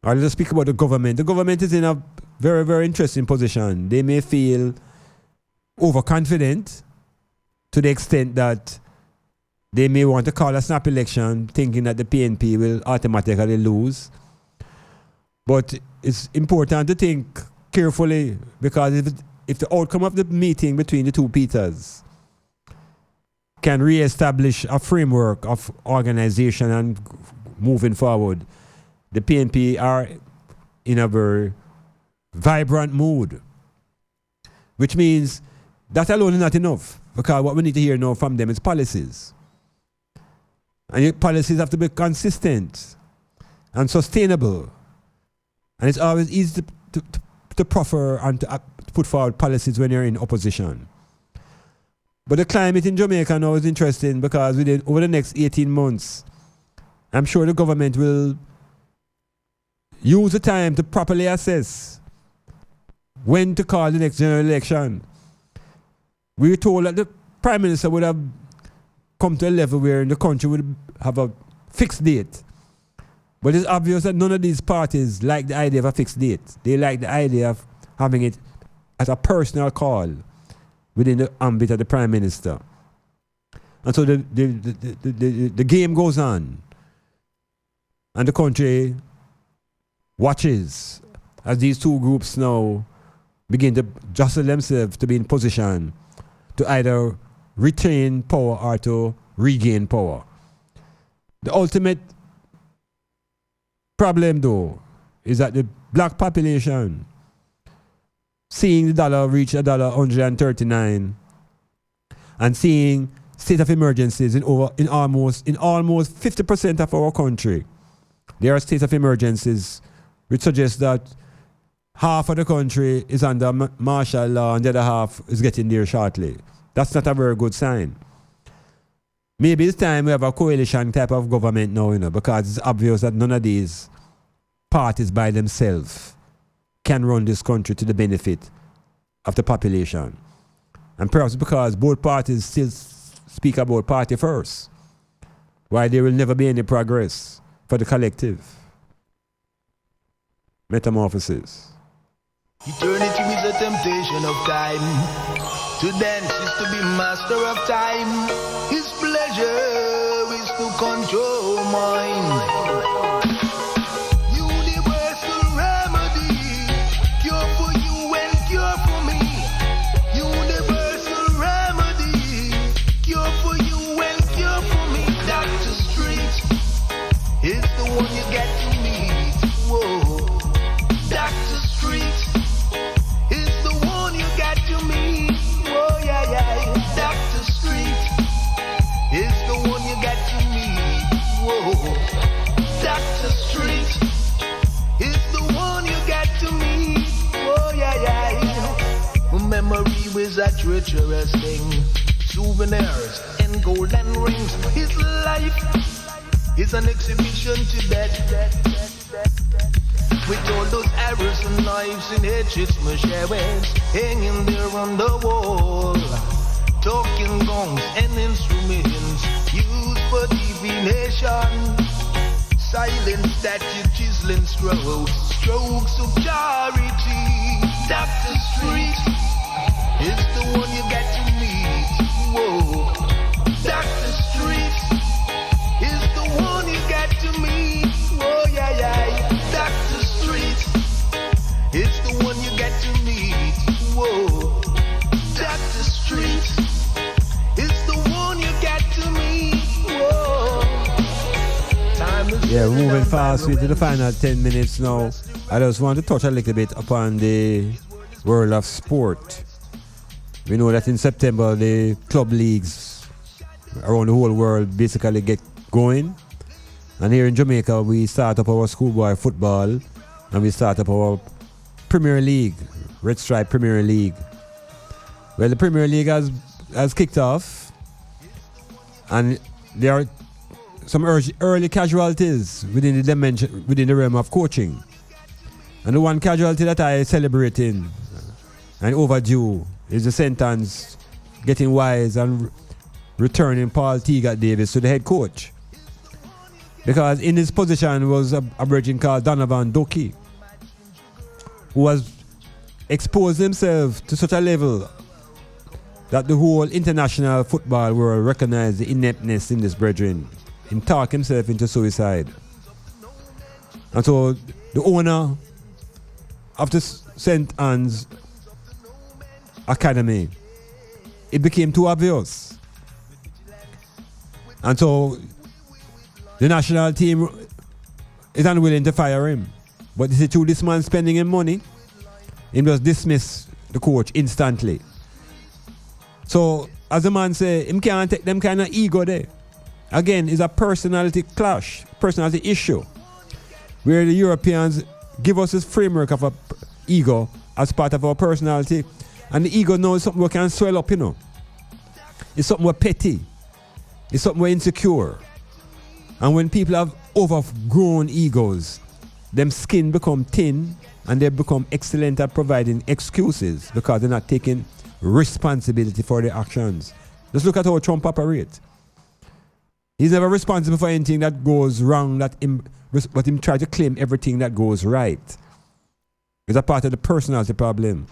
Speaker 6: Or let's speak about the government. The government is in a very, very interesting position. They may feel overconfident to the extent that they may want to call a snap election thinking that the PNP will automatically lose. But it's important to think carefully, because if the outcome of the meeting between the two Peters can re-establish a framework of organization and moving forward, the PNP are in a very vibrant mood, which means that alone is not enough, because what we need to hear now from them is policies. And your policies have to be consistent and sustainable. And it's always easy to proffer and to put forward policies when you're in opposition. But the climate in Jamaica now is interesting, because over the next 18 months, I'm sure the government will use the time to properly assess when to call the next general election. We were told that the Prime Minister would have come to a level where the country would have a fixed date. But it's obvious that none of these parties like the idea of a fixed date. They like the idea of having it as a personal call within the ambit of the Prime Minister. And so the game goes on. And the country watches as these two groups now begin to jostle themselves to be in position to either retain power or to regain power. The ultimate problem, though, is that the black population, seeing the dollar reach $1.39 and seeing state of emergencies in almost 50% of our country, there are states of emergencies which suggest that half of the country is under martial law and the other half is getting there shortly. That's not a very good sign. Maybe it's time we have a coalition type of government now, because it's obvious that none of these parties by themselves can run this country to the benefit of the population. And perhaps because both parties still speak about party first, why there will never be any progress for the collective. Metamorphosis.
Speaker 2: Eternity is a temptation of time. To dance is to be master of time. His pleasure is to control mind. Universal remedy, cure for you and cure for me. Universal remedy, cure for you and cure for me. Dr. Street is the one you get to meet. Whoa. Dr. Street is the one you got to meet. Oh yeah, yeah. Dr. Street is the one you got to meet. Whoa. Dr. Street is the one you got to meet. Oh yeah, yeah. Memory was a treacherous thing. Souvenirs and golden rings. His life is an exhibition to death. With all those arrows and knives and hatchets, machetes hanging there on the wall. Talking gongs and instruments used for divination. Silent statue, chiseling strokes of charity. Dr. Street is the one you got to meet. Whoa. Dr. Street is the one you got to meet. Oh yeah, yeah. Dr. Street is the one you got to meet. Whoa. Dr. Street is the one you got to meet. Whoa.
Speaker 6: Yeah, moving fast into the final 10 minutes now. I just want to touch a little bit upon the world of sport. We know that in September the club leagues around the whole world basically get going. And here in Jamaica, we start up our schoolboy football and we start up our Premier League, Red Stripe Premier League. Well, the Premier League has kicked off and there are some early casualties within the dimension, within the realm of coaching. And the one casualty that I celebrating and overdue is the sentence getting wise and returning Paul Teagat Davis to the head coach. Because in his position was a virgin called Donovan Doki, who has exposed himself to such a level that the whole international football world recognized the ineptness in this brethren, in talk himself into suicide. And so the owner of the St. Anne's Academy, it became too obvious. And so the national team is unwilling to fire him. But this is through this man spending him money, he just dismiss the coach instantly. So, as the man say, him can't take them kind of ego there. Again, it's a personality clash, personality issue, where the Europeans give us this framework of a ego as part of our personality, and the ego now is something we can swell up, It's something we're petty. It's something we're insecure. And when people have overgrown egos, them skin become thin and they become excellent at providing excuses because they're not taking responsibility for their actions. Just look at how Trump operates. He's never responsible for anything that goes wrong, but him try to claim everything that goes right. It's a part of the personality problem.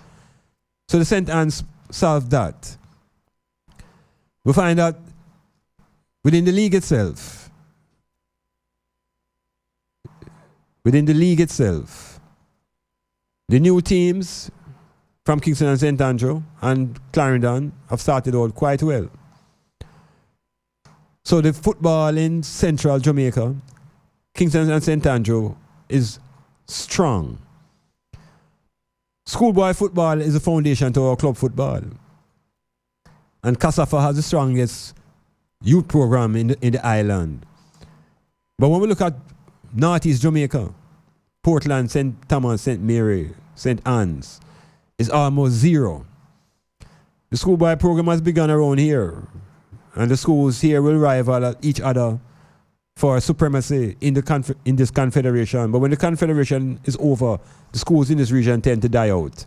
Speaker 6: So the St. Anne's solved that. We find that within the league itself, the new teams from Kingston and St. Andrew and Clarendon have started out quite well. So the football in central Jamaica, Kingston and St. Andrew, is strong. Schoolboy football is the foundation to our club football. And Casafa has the strongest youth program in the island. But when we look at Northeast Jamaica, Portland, St. Thomas, St. Mary, St. Anne's, is almost zero. The schoolboy program has begun around here. And the schools here will rival each other for supremacy in this confederation. But when the confederation is over, the schools in this region tend to die out.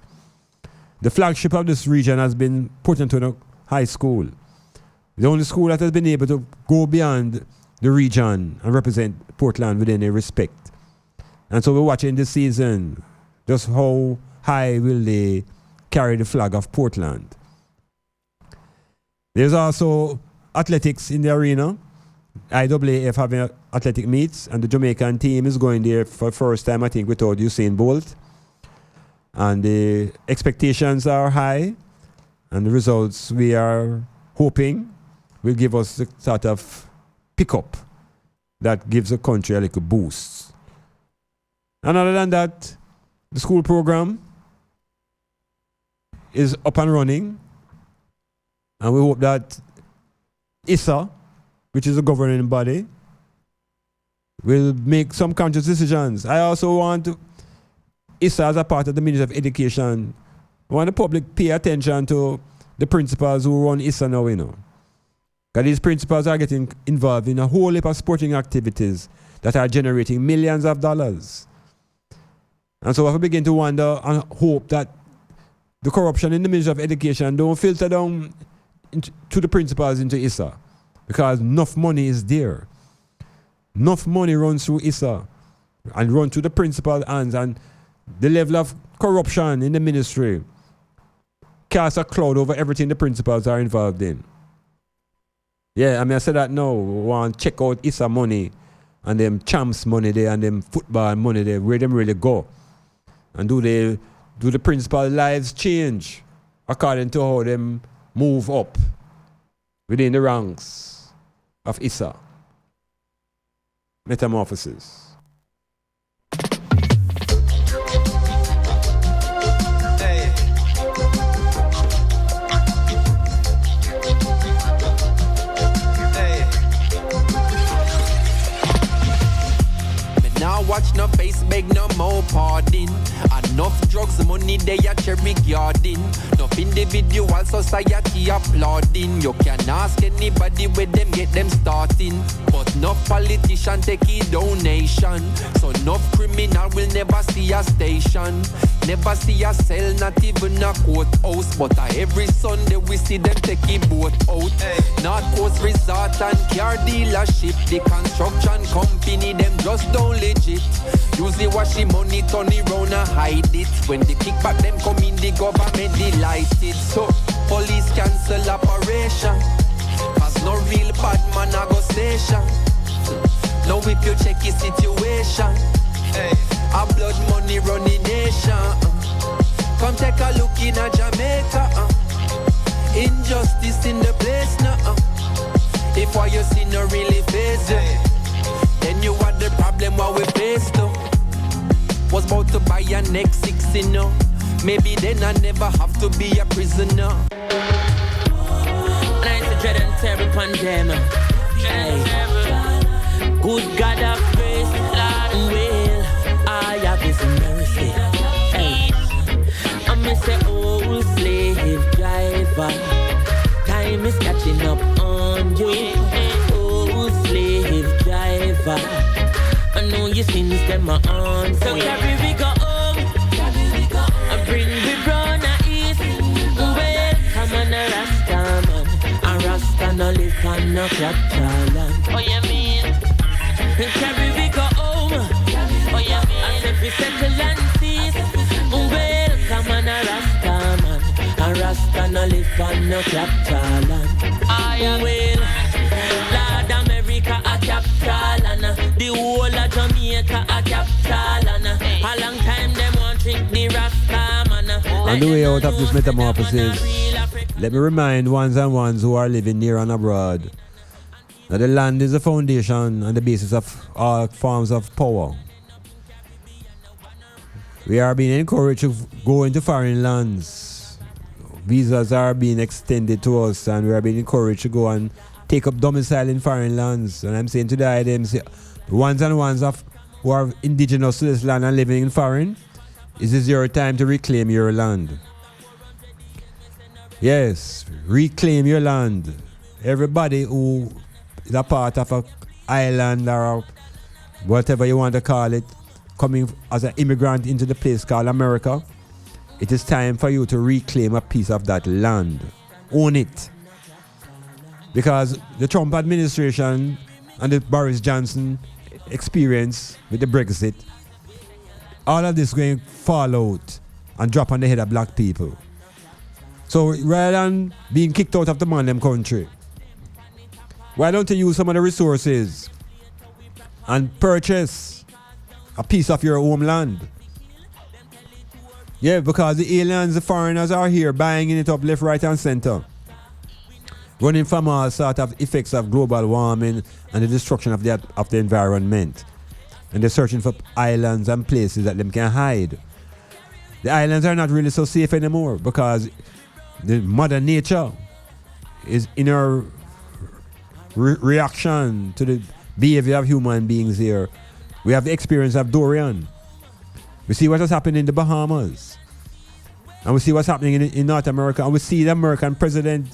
Speaker 6: The flagship of this region has been put into a high school. The only school that has been able to go beyond the region and represent Portland with any respect. And so we're watching this season just how high will they carry the flag of Portland. There's also athletics in the arena. IAAF having athletic meets, and the Jamaican team is going there for the first time, I think, without Usain Bolt. And the expectations are high, and the results we are hoping will give us the sort of pickup that gives the country a little boost. And other than that, the school program is up and running, and we hope that ISA, which is a governing body, will make some conscious decisions. I also want ISA, as a part of the Ministry of Education, I want the public pay attention to the principals who run ISA now, Because these principals are getting involved in a whole heap of sporting activities that are generating millions of dollars. And so I begin to wonder and hope that the corruption in the Ministry of Education don't filter down to the principals into ISA. Because enough money is there. Enough money runs through ISA and run through the principal's hands, and the level of corruption in the ministry casts a cloud over everything the principals are involved in. Yeah, I said that now. We want to check out ISA money and them champs money there and them football money there, where them really go. And do the principal lives change according to how them move up within the ranks of ISA. Metamorphosis.
Speaker 14: Hey. Hey. Me now watch no face, beg no more pardon. Enough drugs, money they are cherry garden. Enough individual society applauding. You can ask anybody where them get them starting. But enough politician take a donation. So enough criminal will never see a station. Never see a cell, not even a courthouse. But every Sunday we see them take a boat out. North Coast Resort and car dealership. The construction company, them just don't legit. Usually wash the money, turn it round and hide it. When the kickback them come in, the government delighted. So police cancel operation, cause no real bad man a go station. Now if you check the situation, a blood money running nation. Come take a look in a Jamaica. Injustice in the place now. If what you see no really face it, then you are the problem what we face though. Was about to buy a next 60 no. Maybe then I never have to be a prisoner.
Speaker 18: Nice to dread and terror pandemic. Hey. Good God of grace, Lord will I have His mercy. Hey. I miss an old slave driver. Time is catching up on you. Old slave driver. your sins them are on. So carry we go home, and bring we brown a east. Well, come on a Rasta man, a Rasta no live on no capital land. Oh you mean? And carry we go home, oh you mean? And if we settle and cease, well, come on a Rasta man, a Rasta no live on no capital land. I will. Lord America a capital and the whole of Jamaica a capital and a long time them want drink the Rasta man.
Speaker 6: On the way out of this metamorphosis, let me remind ones and ones who are living near and abroad that the land is the foundation and the basis of all forms of power. We are being encouraged to go into foreign lands. Visas are being extended to us and we are being encouraged to go and take up domicile in foreign lands. And I'm saying to the IDMs, ones and ones of who are indigenous to this land and living in foreign, is this your time to reclaim your land? Yes, reclaim your land. Everybody who is a part of an island or whatever you want to call it, coming as an immigrant into the place called America, it is time for you to reclaim a piece of that land. Own it. Because the Trump administration and the Boris Johnson experience with the Brexit, all of this is going to fall out and drop on the head of black people. So rather than being kicked out of the Mandem country, why don't you use some of the resources and purchase a piece of your homeland? Yeah, because the aliens, the foreigners are here buying it up left, right and center. Running from all sort of effects of global warming and the destruction of the environment. And they're searching for islands and places that them can hide. The islands are not really so safe anymore because the mother nature is in her reaction to the behavior of human beings here. We have the experience of Dorian. We see what has happened in the Bahamas. And we see what's happening in North America. And we see the American president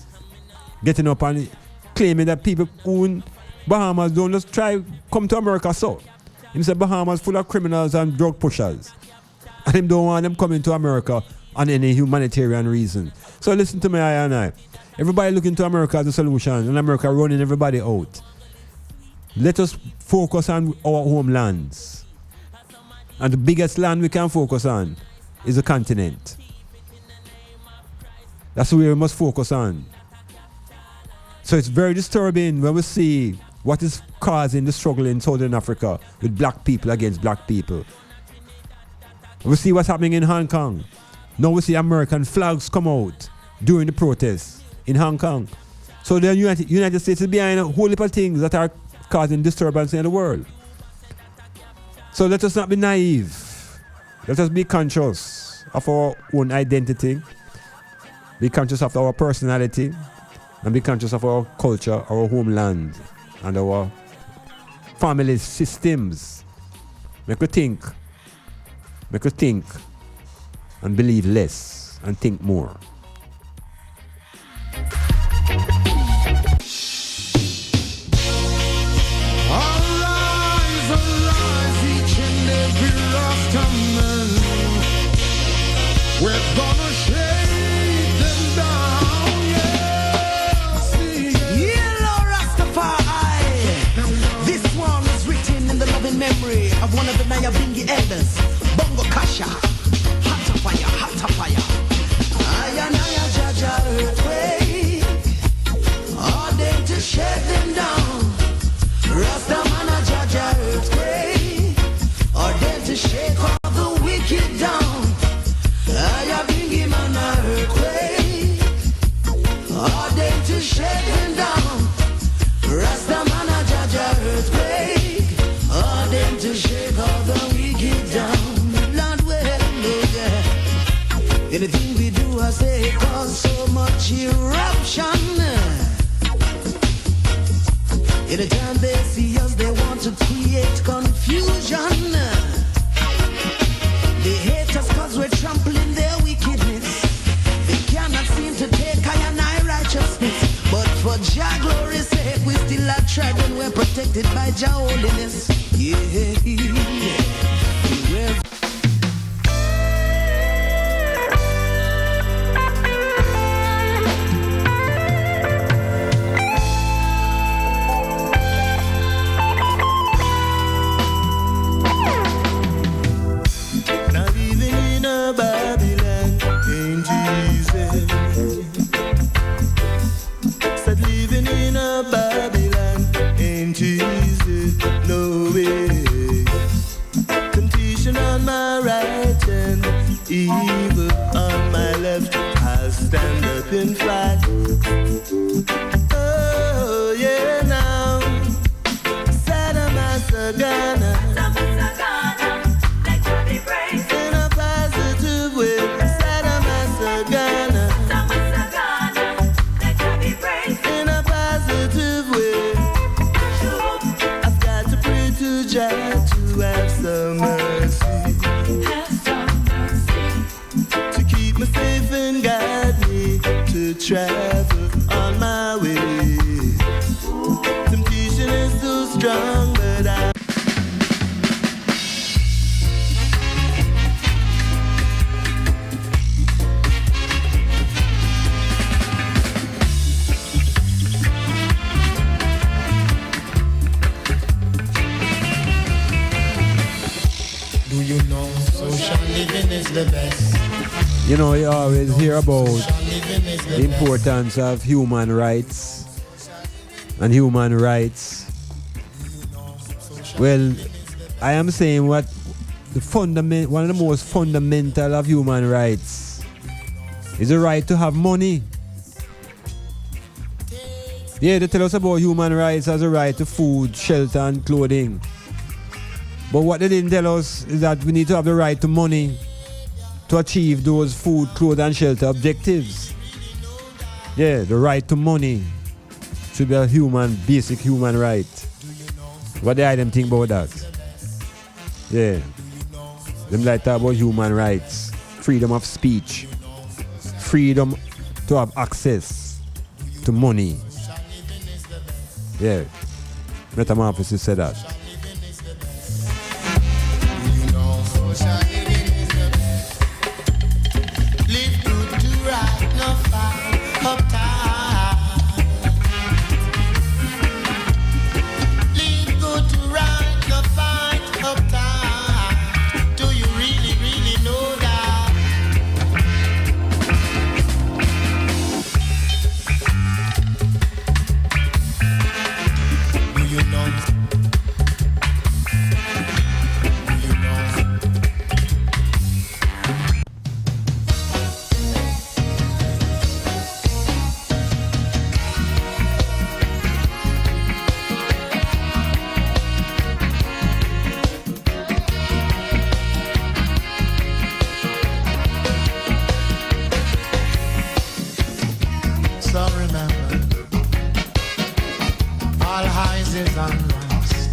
Speaker 6: getting up and claiming that people who in Bahamas don't just try come to America so. He said Bahamas full of criminals and drug pushers. And him don't want them coming to America on any humanitarian reason. So listen to me, I and I. Everybody looking to America as a solution and America running everybody out. Let us focus on our homelands. And the biggest land we can focus on is the continent. That's where we must focus on. So it's very disturbing when we see what is causing the struggle in Southern Africa with black people against black people. We see what's happening in Hong Kong. Now we see American flags come out during the protests in Hong Kong. So the United States is behind a whole heap of things that are causing disturbance in the world. So let us not be naive. Let us be conscious of our own identity, be conscious of our personality, and be conscious of our culture, our homeland, and our family systems. Make us think, and believe less, and think more.
Speaker 2: Arise, each and every Rastaman. We're gonna shake them down, yeah.
Speaker 19: Yellow Rastafari. This one is written in the loving memory of one of the Nyabingi elders, Bongo Kasha. Hot fire. Aya Jaja earthquake. All them to shake them down. Rastaman a Jaja earthquake. All them to shake all the wicked down. Aya Bingi man a earthquake. All them to shake them down. Rastaman a Jaja earthquake. All them to shake all the wicked down. Lord, anything we do, I say, cause so much eruption. Anytime they see us, they want to create confusion. They hate us cause we're trampling their wickedness. They cannot seem to take I and I righteousness. But for Jah glory's sake, we still are tried and we're protected by Jah holiness. Yeah.
Speaker 20: have some mercy.
Speaker 21: Have some mercy.
Speaker 20: To keep me safe and guide me to travel on my way. Temptation is so strong, but I
Speaker 5: Do you know social living is the best?
Speaker 6: You know, you always hear about the importance of human rights and human rights. Well, I am saying one of the most fundamental of human rights is the right to have money. Yeah, they tell us about human rights as a right to food, shelter, and clothing. But what they didn't tell us is that we need to have the right to money to achieve those food, clothes, and shelter objectives. Yeah, the right to money should be a basic human right. What do them think about that? Yeah. Them like talk about human rights, freedom of speech, freedom to have access to money. Yeah. Metamorphosis said that.
Speaker 5: Live good to right, no fight, uptight. Live good to right, no fight, uptight. Do you really, really know that? Do you know?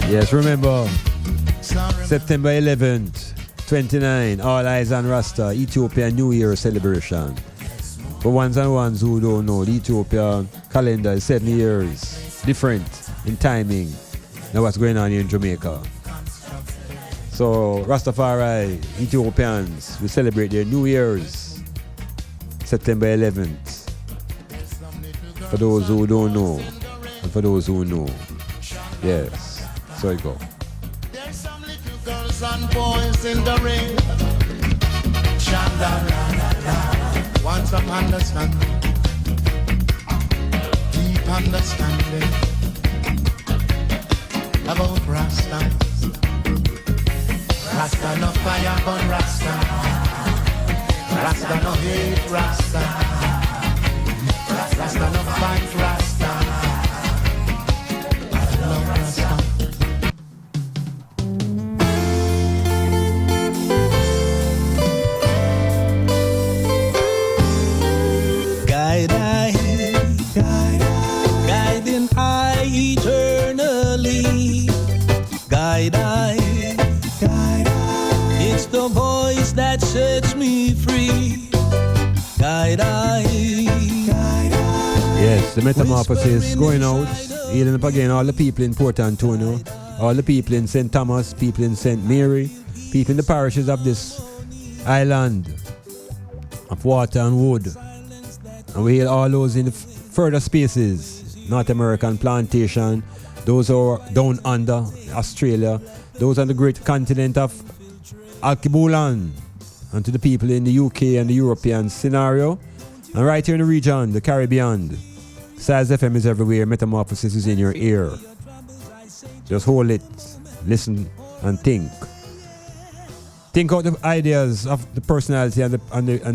Speaker 6: Yes, remember, September 11th, 29, All Eyes on Rasta, Ethiopia New Year celebration. For ones and ones who don't know, the Ethiopia calendar is 7 years different in timing than what's going on here in Jamaica. So, Rastafari, Ethiopians, we celebrate their New Year's, September 11th. For those who don't know, and for those who know. Yes. So it go.
Speaker 5: There's some little girls and boys in the ring. Sha-la-la-la-la. Want some understanding, deep understanding about Rasta. Rasta no fire but Rasta. Rasta no hate Rasta. Rasta no fight Rasta. I love Rasta.
Speaker 2: Guiding I eternally. Guide I. It's the voice that sets me free. Guide I.
Speaker 6: Yes, the metamorphosis going out, healing up again all the people in Port Antonio, all the people in St. Thomas, people in St. Mary, people in the parishes of this island of water and wood. And we heal all those in the further spaces, North American plantation, those who are down under Australia, those on the great continent of Alkebulan, and to the people in the UK and the European scenario, and right here in the region, the Caribbean. Size FM is everywhere, Metamorphosis is in your ear. Just hold it, listen, and think. Think out the ideas of the personality and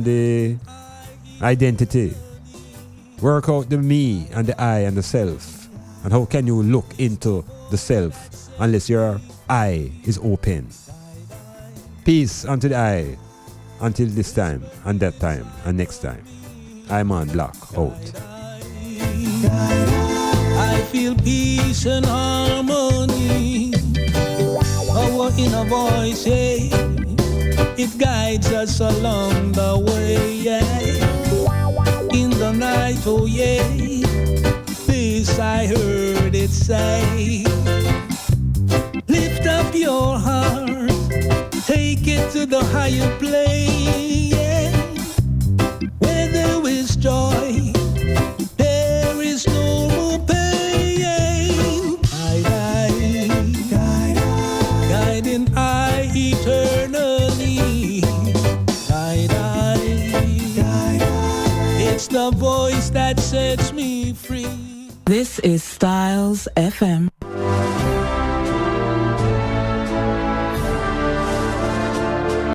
Speaker 6: the identity. Work out the me and the I and the self. And how can you look into the self unless your eye is open? Peace unto the eye. Until this time, and that time, and next time. Iman Blak out.
Speaker 2: I feel peace and harmony. Our inner voice, yeah. It guides us along the way, yeah. In the night, oh yeah, this I heard it say. Lift up your heart, take it to the higher plane, yeah. Where there is joy, there is no more pain. Guiding I eternally. It's the voice that sets me free.
Speaker 8: This is Styles FM.